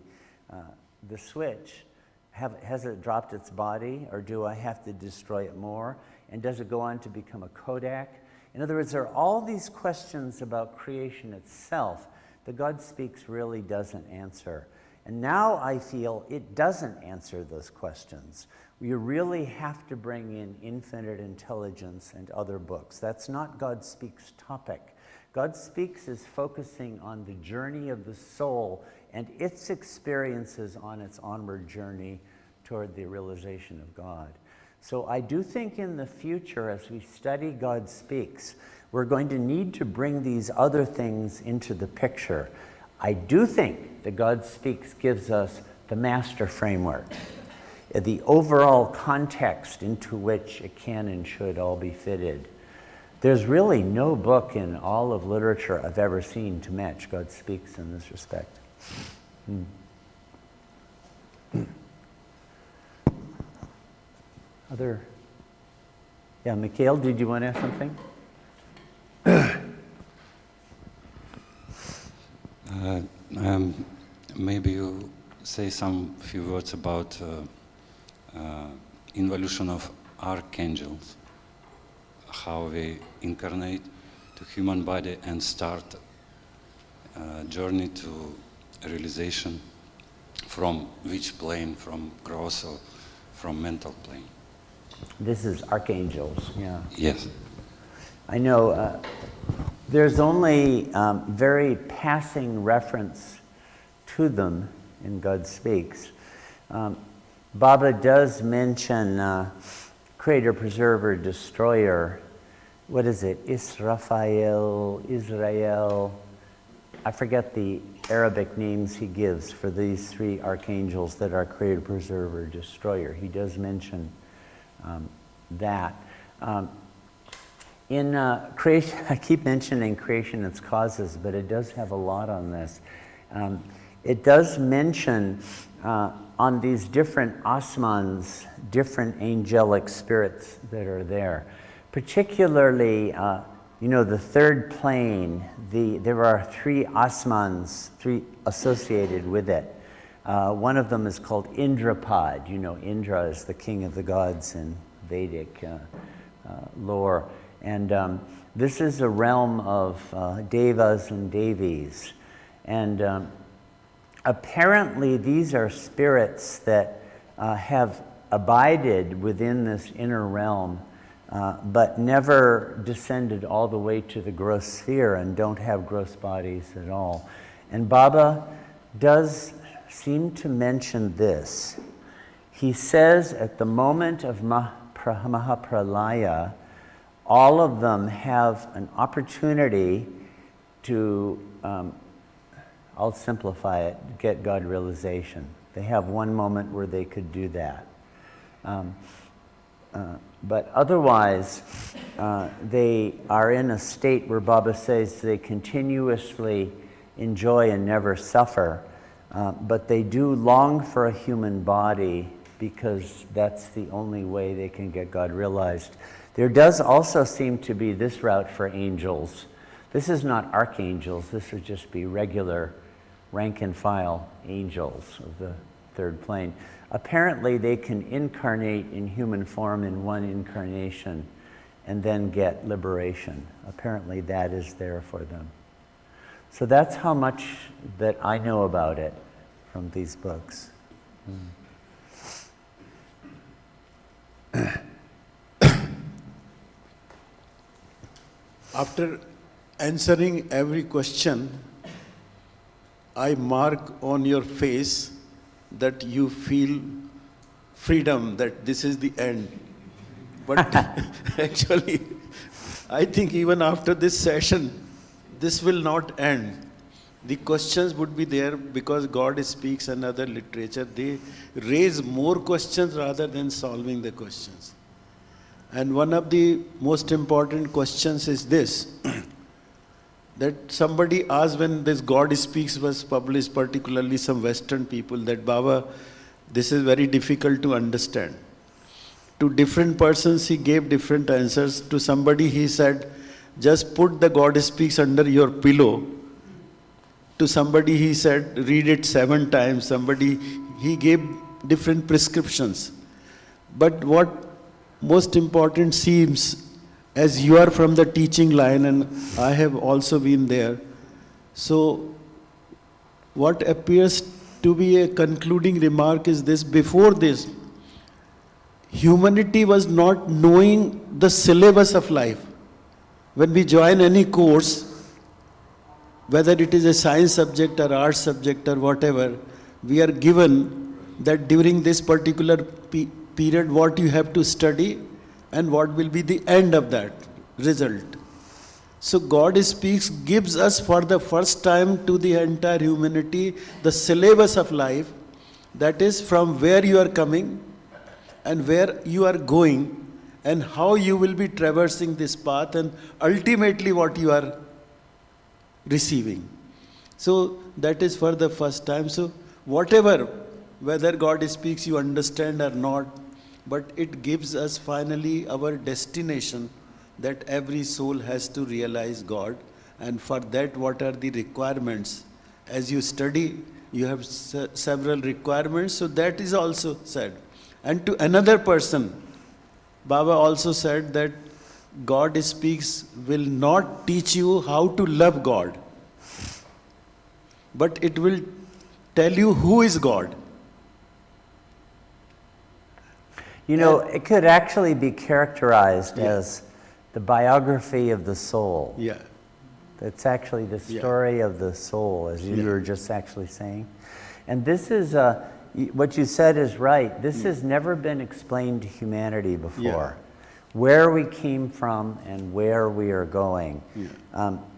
switch, has it dropped its body, or do I have to destroy it more? And does it go on to become a Kodak? In other words, there are all these questions about creation itself that God Speaks really doesn't answer. And now I feel it doesn't answer those questions. You really have to bring in Infinite Intelligence and other books. That's not God Speaks' topic. God Speaks is focusing on the journey of the soul and its experiences on its onward journey toward the realization of God. So I do think in the future, as we study God Speaks, we're going to need to bring these other things into the picture. I do think that God Speaks gives us the master framework, the overall context into which it can and should all be fitted. There's really no book in all of literature I've ever seen to match God Speaks in this respect. Other? Yeah, Mikhail, did you want to ask something? Maybe you say some few words about involution of archangels, how they incarnate to human body and start a journey to realization, from which plane, from gross or from mental plane. This is archangels, yeah. Yes. I know there's only very passing reference to them in God Speaks. Baba does mention Creator, Preserver, Destroyer. What is it? Israel. I forget the Arabic names he gives for these three archangels that are Creator, Preserver, Destroyer. He does mention that. In creation, I keep mentioning creation and its causes, but it does have a lot on this. It does mention on these different asmans, different angelic spirits that are there. Particularly, the third plane, there are three asmans, three associated with it. One of them is called Indrapad. Indra is the king of the gods in Vedic lore. And this is a realm of devas and devis. And apparently these are spirits that have abided within this inner realm, but never descended all the way to the gross sphere and don't have gross bodies at all. And Baba does seem to mention this. He says at the moment of Mahapralaya, all of them have an opportunity to, I'll simplify it, get God realization. They have one moment where they could do that. But otherwise, they are in a state where Baba says they continuously enjoy and never suffer, but they do long for a human body because that's the only way they can get God realized. There does also seem to be this route for angels. This is not archangels, this would just be regular rank and file angels of the third plane. Apparently they can incarnate in human form in one incarnation and then get liberation. Apparently that is there for them. So that's how much that I know about it from these books. After answering every question, I mark on your face that you feel freedom, that this is the end. But actually, I think even after this session, this will not end. The questions would be there because God speaks and other literature. They raise more questions rather than solving the questions. And one of the most important questions is this, that somebody asked when this God Speaks was published, particularly some Western people, that Baba, this is very difficult to understand. To different persons he gave different answers. To somebody he said, just put the God Speaks under your pillow. To somebody he said, read it 7 times. Somebody, he gave different prescriptions. But what most important seems, as you are from the teaching line and I have also been there, so what appears to be a concluding remark is this: before this, humanity was not knowing the syllabus of life. When we join any course, whether it is a science subject or art subject or whatever, we are given that during this particular period what you have to study and what will be the end of that result. So God Speaks gives us for the first time to the entire humanity the syllabus of life, that is from where you are coming and where you are going and how you will be traversing this path and ultimately what you are receiving. So that is for the first time. So whatever, whether God speaks, you understand or not, but it gives us finally our destination, that every soul has to realize God. And for that, what are the requirements? As you study, you have several requirements, so that is also said. And to another person, Baba also said that God speaks will not teach you how to love God, but it will tell you who is God. You know, it could actually be characterized as the biography of the soul. Yeah. It's actually the story of the soul, as you were just actually saying. And this is, what you said is right. This has never been explained to humanity before. Where we came from and where we are going.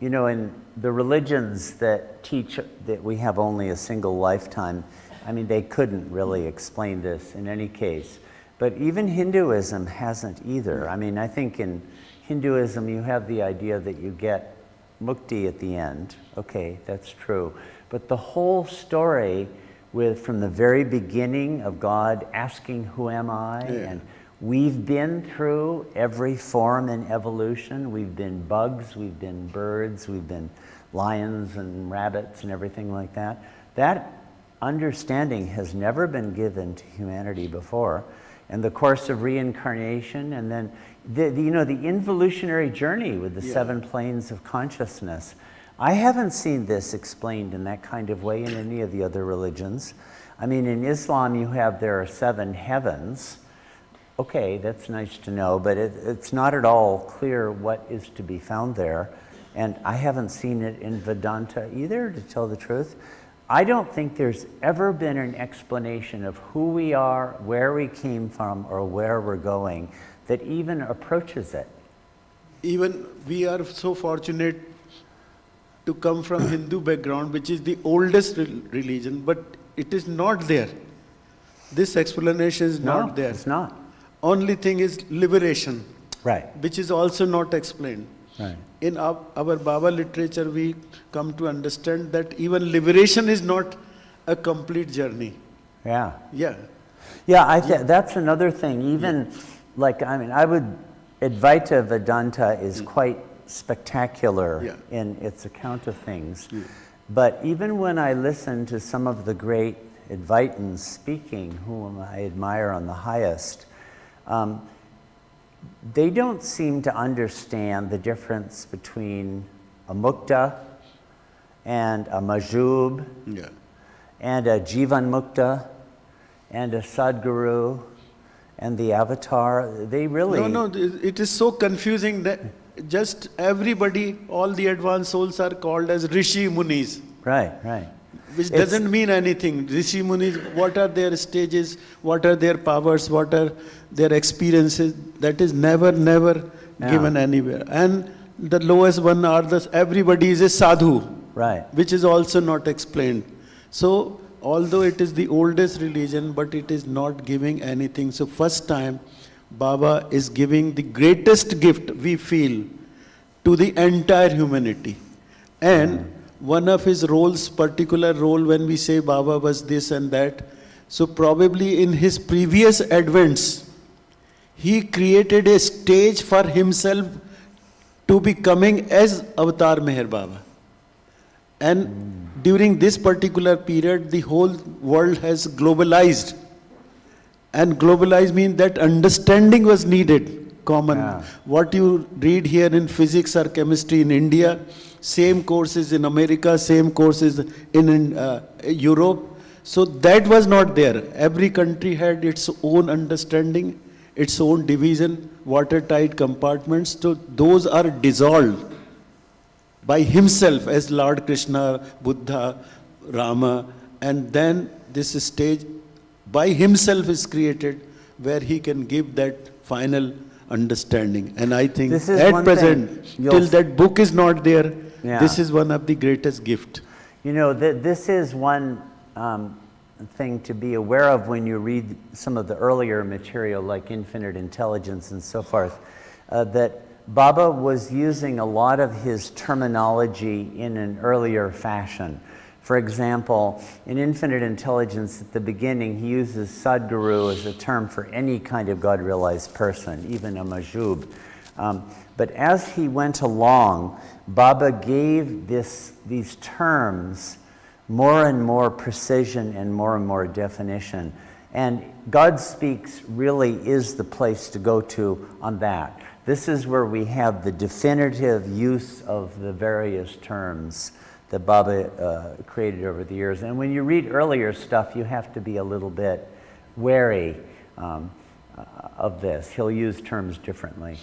You know, in the religions that teach that we have only a single lifetime, I mean, they couldn't really explain this in any case. But even Hinduism hasn't either. I mean, I think in Hinduism you have the idea that you get mukti at the end. Okay, that's true. But the whole story from the very beginning of God asking, who am I? And we've been through every form in evolution. We've been bugs, we've been birds, we've been lions and rabbits and everything like that. That understanding has never been given to humanity before. And the course of reincarnation, and then you know, the involutionary journey with the 7 planes of consciousness. I haven't seen this explained in that kind of way in any of the other religions. I mean, in Islam there are 7 heavens. Okay, that's nice to know, but it's not at all clear what is to be found there. And I haven't seen it in Vedanta either, to tell the truth. I don't think there's ever been an explanation of who we are, where we came from, or where we're going that even approaches it. Even we are so fortunate to come from Hindu background, which is the oldest religion, but it is not there. This explanation is not there. It's not. Only thing is liberation, right? Which is also not explained. Right. In our Baba literature, we come to understand that even liberation is not a complete journey. Yeah. Yeah. Yeah, that's another thing. Even like, I mean, I would, Advaita Vedanta is quite spectacular in its account of things. But even when I listen to some of the great Advaitins speaking, whom I admire on the highest, they don't seem to understand the difference between a mukta and a majub and a jivan mukta and a sadguru and the avatar. They really... No, it is so confusing that just everybody, all the advanced souls are called as Rishi Munis. Right, right. Which doesn't mean anything. Rishi Munis, what are their stages, what are their powers, what are their experiences, that is never given anywhere. And the lowest one are everybody is a sadhu, right? Which is also not explained. So, although it is the oldest religion, but it is not giving anything. So, first time, Baba is giving the greatest gift, we feel, to the entire humanity. And one of his roles, particular role when we say Baba was this and that, so probably in his previous advents, he created a stage for himself to be coming as Avatar Meher Baba. And during this particular period, the whole world has globalized. And globalized means that understanding was needed, common. What you read here in physics or chemistry in India, same courses in America, same courses in Europe. So that was not there. Every country had its own understanding, its own division, watertight compartments. So those are dissolved by himself as Lord Krishna, Buddha, Rama, and then this stage by himself is created where he can give that final understanding. And I think at present, till that book is not there, this is one of the greatest gifts. You know, this is one thing to be aware of when you read some of the earlier material like Infinite Intelligence and so forth, that Baba was using a lot of his terminology in an earlier fashion. For example, in Infinite Intelligence at the beginning, he uses Sadguru as a term for any kind of God-realized person, even a Majub. But as he went along, Baba gave these terms more and more precision and more definition. And God Speaks really is the place to go to on that. This is where we have the definitive use of the various terms that Baba created over the years. And when you read earlier stuff, you have to be a little bit wary of this. He'll use terms differently.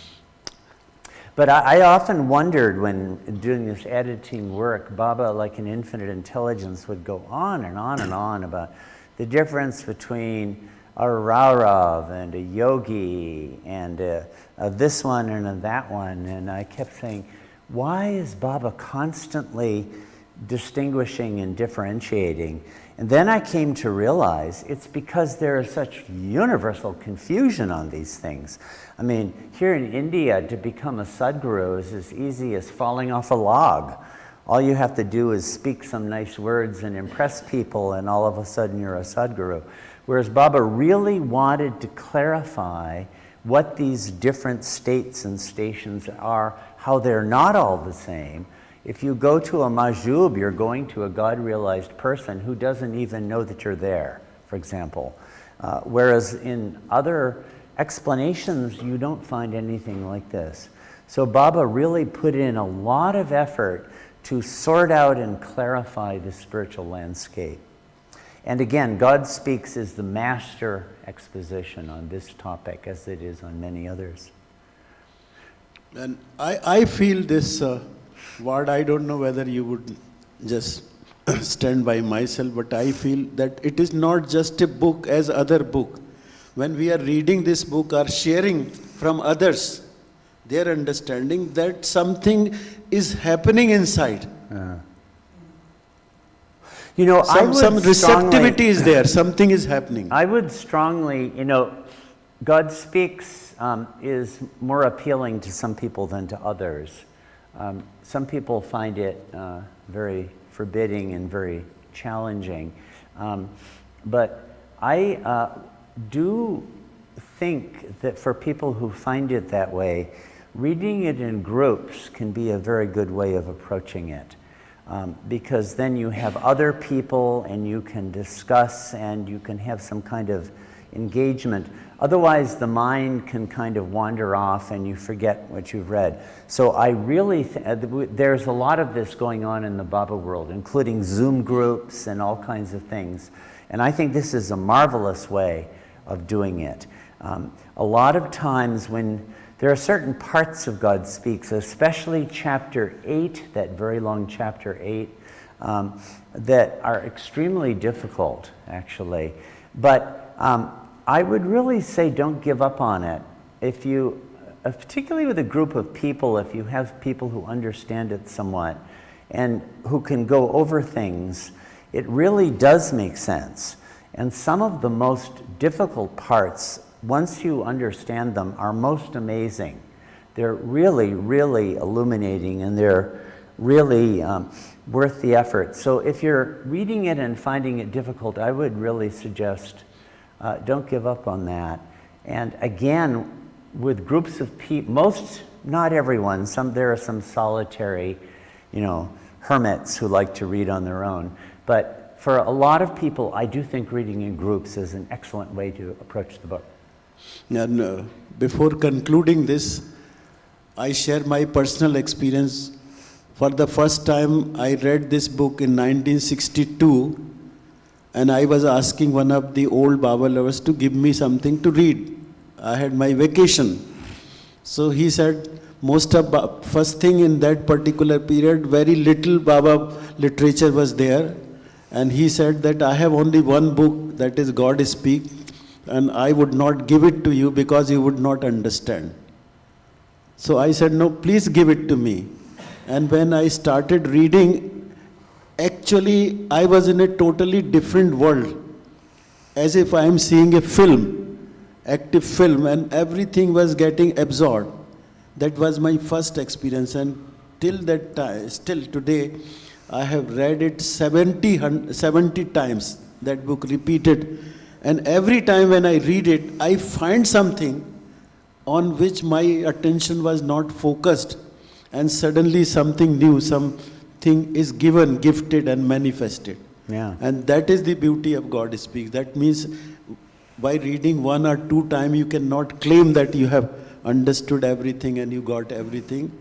But I often wondered when doing this editing work, Baba, like in Infinite Intelligence, would go on and on and on about the difference between a Raurav and a yogi and this one and that one. And I kept saying, why is Baba constantly distinguishing and differentiating? And then I came to realize it's because there is such universal confusion on these things. I mean, here in India, to become a Sadguru is as easy as falling off a log. All you have to do is speak some nice words and impress people, and all of a sudden you're a Sadguru. Whereas Baba really wanted to clarify what these different states and stations are, how they're not all the same. If you go to a Majub, you're going to a God-realized person who doesn't even know that you're there, for example. Whereas in other explanations, you don't find anything like this. So Baba really put in a lot of effort to sort out and clarify the spiritual landscape. And again, God Speaks is the master exposition on this topic, as it is on many others. And I feel this word, I don't know whether you would just stand by myself, but I feel that it is not just a book as other book. When we are reading this book or sharing from others their understanding, that something is happening inside. You know, some receptivity is there, something is happening. I would strongly, God Speaks is more appealing to some people than to others. Some people find it very forbidding and very challenging. But I do think that for people who find it that way, reading it in groups can be a very good way of approaching it. Because then you have other people and you can discuss and you can have some kind of engagement. Otherwise, the mind can kind of wander off and you forget what you've read. So I really, there's a lot of this going on in the Baba world, including Zoom groups and all kinds of things. And I think this is a marvelous way of doing it. A lot of times when there are certain parts of God Speaks, especially chapter 8, that very long chapter 8, that are extremely difficult, actually. But I would really say don't give up on it. If you, particularly with a group of people, if you have people who understand it somewhat and who can go over things, it really does make sense. And some of the most difficult parts, once you understand them, are most amazing. They're really, really illuminating, and they're really worth the effort. So if you're reading it and finding it difficult, I would really suggest don't give up on that. And again, with groups of people, not everyone, there are some solitary, hermits who like to read on their own. But for a lot of people, I do think reading in groups is an excellent way to approach the book. And before concluding this, I share my personal experience. For the first time, I read this book in 1962, and I was asking one of the old Baba lovers to give me something to read. I had my vacation. So he said, first thing in that particular period, very little Baba literature was there. And he said that I have only one book, that is God Speak, and I would not give it to you because you would not understand. So I said, no, please give it to me. And when I started reading, actually I was in a totally different world, as if I am seeing a film, active film, and everything was getting absorbed. That was my first experience, and till that time, still today, I have read it 70 times, that book repeated. And every time when I read it, I find something on which my attention was not focused. And suddenly something new, something is given, gifted and manifested. Yeah. And that is the beauty of God Speaks. That means by reading 1 or 2 times, you cannot claim that you have understood everything and you got everything.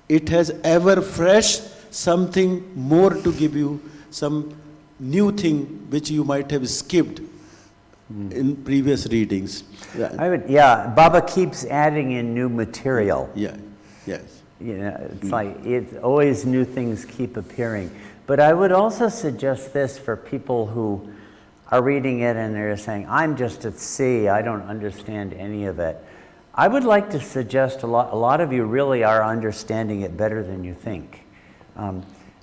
It has ever fresh something more to give you, some new thing which you might have skipped in previous readings. Baba keeps adding in new material. Yeah, yes. You know, it's like, it's always new things keep appearing. But I would also suggest this for people who are reading it and they're saying, I'm just at sea, I don't understand any of it. I would like to suggest a lot of you really are understanding it better than you think.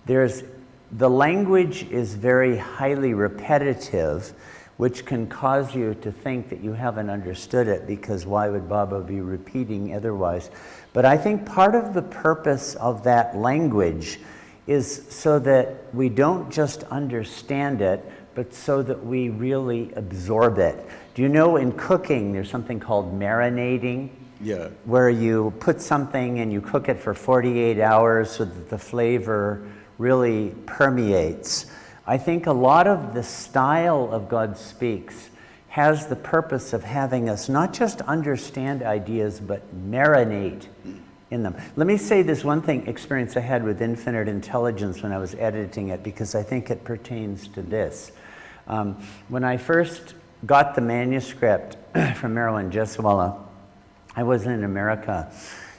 The language is very highly repetitive, which can cause you to think that you haven't understood it, because why would Baba be repeating otherwise? But I think part of the purpose of that language is so that we don't just understand it, but so that we really absorb it. Do you know in cooking there's something called marinating? Yeah. Where you put something and you cook it for 48 hours so that the flavor really permeates. I think a lot of the style of God Speaks has the purpose of having us not just understand ideas, but marinate in them. Let me say this one thing, experience I had with Infinite Intelligence when I was editing it, because I think it pertains to this. When I first got the manuscript from Marilyn Jeswala, I was in America,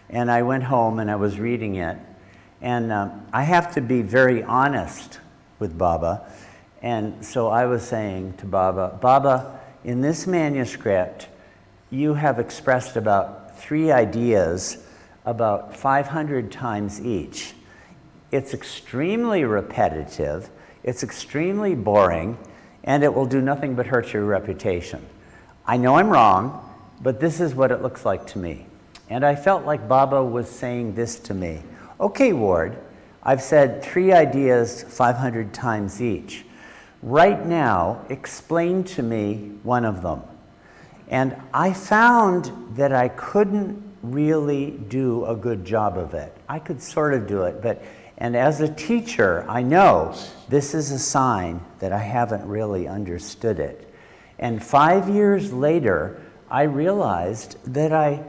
and I went home and I was reading it, and I have to be very honest with Baba, and so I was saying to Baba, Baba, in this manuscript, you have expressed about 3 ideas about 500 times each. It's extremely repetitive, it's extremely boring, and it will do nothing but hurt your reputation. I know I'm wrong, but this is what it looks like to me. And I felt like Baba was saying this to me. Okay, Ward, I've said 3 ideas 500 times each. Right now, explain to me one of them. And I found that I couldn't really do a good job of it. I could sort of do it, and as a teacher, I know this is a sign that I haven't really understood it. And 5 years later, I realized that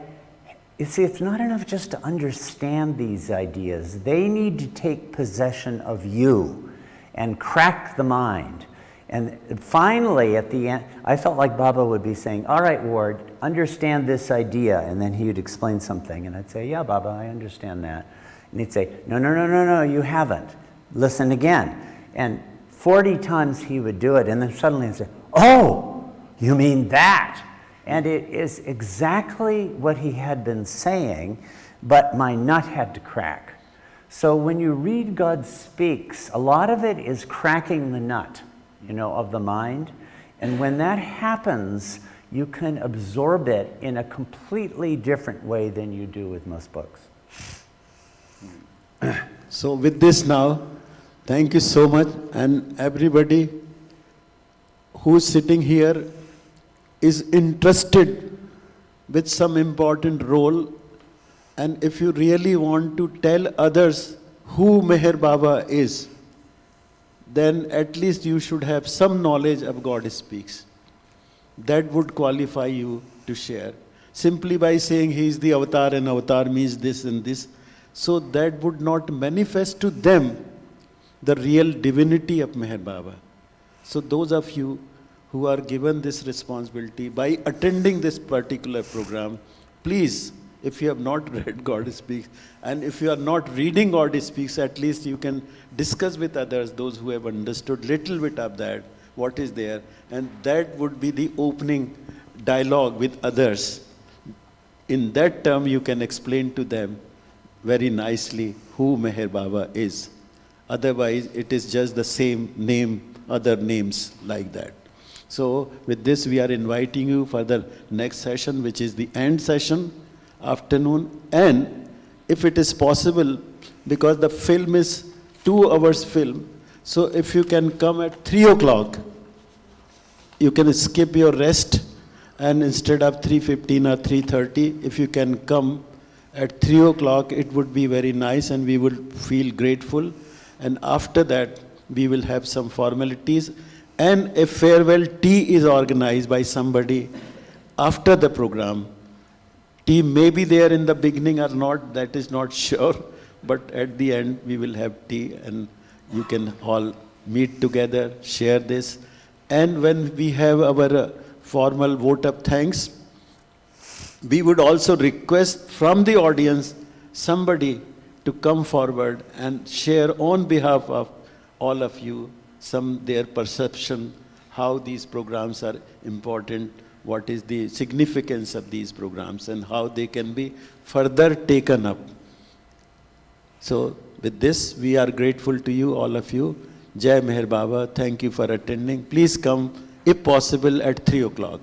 you see, it's not enough just to understand these ideas. They need to take possession of you and crack the mind. And finally, at the end, I felt like Baba would be saying, all right, Ward, understand this idea. And then he would explain something. And I'd say, yeah, Baba, I understand that. And he'd say, no, you haven't. Listen again. And 40 times he would do it. And then suddenly he'd say, oh, you mean that? And it is exactly what he had been saying, but my nut had to crack. So when you read God Speaks, a lot of it is cracking the nut, of the mind. And when that happens, you can absorb it in a completely different way than you do with most books. So with this now, thank you so much. And everybody who's sitting here is interested with some important role. And if you really want to tell others who Meher Baba is, then at least you should have some knowledge of God Speaks. That would qualify you to share. Simply by saying he is the avatar and avatar means this and this, so that would not manifest to them the real divinity of Meher Baba. So those of you who are given this responsibility by attending this particular program, please, if you have not read God Speaks, and if you are not reading God Speaks, at least you can discuss with others, those who have understood little bit of that, what is there, and that would be the opening dialogue with others. In that term, you can explain to them very nicely who Meher Baba is. Otherwise, it is just the same name, other names like that. So with this, we are inviting you for the next session, which is the end session, afternoon, and if it is possible, because the film is 2 hours film, so if you can come at 3 o'clock, you can skip your rest, and instead of 3:15 or 3:30, if you can come at 3 o'clock, it would be very nice and we would feel grateful. And after that, we will have some formalities, and a farewell tea is organized by somebody after the program. Tea may be there in the beginning or not, that is not sure, but at the end we will have tea and you can all meet together, share this. And when we have our formal vote of thanks, we would also request from the audience somebody to come forward and share on behalf of all of you their perception, how these programs are important, what is the significance of these programs, and how they can be further taken up. So with this, we are grateful to you, all of you. Jai Meher Baba, thank you for attending. Please come, if possible, at 3 o'clock.